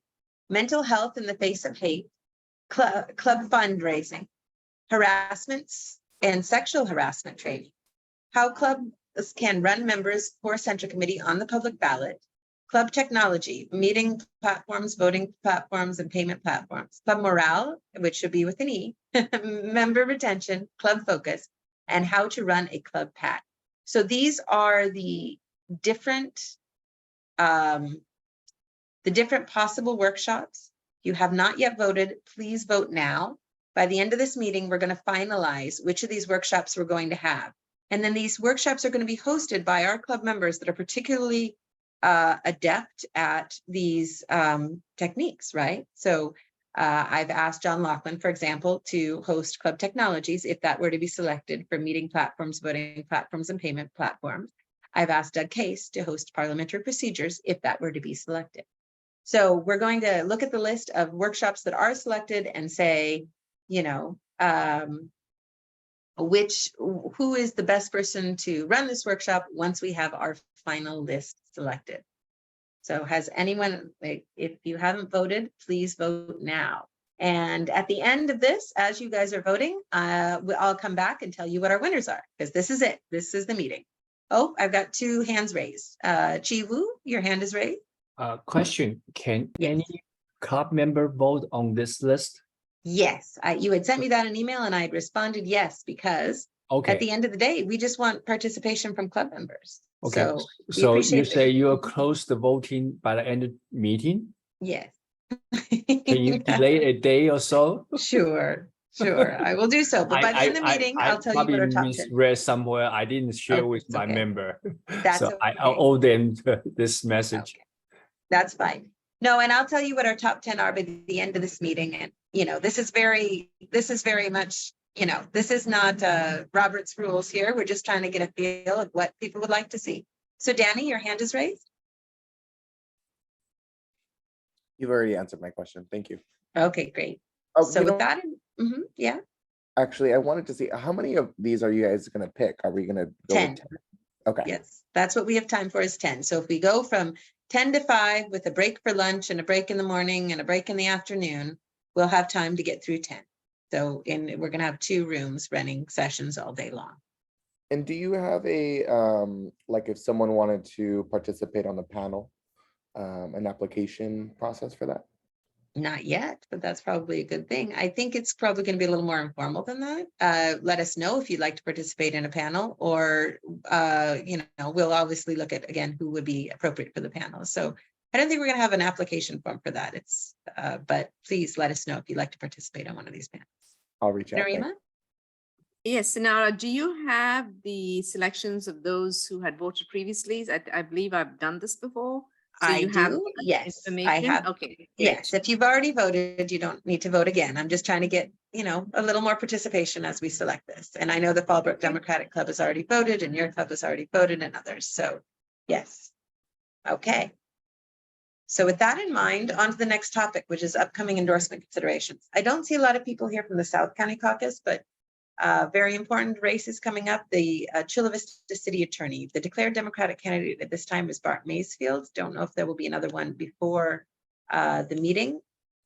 Speaker 1: mental health in the face of hate, club fundraising, harassments and sexual harassment training, how clubs can run members for Central Committee on the public ballot, club technology, meeting platforms, voting platforms, and payment platforms, club morale, which should be with an E, member retention, club focus, and how to run a club PAC. So these are the different possible workshops. You have not yet voted, please vote now. By the end of this meeting, we're going to finalize which of these workshops we're going to have. And then these workshops are going to be hosted by our club members that are particularly adept at these techniques, right? So I've asked John Laughlin, for example, to host club technologies, if that were to be selected, for meeting platforms, voting platforms, and payment platforms. I've asked Doug Case to host parliamentary procedures, if that were to be selected. So we're going to look at the list of workshops that are selected and say, you know, who is the best person to run this workshop once we have our final list selected. So has anyone, if you haven't voted, please vote now. And at the end of this, as you guys are voting, I'll come back and tell you what our winners are, because this is it. This is the meeting. Oh, I've got 2 hands raised. Chi Wu, your hand is raised.
Speaker 21: Question, can any club member vote on this list?
Speaker 1: Yes, you had sent me that in email and I had responded yes, because at
Speaker 21: Okay,
Speaker 1: the end of the day, we just want participation from club members.
Speaker 21: okay.
Speaker 1: So we
Speaker 21: So you
Speaker 1: appreciate
Speaker 21: say
Speaker 1: that.
Speaker 21: you'll close the voting by the end of meeting?
Speaker 1: Yes.
Speaker 21: Can you delay a day or so?
Speaker 1: Sure, sure. I will do so. But by the end of the meeting,
Speaker 21: I
Speaker 1: I'll tell you
Speaker 21: probably
Speaker 1: what our top 10.
Speaker 21: misread somewhere. I didn't share
Speaker 1: Oh,
Speaker 21: with
Speaker 1: it's
Speaker 21: my
Speaker 1: okay.
Speaker 21: member.
Speaker 1: That's
Speaker 21: So I
Speaker 1: okay.
Speaker 21: owe them this message.
Speaker 1: Okay. That's fine. No, and I'll tell you what our top 10 are by the end of this meeting. And, you know, this is very much, you know, this is not Robert's rules here. We're just trying to get a feel of what people would like to see. So Danny, your hand is raised.
Speaker 2: You've already answered my question. Thank you.
Speaker 1: Okay, great.
Speaker 2: Oh,
Speaker 1: So
Speaker 2: you
Speaker 1: with
Speaker 2: know,
Speaker 1: that, yeah,
Speaker 2: actually, I wanted to see how many of these are you guys going to pick? Are we going to go
Speaker 1: 10.
Speaker 2: with 10? Okay.
Speaker 1: Yes, that's what we have time for is 10. So if we go from 10 to 5 with a break for lunch and a break in the morning and a break in the afternoon, we'll have time to get through 10. So we're going to have 2 rooms running sessions all day long.
Speaker 2: And do you have a, like if someone wanted to participate on the panel, an application process for that?
Speaker 1: Not yet, but that's probably a good thing. I think it's probably going to be a little more informal than that. Let us know if you'd like to participate in a panel, or, you know, we'll obviously look at, again, who would be appropriate for the panel. So I don't think we're going to have an application form for that. It's, but please let us know if you'd like to participate on one of these panels.
Speaker 2: I'll reach out.
Speaker 1: Narima?
Speaker 15: Yes, now do you have the selections of those who had voted previously? I believe I've done this before. So
Speaker 1: I
Speaker 15: you have
Speaker 1: do, yes, I
Speaker 15: information?
Speaker 1: have.
Speaker 15: Okay, great.
Speaker 1: Yes, if you've already voted, you don't need to vote again. I'm just trying to get, you know, a little more participation as we select this. And I know the Fallbrook Democratic Club has already voted and your club has already voted and others. So yes. Okay. So with that in mind, on to the next topic, which is upcoming endorsement considerations. I don't see a lot of people here from the South County Caucus, but very important races coming up. The Chula Vista City Attorney, the declared Democratic candidate at this time is Bart Maysfield. Don't know if there will be another one before the meeting,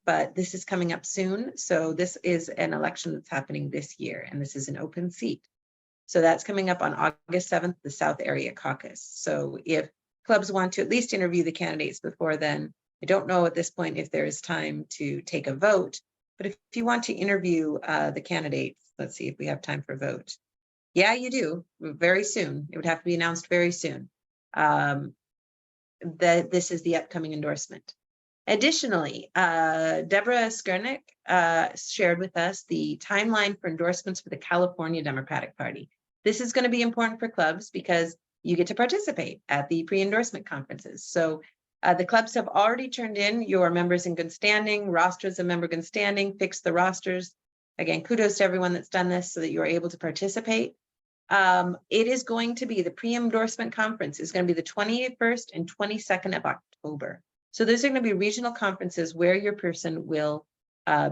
Speaker 1: but this is coming up soon. So this is an election that's happening this year, and this is an open seat. So that's coming up on August 7th, the South Area Caucus. So if clubs want to at least interview the candidates before then, I don't know at this point if there is time to take a vote, but if you want to interview the candidates, let's see if we have time for a vote. Yeah, you do, very soon. It would have to be announced very soon. That this is the upcoming endorsement. Additionally, Deborah Skernick shared with us the timeline for endorsements for the California Democratic Party. This is going to be important for clubs because you get to participate at the pre-endorsement conferences. So the clubs have already turned in your members in good standing, rosters of member good standing, fixed the rosters. Again, kudos to everyone that's done this so that you're able to participate. It is going to be, the pre-endorsement conference is going to be the 21st and 22nd of October. So those are going to be regional conferences where your person will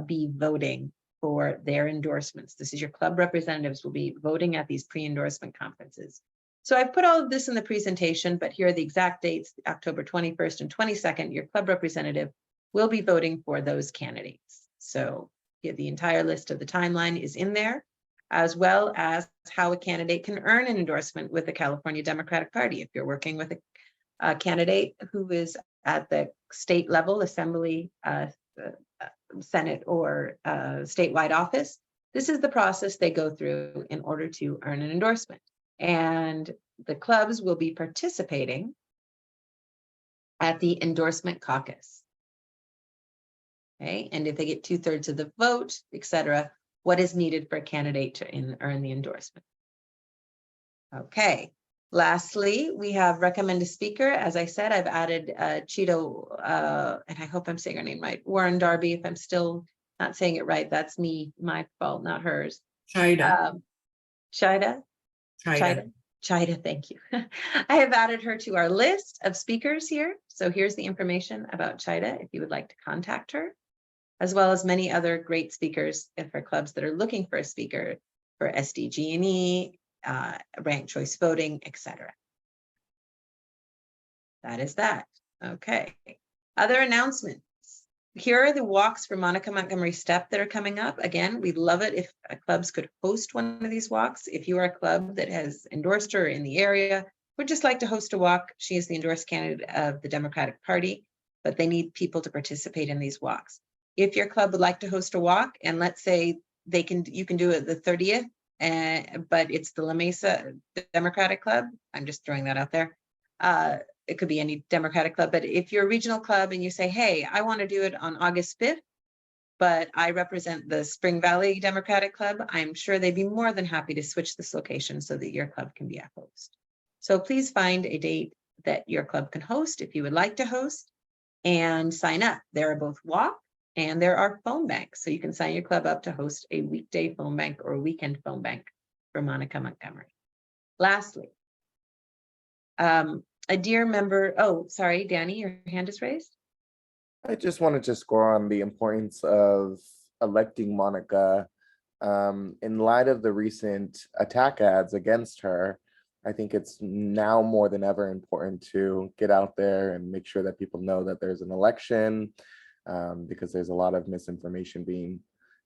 Speaker 1: be voting for their endorsements. This is your club representatives will be voting at these pre-endorsement conferences. So I've put all of this in the presentation, but here are the exact dates, October 21st and 22nd, your club representative will be voting for those candidates. So the entire list of the timeline is in there, as well as how a candidate can earn an endorsement with the California Democratic Party. If you're working with a candidate who is at the state level, assembly, Senate, or statewide office, this is the process they go through in order to earn an endorsement. And the clubs will be participating at the endorsement caucus. Okay, and if they get 2/3 of the vote, etc., what is needed for a candidate to earn the endorsement? Okay. Lastly, we have recommend a speaker. As I said, I've added Chida, and I hope I'm saying her name right, Warren Darby. If I'm still not saying it right, that's me, my fault, not hers.
Speaker 7: Chida.
Speaker 1: Chida?
Speaker 7: Chida.
Speaker 1: Chida, thank you. I have added her to our list of speakers here. So here's the information about Chida if you would like to contact her, as well as many other great speakers for clubs that are looking for a speaker for SDG&E, ranked choice voting, etc. That is that. Okay. Other announcements. Here are the walks for Monica Montgomery Step that are coming up. Again, we'd love it if clubs could host one of these walks. If you are a club that has endorsed her in the area, would just like to host a walk. She is the endorsed candidate of the Democratic Party, but they need people to participate in these walks. if your club would like to host a walk, and let's say you can do it the 30th, but it's the La Mesa Democratic Club, I'm just throwing that out there. It could be any Democratic club, but if you're a regional club and you say, hey, I want to do it on August 5th, but I represent the Spring Valley Democratic Club, I'm sure they'd be more than happy to switch this location so that your club can be a host. So please find a date that your club can host if you would like to host, and sign up. There are both walk and there are phone banks. So you can sign your club up to host a weekday phone bank or a weekend phone bank for Monica Montgomery. Lastly, a dear member, oh, sorry, Danny, your hand is raised.
Speaker 13: I just wanted to score on the importance of electing Monica. In light of the recent attack ads against her, I think it's now more than ever important to get out there and make sure that people know that there's an election, because there's a lot of misinformation being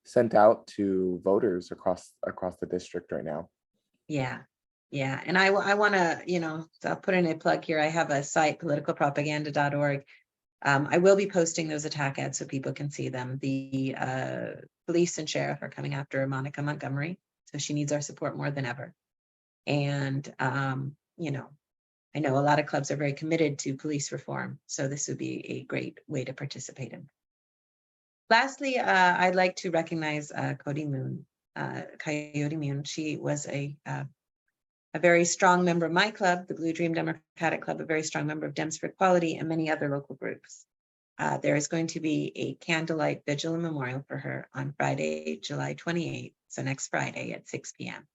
Speaker 13: sent out to voters across the district right now.
Speaker 1: Yeah. Yeah. And I want to, I'll put in a plug here. I have a site, politicalpropaganda.org. I will be posting those attack ads so people can see them. The police and sheriff are coming after Monica Montgomery, so she needs our support more than ever. And, I know a lot of clubs are very committed to police reform, so this would be a great way to participate in. Lastly, I'd like to recognize Coyote Moon. She was a very strong member of my club, the Blue Dream Democratic Club, a very strong member of Dems for Equality, and many other local groups. There is going to be a candlelight vigil and memorial for her on Friday, July 28th, so next Friday at 6 p.m.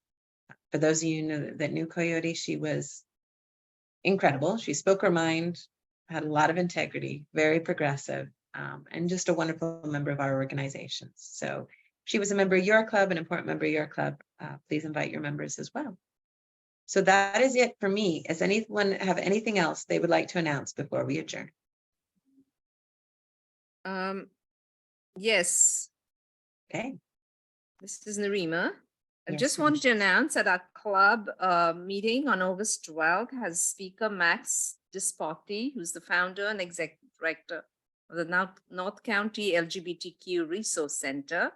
Speaker 1: For those of you that knew Coyote, she was incredible. She spoke her mind, had a lot of integrity, very progressive, and just a wonderful member of our organizations. So she was a member of your club, an important member of your club. Please invite your members as well. So that is it for me. Does anyone have anything else they would like to announce before we adjourn?
Speaker 15: Yes.
Speaker 1: Okay.
Speaker 15: This is Narima. I
Speaker 1: Yes,
Speaker 15: just wanted to announce that our club meeting on August 12th has Speaker Max Dispoti, who's the founder and executive director of the North County LGBTQ Resource Center.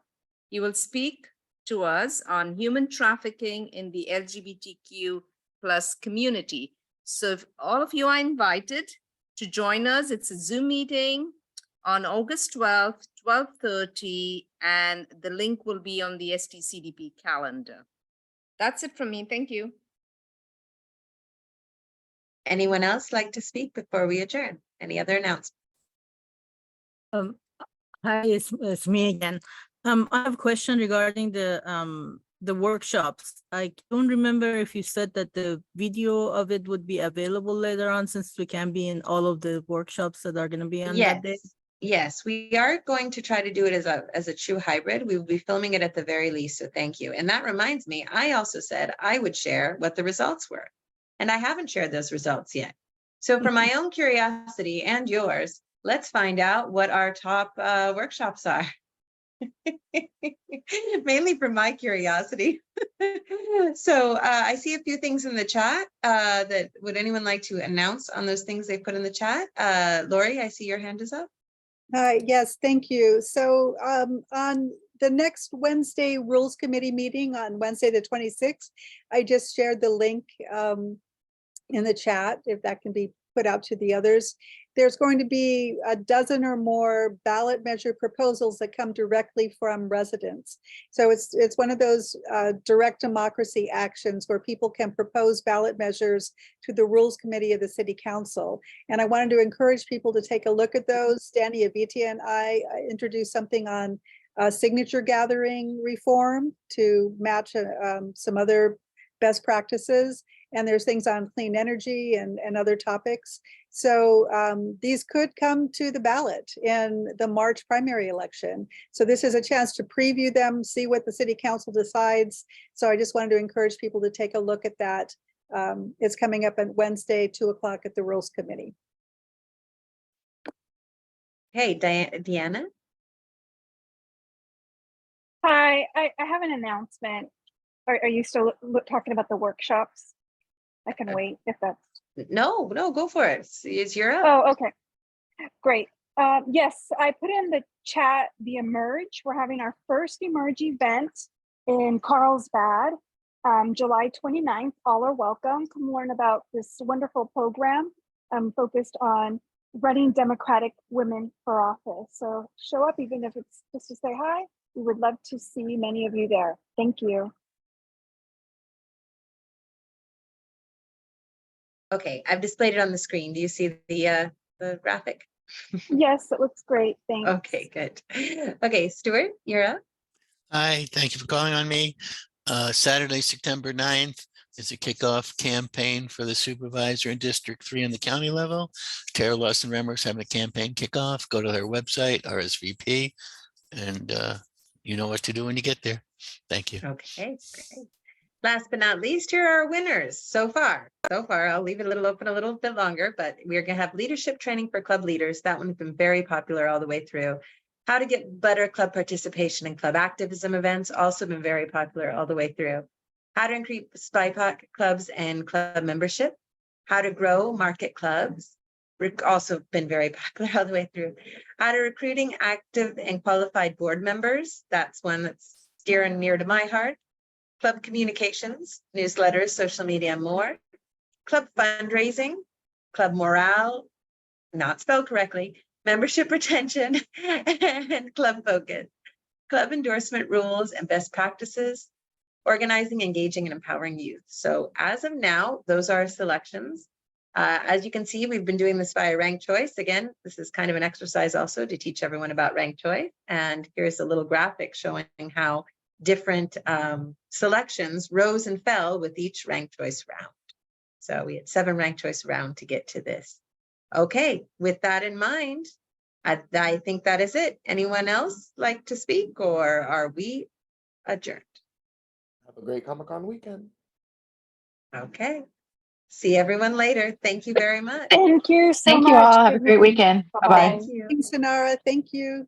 Speaker 15: He will speak to us on human trafficking in the LGBTQ plus community. So if all of you are invited to join us, it's a Zoom meeting on August 12th, 12:30, and the link will be on the STCDP calendar. That's it from me. Thank you.
Speaker 1: Anyone else like to speak before we adjourn? Any other announcements?
Speaker 11: Hi, it's me again. I have a question regarding the workshops. I don't remember if you said that the video of it would be available later on, since we can be in all of the workshops that are going to be on that day.
Speaker 1: Yes, we are going to try to do it as a true hybrid. We will be filming it at the very least, so thank you. And that reminds me, I also said I would share what the results were, and I haven't shared those results yet. So for my own curiosity and yours, let's find out what our top workshops are. Mainly for my curiosity. So I see a few things in the chat that would anyone like to announce on those things they put in the chat? Lori, I see your hand is up.
Speaker 17: Yes, thank you. So on the next Wednesday Rules Committee meeting on Wednesday, the 26th, I just shared the link in the chat, if that can be put out to the others. There's going to be a dozen or more ballot measure proposals that come directly from residents. So it's one of those direct democracy actions where people can propose ballot measures to the Rules Committee of the City Council. And I wanted to encourage people to take a look at those. Danny Avitia and I introduced something on signature gathering reform to match some other best practices. And there's things on clean energy and other topics. So these could come to the ballot in the March primary election. So this is a chance to preview them, see what the City Council decides. So I just wanted to encourage people to take a look at that. It's coming up on Wednesday, 2 o'clock at the Rules Committee.
Speaker 1: Hey, Deanna.
Speaker 8: Hi, I have an announcement. Are you still talking about the workshops? I can wait if that's.
Speaker 1: No, go for it. It's your up.
Speaker 8: Oh, okay. Great. Yes, I put in the chat the Emerge. We're having our first Emerge event in Carlsbad, July 29th. All are welcome. Come learn about this wonderful program focused on running Democratic women for office. So show up, even if it's just to say hi. We would love to see many of you there. Thank you.
Speaker 1: Okay, I've displayed it on the screen. Do you see the graphic?
Speaker 8: Yes, it looks great. Thanks.
Speaker 1: Okay, good. Okay, Stuart, you're up.
Speaker 18: Hi, thank you for calling on me. Saturday, September 9th is a kickoff campaign for the supervisor in District 3 on the county level. Tara Lawson Remmer's having a campaign kickoff. Go to their website, RSVP, and you know what to do when you get there. Thank you.
Speaker 1: Okay, great. Last but not least, here are our winners so far. I'll leave it a little open a little bit longer, but we're going to have leadership training for club leaders. That one's been very popular all the way through. How to get better club participation in club activism events, also been very popular all the way through. How to increase BIPOC clubs and club membership. How to grow market clubs, also been very popular all the way through. How to recruiting active and qualified board members. That's one that's dear and near to my heart. Club communications, newsletters, social media, and more. Club fundraising, club morale, not spelled correctly, membership retention, and club focus. Club endorsement rules and best practices, organizing, engaging, and empowering youth. So as of now, those are selections. As you can see, we've been doing this via ranked choice. Again, this is kind of an exercise also to teach everyone about ranked choice. And here's a little graphic showing how different selections rose and fell with each ranked choice round. So we had 7 ranked choice round to get to this. Okay, with that in mind, I think that is it. Anyone else like to speak, or are we adjourned?
Speaker 2: Have a great Comic-Con weekend.
Speaker 1: Okay. See everyone later. Thank you very much.
Speaker 8: Thank you so much.
Speaker 6: Thank you all. Have a great weekend. Bye-bye.
Speaker 1: Thank you.
Speaker 17: Thanks, Sonara. Thank you.